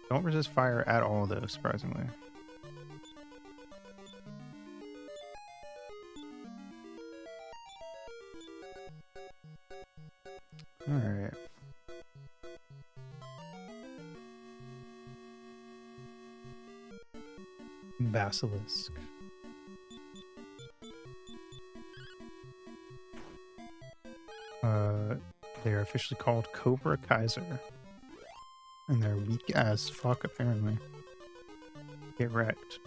Don't resist fire at all, though, surprisingly. Alright. Basilisk. They are officially called Cobra Kaiser. And they're weak as fuck, apparently. Get wrecked.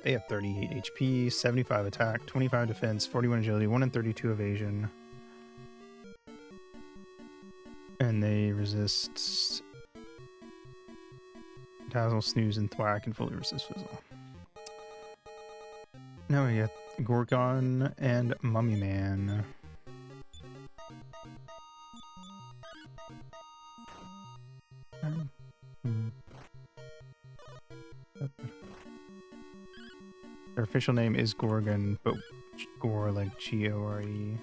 They have 38 HP, 75 attack, 25 defense, 41 agility, 1 in 32 evasion. And they resist Dazzle, Snooze, and Thwack, and fully resist Fizzle. Now we get Gorgon and Mummy Man. Their official name is Gorgon, but Gore like G-O-R-E.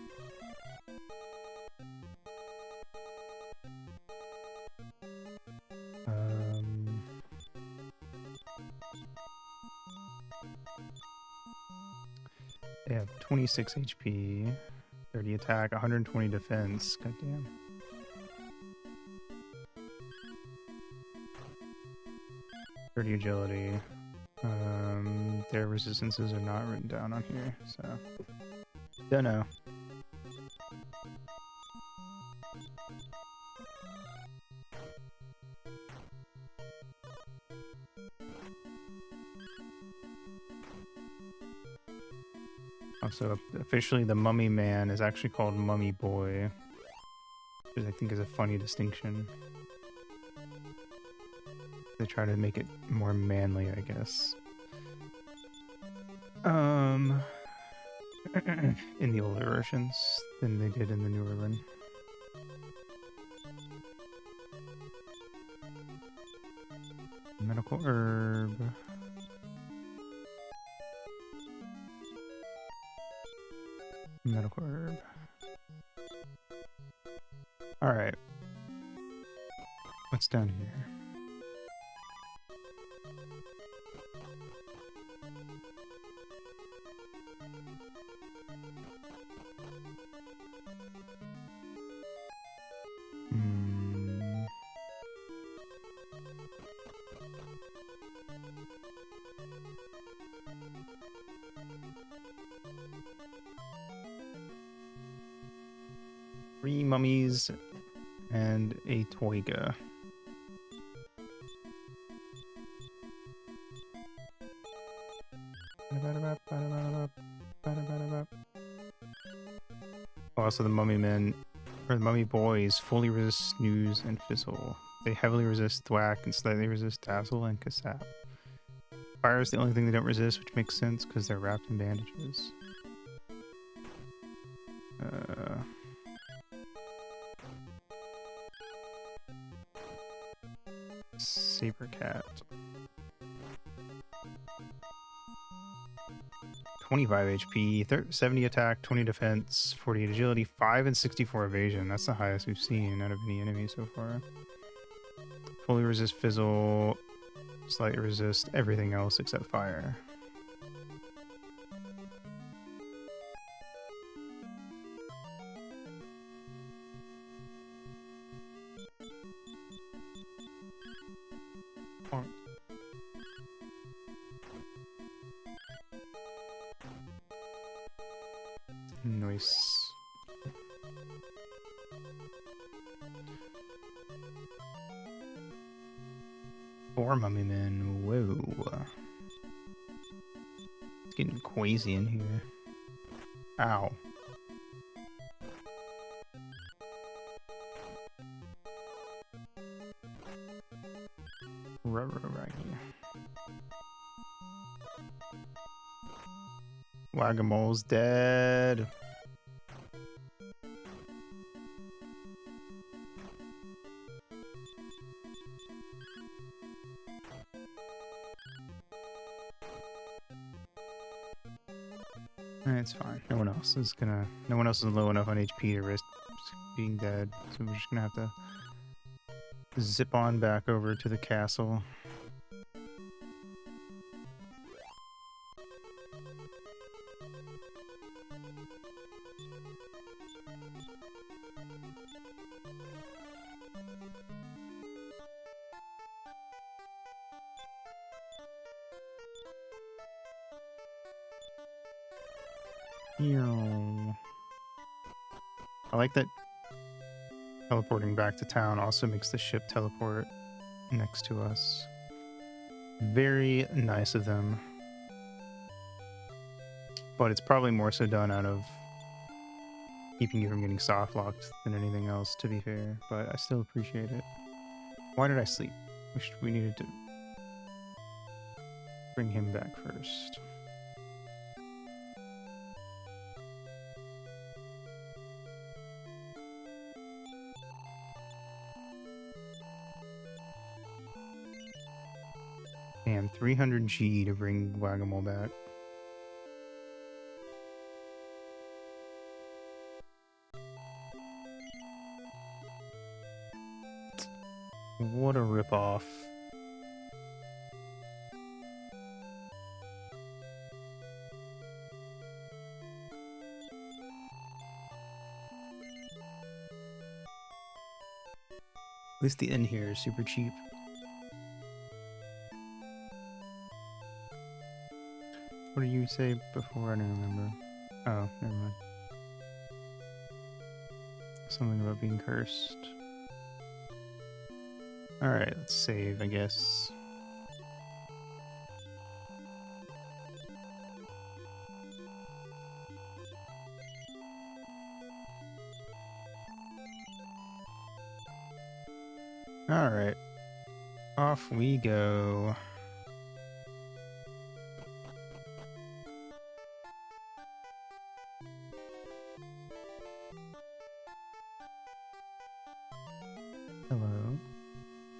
They have 26 HP, 30 attack, 120 defense. Goddamn. .30 agility. Their resistances are not written down on here, so don't know. Also, officially, the Mummy Man is actually called Mummy Boy, which I think is a funny distinction. They try to make it more manly, I guess. In the older versions than they did in the newer one. Medical herb. Medical herb. Alright. What's down here? Three mummies and a toiga. Also, the mummy men, or the mummy boys, fully resist snooze and fizzle. They heavily resist thwack and slightly resist dazzle and kasap. Fire is the only thing they don't resist, which makes sense because they're wrapped in bandages. Saber cat. 25 HP, 70 attack, 20 defense, 48 agility, 5 and 64 evasion. That's the highest we've seen out of any enemy so far. Fully resist fizzle, slightly resist everything else except fire. Nice. Four mummy men. Whoa. It's getting quasi in here. Ow. Wagamol's dead. It's fine. No one else is low enough on HP to risk being dead. So we're just gonna have to zip on back over to the castle. I like that teleporting back to town also makes the ship teleport next to us. Very nice of them. But it's probably more so done out of keeping you from getting soft locked than anything else, to be fair. But I still appreciate it. Why did I sleep? We needed to bring him back first. Damn, 300 G to bring Wagamole back. What a ripoff. At least the inn here is super cheap. What did you say before? I don't remember. Oh, never mind. Something about being cursed. Alright, let's save, I guess. All right, off we go. Hello.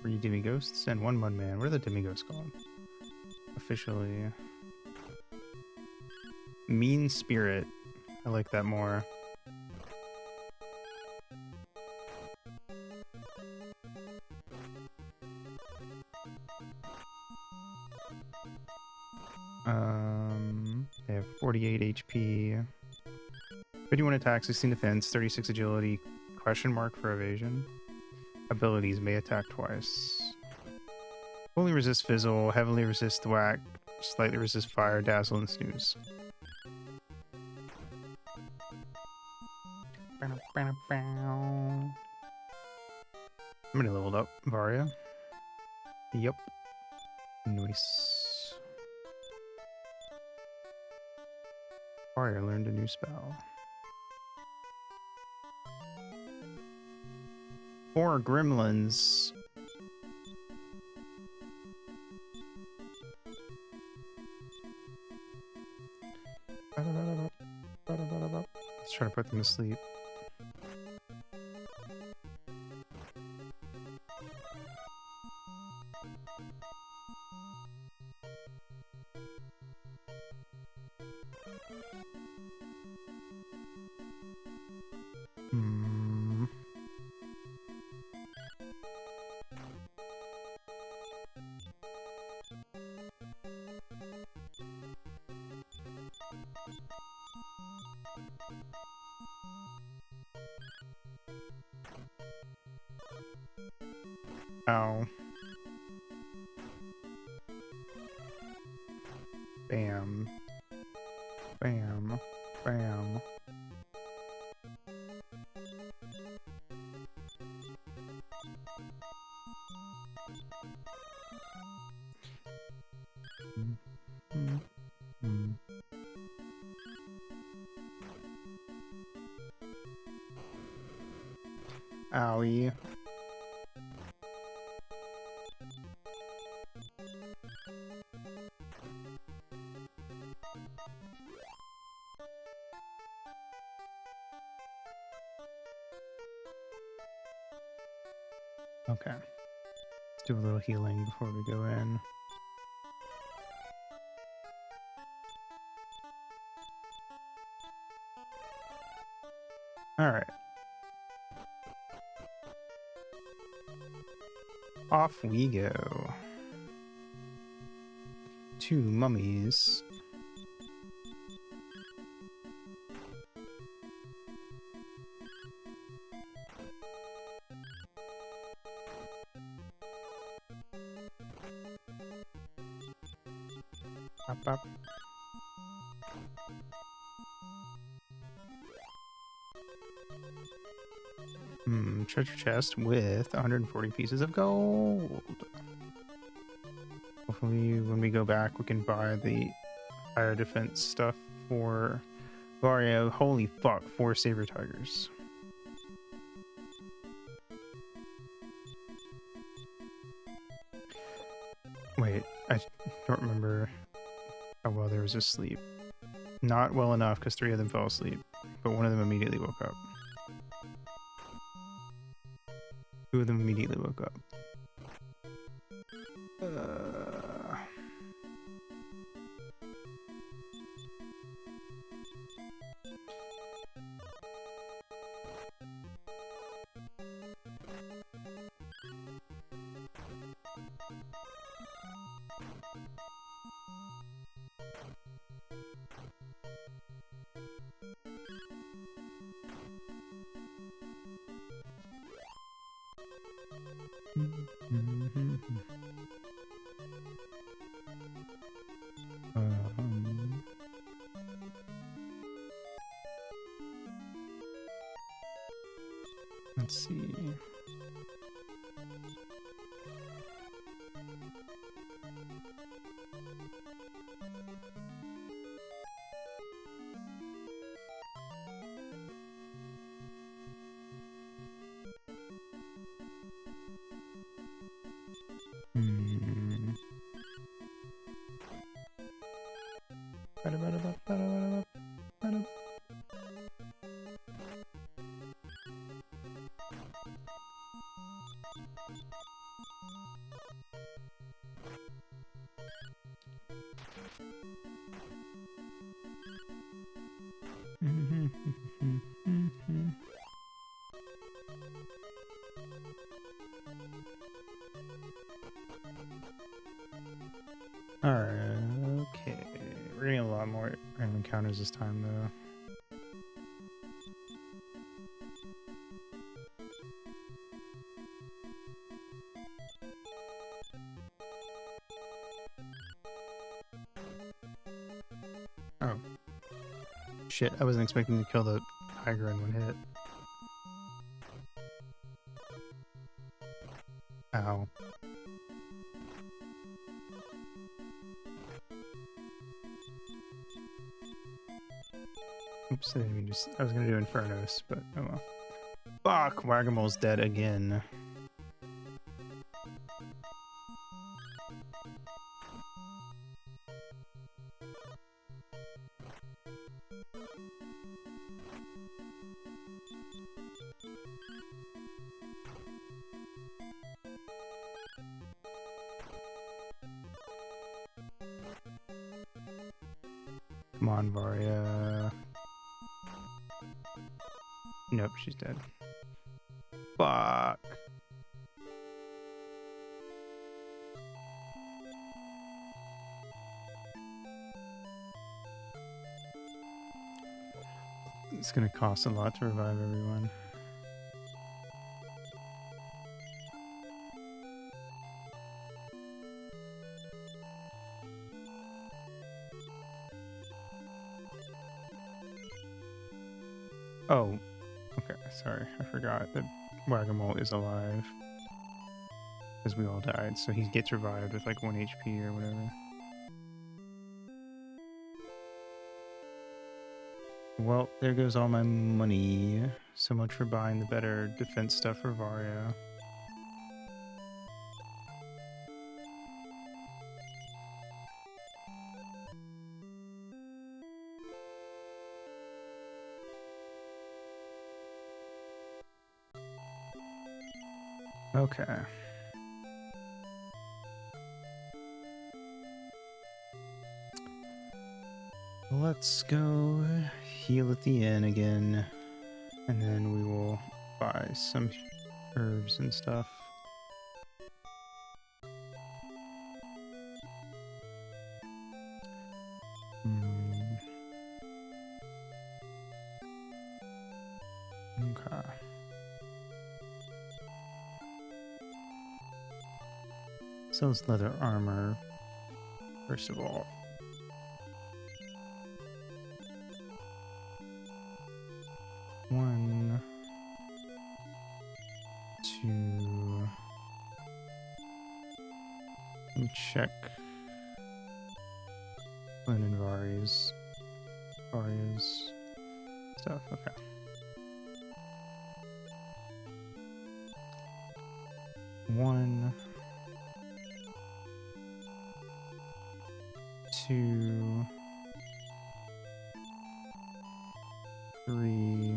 3 demighosts and 1 mudman. Where are the demighosts gone? Officially. Mean spirit. I like that more. They have 48 HP. 51 attack, 16 defense, 36 agility, question mark for evasion. Abilities may attack twice. Fully resist fizzle, heavily resist thwack, slightly resist fire, dazzle, and snooze. I'm gonna leveled up Varia. Yep. Nice. Varia learned a new spell. 4 gremlins. Let's try to put them to sleep. Ow. Bam. Bam. Bam. Owie. Okay. Let's do a little healing before we go in. All right. Off we go. 2 mummies. Up, up. Treasure chest with 140 pieces of gold. Hopefully when we go back we can buy the higher defense stuff for Varia. Holy fuck, 4 saber tigers. Wait, I don't remember how well there was asleep. Not well enough because 3 of them fell asleep, but 1 of them immediately woke up. 2 of them immediately woke up. Let's see. Alright, okay. We're getting a lot more random encounters this time, though. Oh. Shit, I wasn't expecting to kill the tiger in one hit. Ow. Oops, I didn't mean to. I was gonna do Infernos, but oh well. Fuck! Wagamol's dead again. Come on, Varia. Nope, she's dead. Fuck. It's gonna cost a lot to revive everyone. Oh, okay, sorry, I forgot that Wagamole is alive. Because we all died, so he gets revived with like 1 HP or whatever. Well, there goes all my money. So much for buying the better defense stuff for Varia. Okay. Let's go heal at the inn again, and then we will buy some herbs and stuff. Okay. Sells leather armor, first of all. One, two. Let me check Flynn and Varia's stuff. Okay. One, two, three.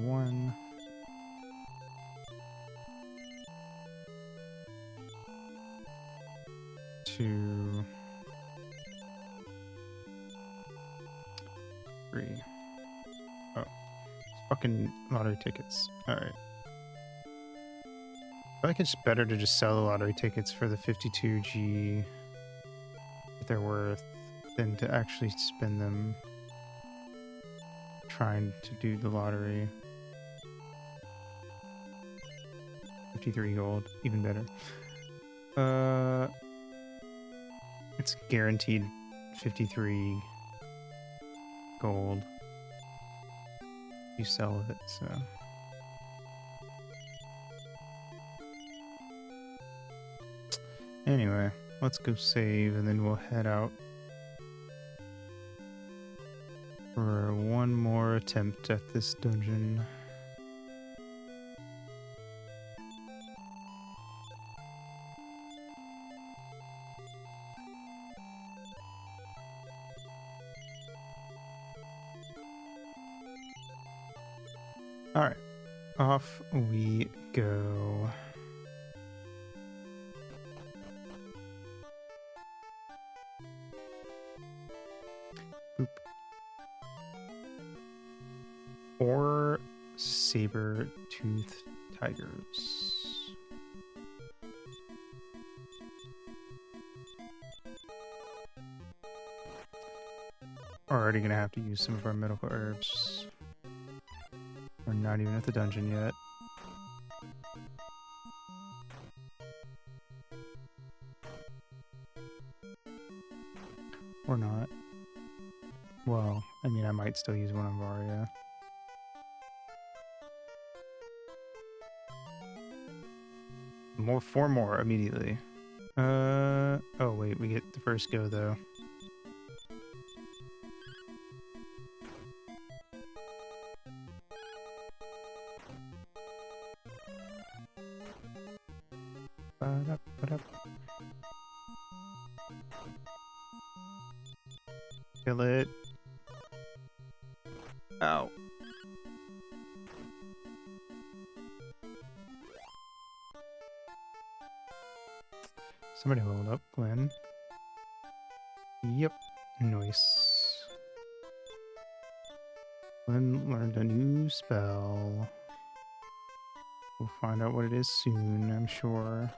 One, two, three. Oh, fucking lottery tickets. All right. I feel like it's better to just sell the lottery tickets for the 52G that they're worth than to actually spend them trying to do the lottery. 53 gold, even better. It's guaranteed 53 gold. You sell it, so. Anyway, let's go save and then we'll head out for one more attempt at this dungeon. Off we go. Boop. Or saber-toothed tigers. Already gonna have to use some of our medical herbs. We're not even at the dungeon yet. Or not. Well, I mean, I might still use one on Varia. Four more immediately. Oh wait, we get the first go though. Kill it. Ow. Somebody hold up, Glenn. Yep. Nice. Glenn learned a new spell. We'll find out what it is soon, I'm sure.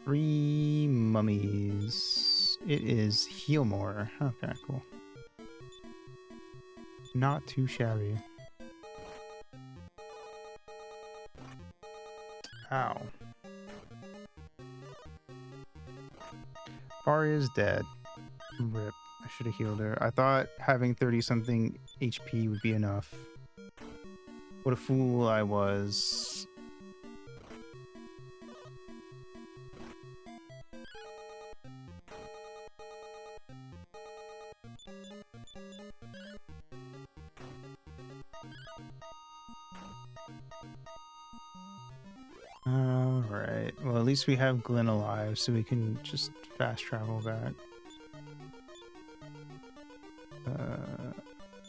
Three mummies. It is Healmore. Okay, cool. Not too shabby. Ow. Varia's dead. Rip. I should have healed her. I thought having 30-something HP would be enough. What a fool I was. Alright. Well, at least we have Glenn alive, so we can just fast travel back.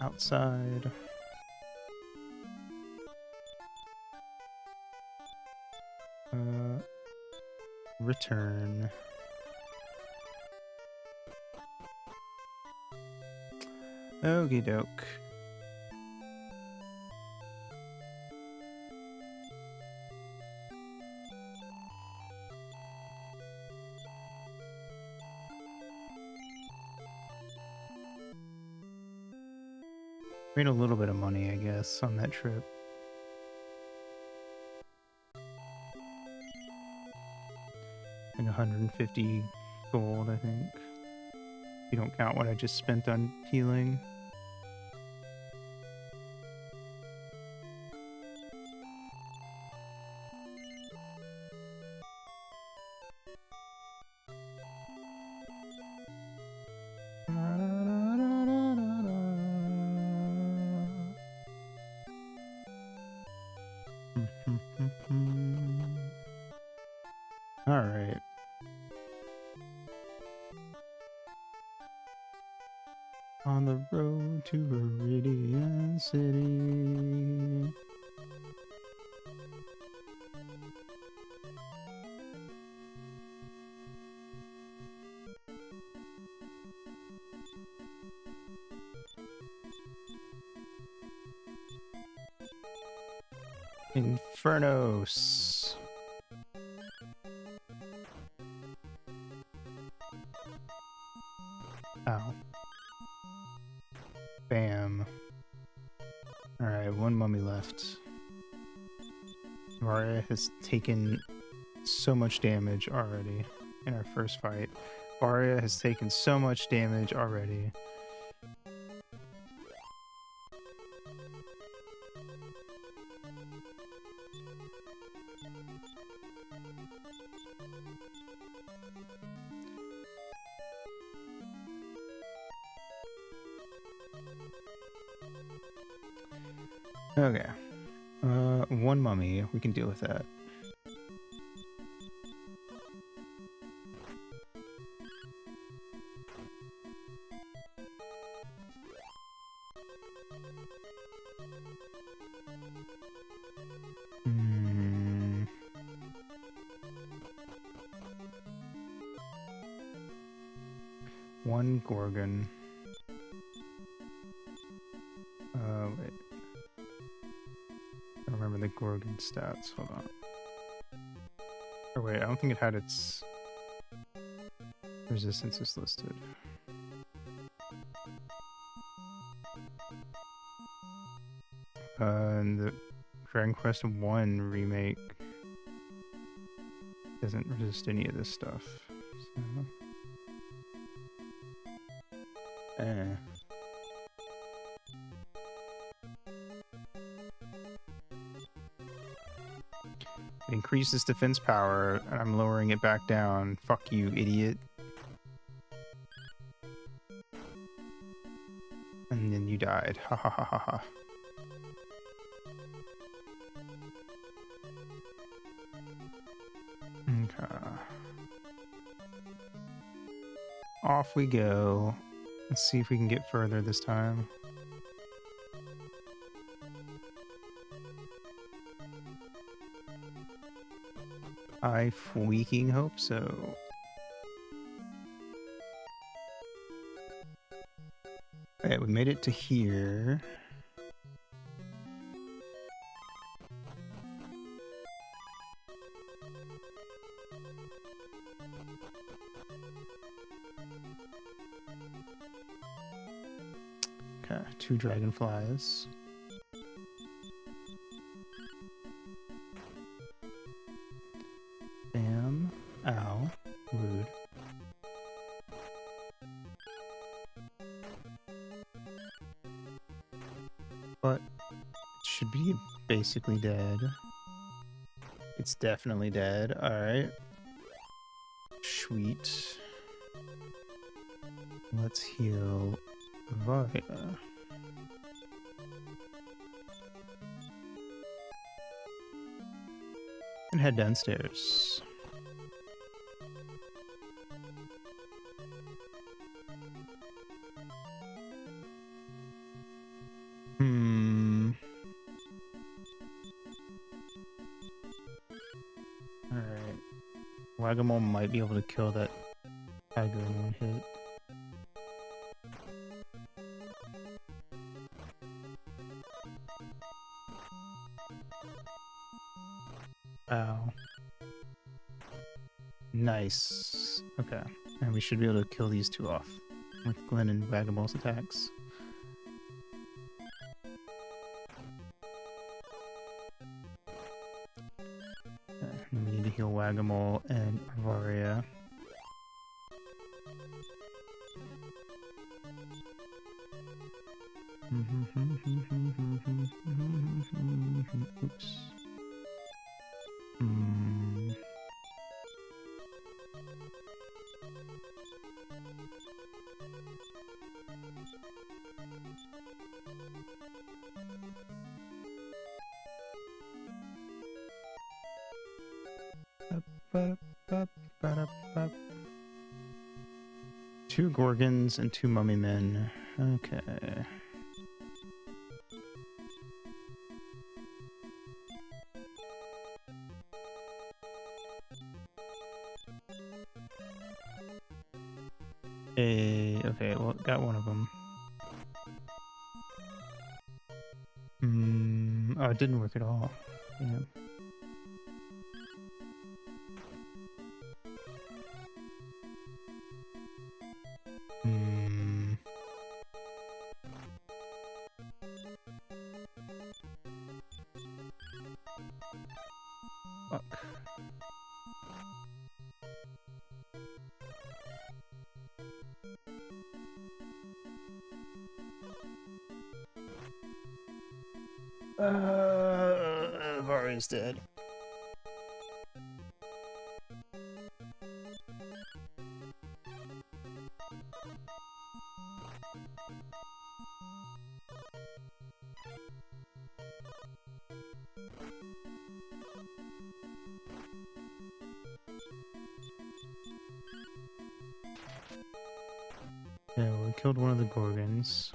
Outside. Return. Okie doke. Made a little bit of money, I guess, on that trip. Like 150 gold, I think. If you don't count what I just spent on healing. All right. On the road to Viridian City. Infernos. Ow. Bam. Alright, one mummy left. Varia has taken so much damage already in our first fight. Varia has taken so much damage already. Okay. One mummy. We can deal with that. one Gorgon. Wait. I remember the Gorgon stats. Hold on. Or wait, I don't think it had its resistances listed. And the Dragon Quest 1 remake doesn't resist any of this stuff. So. It increases defense power, and I'm lowering it back down. Fuck you, idiot. And then you died. Ha ha ha ha ha. Okay. Off we go. Let's see if we can get further this time. I freaking hope so. Alright, we made it to here. Okay, 2 dragonflies. Bam. Ow. Rude. But it should be basically dead. It's definitely dead. Alright. Sweet. Let's heal Varia. And head downstairs. Alright. Wagamole might be able to kill that tiger in one hit. Ow. Nice. Okay. And we should be able to kill these 2 off with Glenn and Wagamole's attacks. Okay. And we need to heal Wagamole and Varia. Oops. Two Gorgons and 2 mummy men. Okay. Okay, well, got one of them. Oh, it didn't work at all. Yeah. Fuck. Varia's dead. Yeah, we killed one of the Gorgons.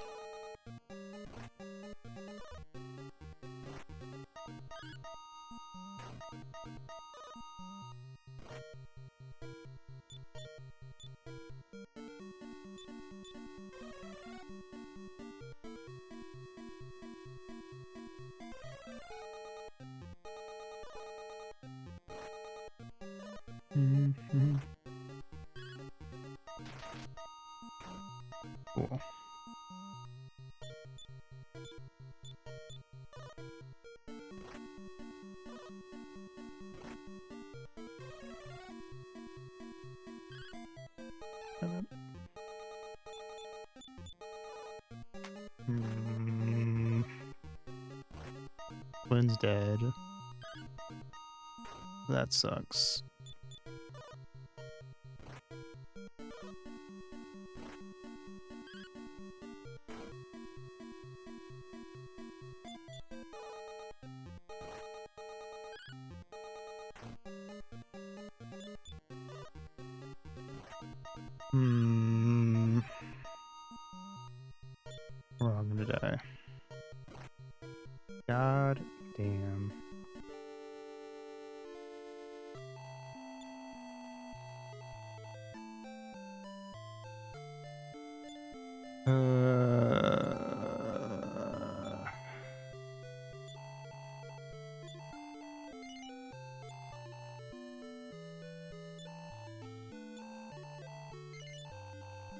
Mm-hmm. Cool. Flynn's dead. That sucks. Well, I'm gonna die. God damn.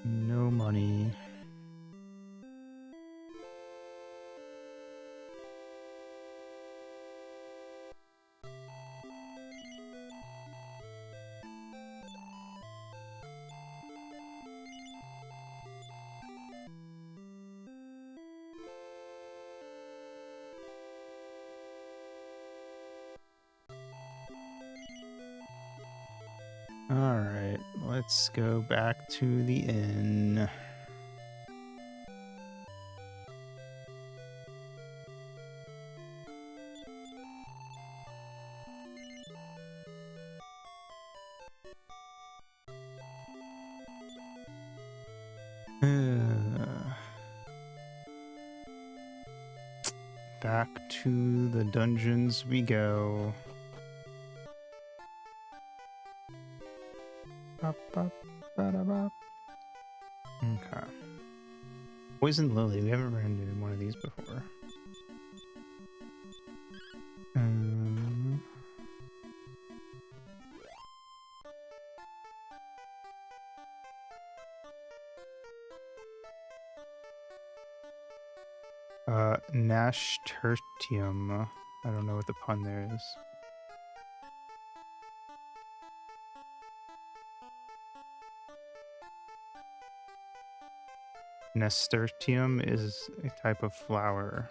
No money. Alright, let's go back to the inn. Back to the dungeons we go. Okay. Poison Lily. We haven't run into one of these before. Nasturtium. I don't know what the pun there is. Nasturtium is a type of flower.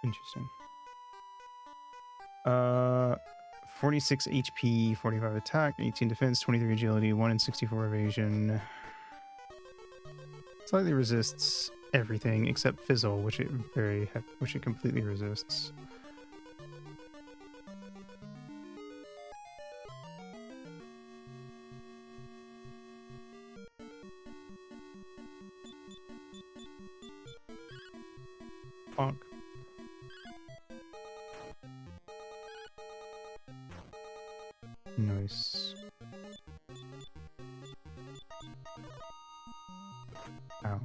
Interesting. 46 HP, 45 attack, 18 defense, 23 agility, 1 in 64 evasion. Slightly resists everything except Fizzle, which it completely resists. Bonk. Nice. Ow.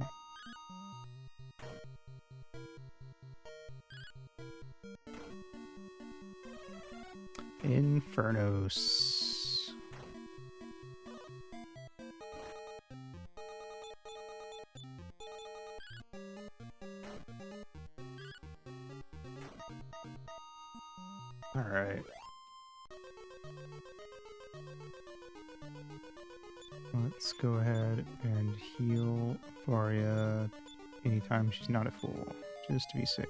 Infernos. All right. Let's go ahead and heal Varia anytime she's not at full, just to be safe.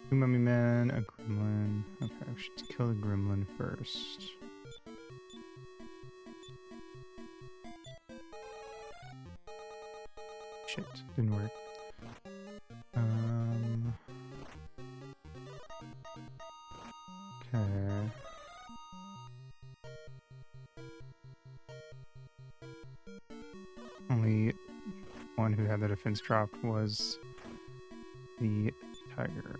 Two mummy men, a gremlin. Okay, we should kill the gremlin first. Shit, didn't work. Okay. Only one who had the defense dropped was the tiger.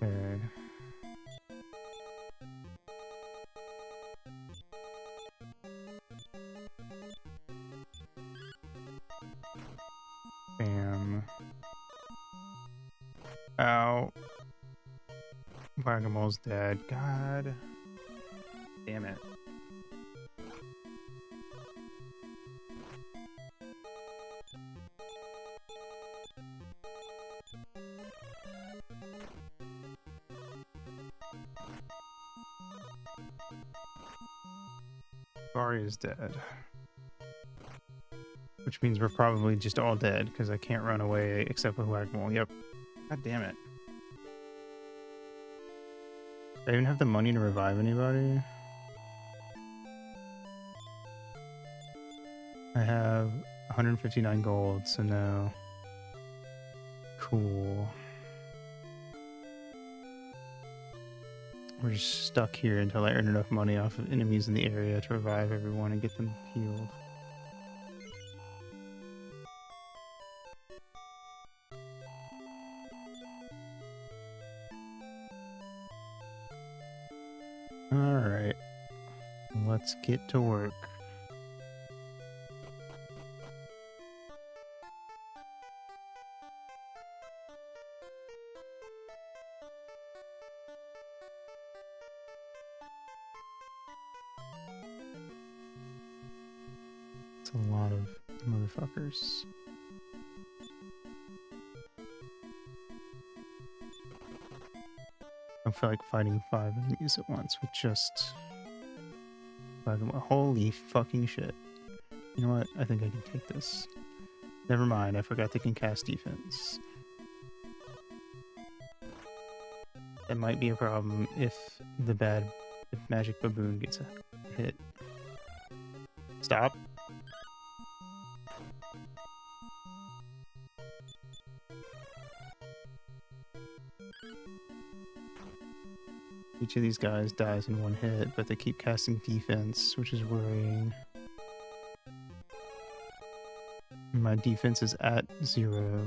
Okay. Bam. Ow. Whack-a-mole's dead. God. Damn it. Bari is dead. Which means we're probably just all dead, because I can't run away except with Whack-a-mole. Yep. God damn it. Do I even have the money to revive anybody? I have 159 gold, so no. Cool. We're just stuck here until I earn enough money off of enemies in the area to revive everyone and get them healed. Alright. Let's get to work. It's a lot of motherfuckers. I feel like fighting 5 enemies at once with just... Holy fucking shit. You know what? I think I can take this. Never mind, I forgot they can cast defense. That might be a problem if if Magic Baboon gets a hit. Stop. Each of these guys dies in one hit, but they keep casting defense, which is worrying. My defense is at 0.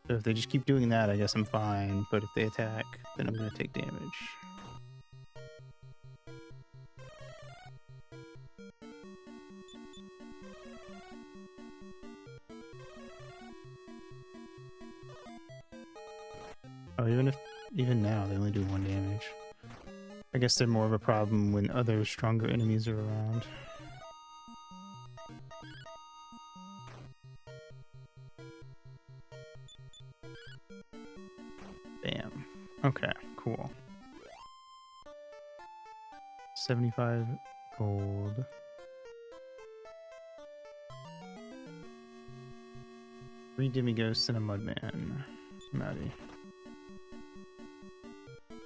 So if they just keep doing that, I guess I'm fine. But if they attack, then I'm going to take damage. Oh, even now, they only do 1 damage. I guess they're more of a problem when other stronger enemies are around. Bam. Okay, cool. 75 gold. Three demighosts and a mudman. Maddie.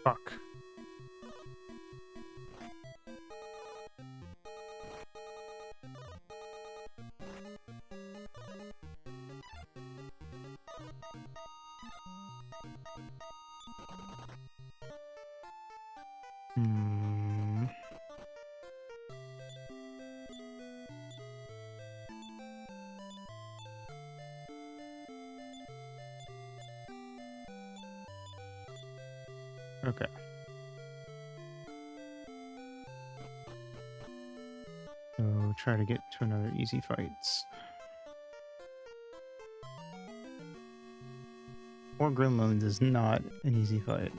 Fuck. Okay. So try to get to another easy fights. 4 gremlins is not an easy fight.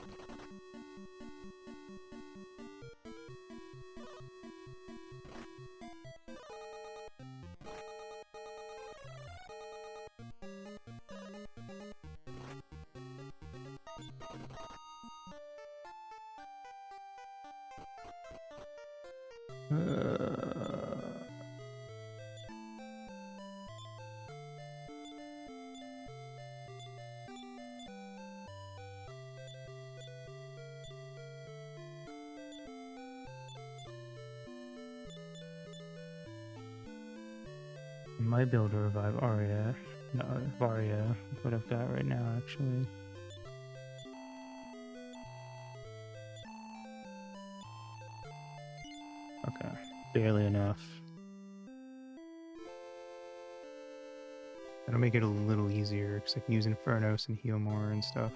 Might be able to revive Arya. No, Varia. That's what I've got right now, actually. Okay, barely enough. That'll make it a little easier because I can use Infernos and heal more and stuff.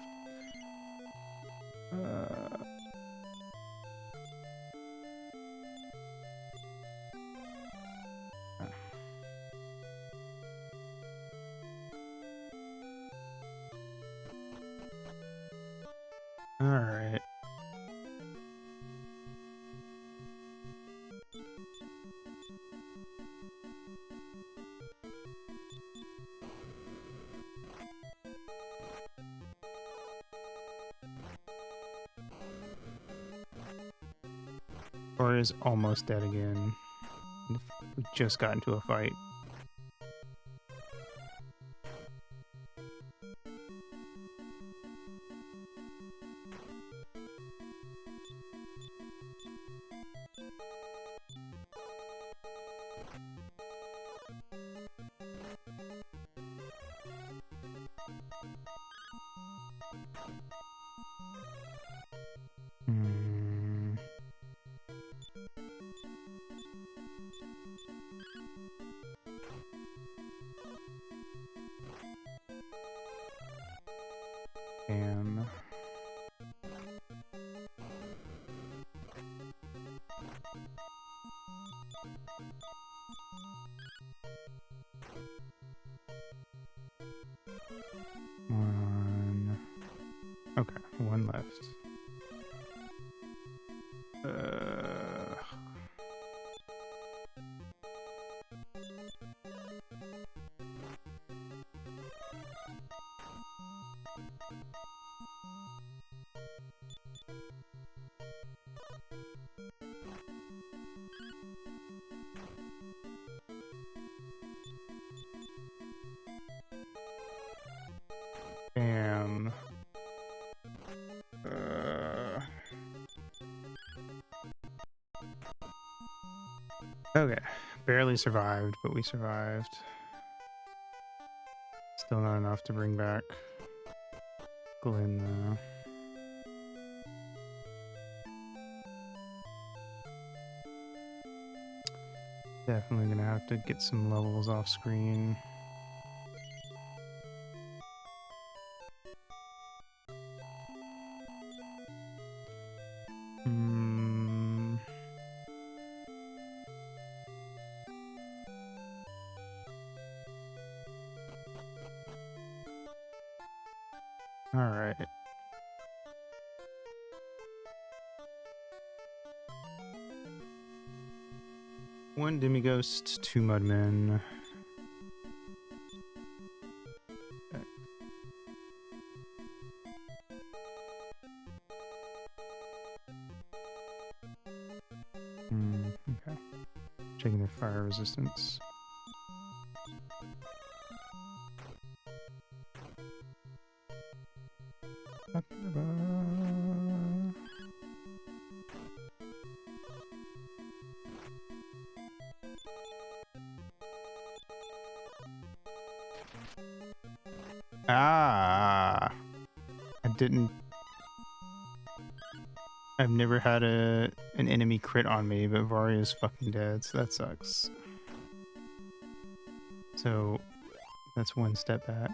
All right. Or is almost dead again. We just got into a fight. Damn. One. Okay, one left. Damn. Okay, barely survived, but we survived. Still not enough to bring back Glenn, though. Definitely gonna have to get some levels off screen. All right. One Demighost, 2 Mudmen. Okay. Okay. Checking their fire resistance. Ah, I've never had an enemy crit on me, but Varia's fucking dead, so that sucks. So that's one step back.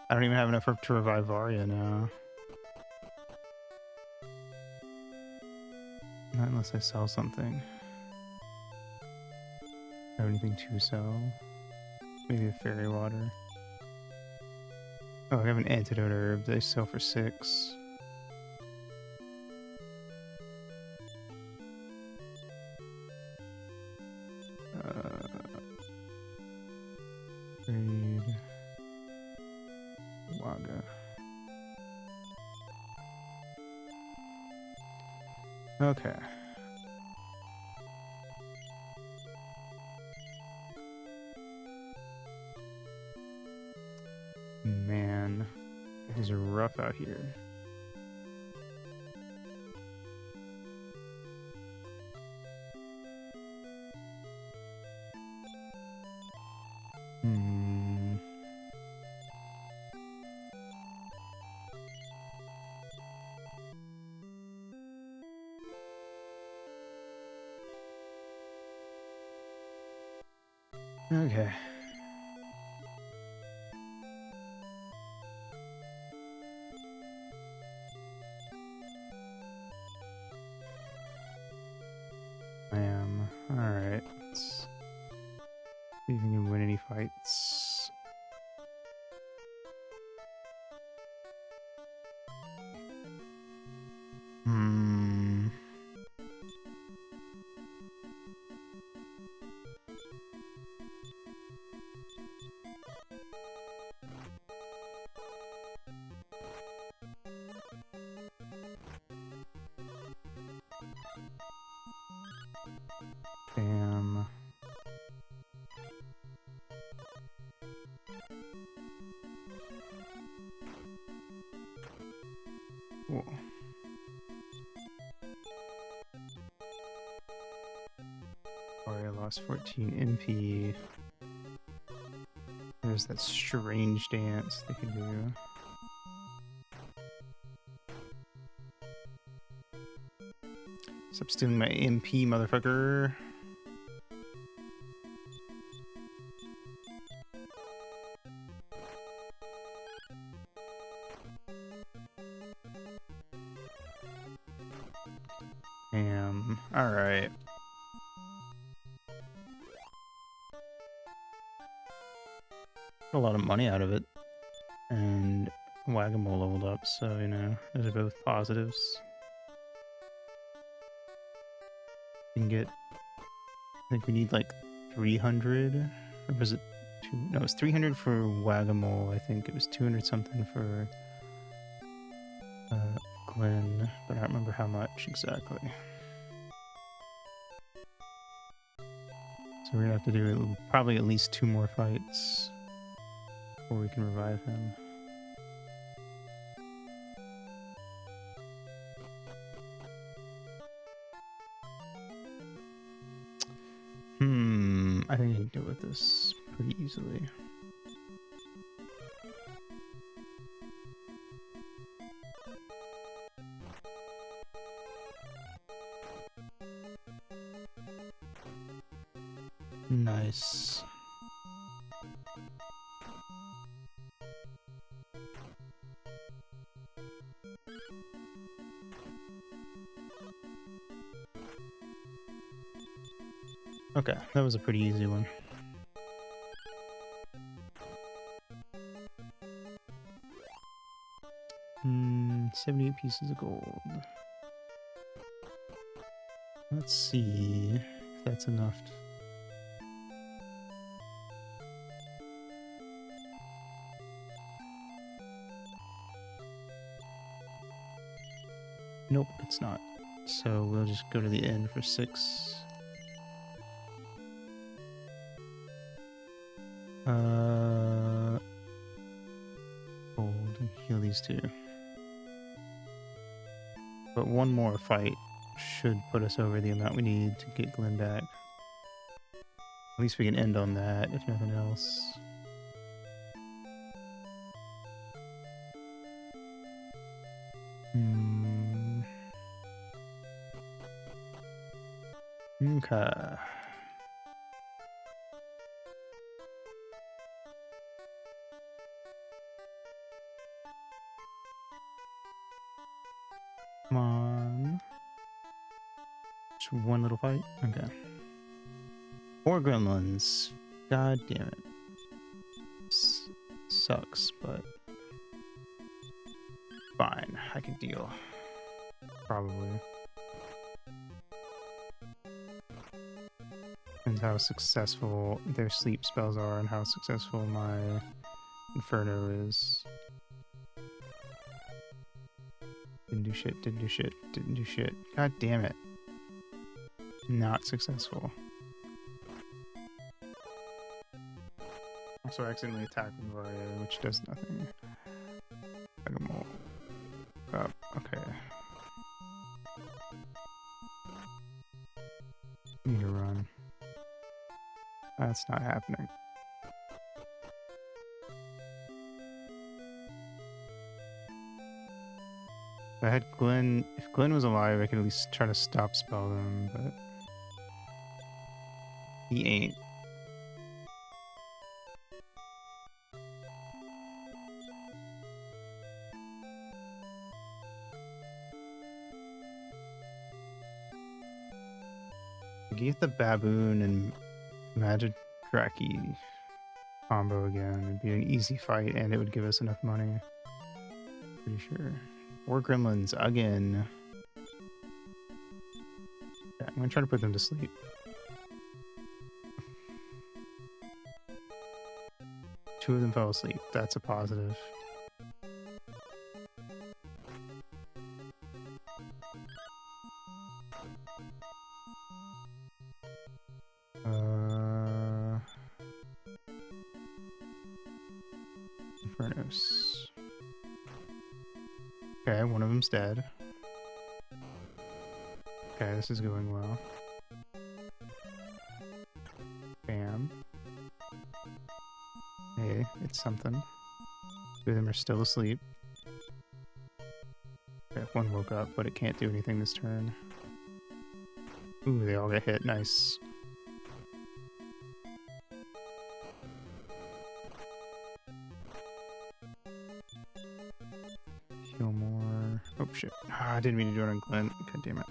I don't even have enough to revive Varia now. Not unless I sell something. Have anything to sell? Maybe a fairy water. Oh, I have an antidote herb that I sell for 6. Trade. Waga. Okay. Man, it is rough out here. Hmm. Okay. Alright. Let's see if we can win any fights. Hmm. Damn. Cool. Sorry, I lost 14 MP. There's that strange dance they can do. Stop stealing my MP, motherfucker. Damn. Alright. A lot of money out of it. And Whack-A-Mole leveled up, so, you know, those are both positives. We can get... I think we need, like, 300? Or was it... No, it was 300 for Whack-A-Mole. I think it was 200 something for... Glenn, but I don't remember how much exactly. So we're gonna have to do probably at least 2 more fights before we can revive him. I think I can deal with this pretty easily. Nice. Okay, that was a pretty easy one. Hmm, 78 pieces of gold. Let's see if that's enough. Nope, it's not. So we'll just go to the end for 6. Gold and heal these 2. But one more fight should put us over the amount we need to get Glenn back. At least we can end on that, if nothing else. Okay. Come on. Just one little fight? Okay. 4 gremlins. God damn it. Sucks, but... fine. I can deal. Probably. Depends how successful their sleep spells are and how successful my Inferno is. Didn't do shit, didn't do shit, didn't do shit. God damn it. Not successful. Also accidentally attacked Varia, which does nothing. Whack-A-Mole. Up, okay. Need to run. That's not happening. If I had Glenn, if Glenn was alive, I could at least try to stop spell them, but he ain't. Get the baboon and magic Draki combo again. It'd be an easy fight, and it would give us enough money. Pretty sure. 4 gremlins again. Yeah, I'm gonna try to put them to sleep. Two of them fell asleep. That's a positive. Infernos. Okay, one of them's dead. Okay, this is going well. Bam. Hey, it's something. 2 of them are still asleep. Okay, one woke up, but it can't do anything this turn. Ooh, they all get hit. Nice. Heal more. Oh, shit. Ah, I didn't mean to do it on Glenn. God damn it.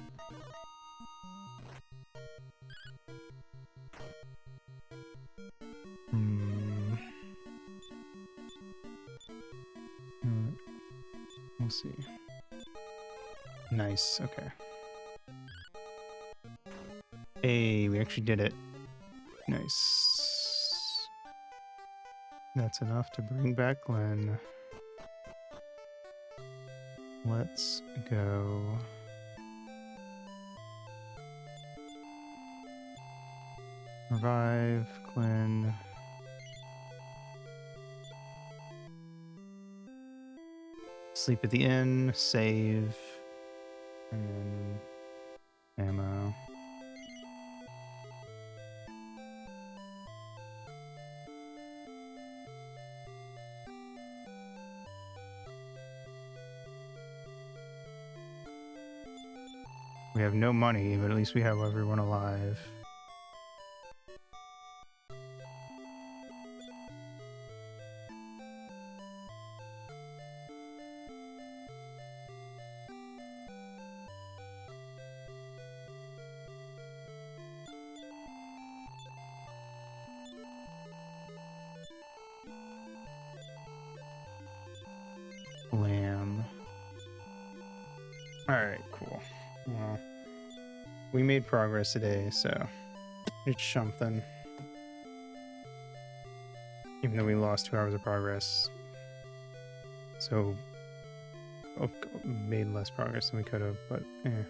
We'll see. Nice. Okay. Hey, we actually did it. Nice. That's enough to bring back Glenn. Let's go. Revive Glenn. Sleep at the inn, save, and then ammo. We have no money, but at least we have everyone alive. Lamb. Alright, cool. Well, we made progress today, so it's something. Even though we lost 2 hours of progress. So, made less progress than we could have, but eh.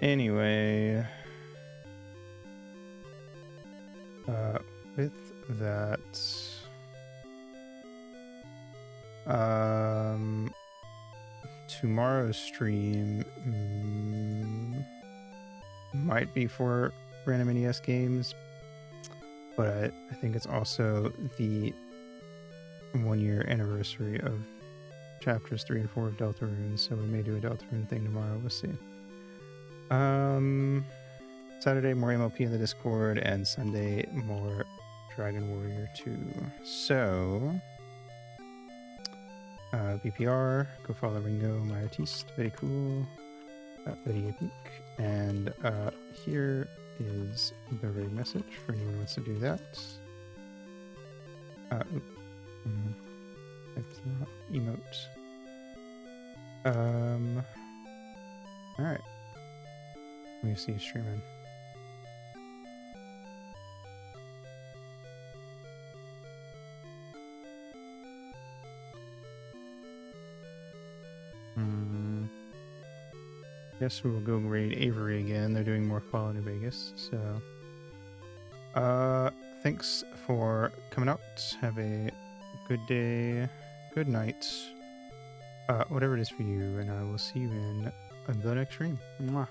Anyway, with that, tomorrow's stream might be for Random NES games, but I think it's also the 1-year anniversary of chapters 3 and 4 of Deltarune, so we may do a Deltarune thing tomorrow. We'll see. Saturday, more MLP in the Discord, and Sunday, more Dragon Warrior 2. So, BPR, go follow Ringo, my artiste, very cool, very epic. And here is the raid message for anyone who wants to do that. Emote. Alright. Let me see you streaming. Guess we will go raid Avery again. They're doing more Fallout New Vegas. So, thanks for coming out. Have a good day, good night, whatever it is for you, and I will see you in the next stream. Mwah.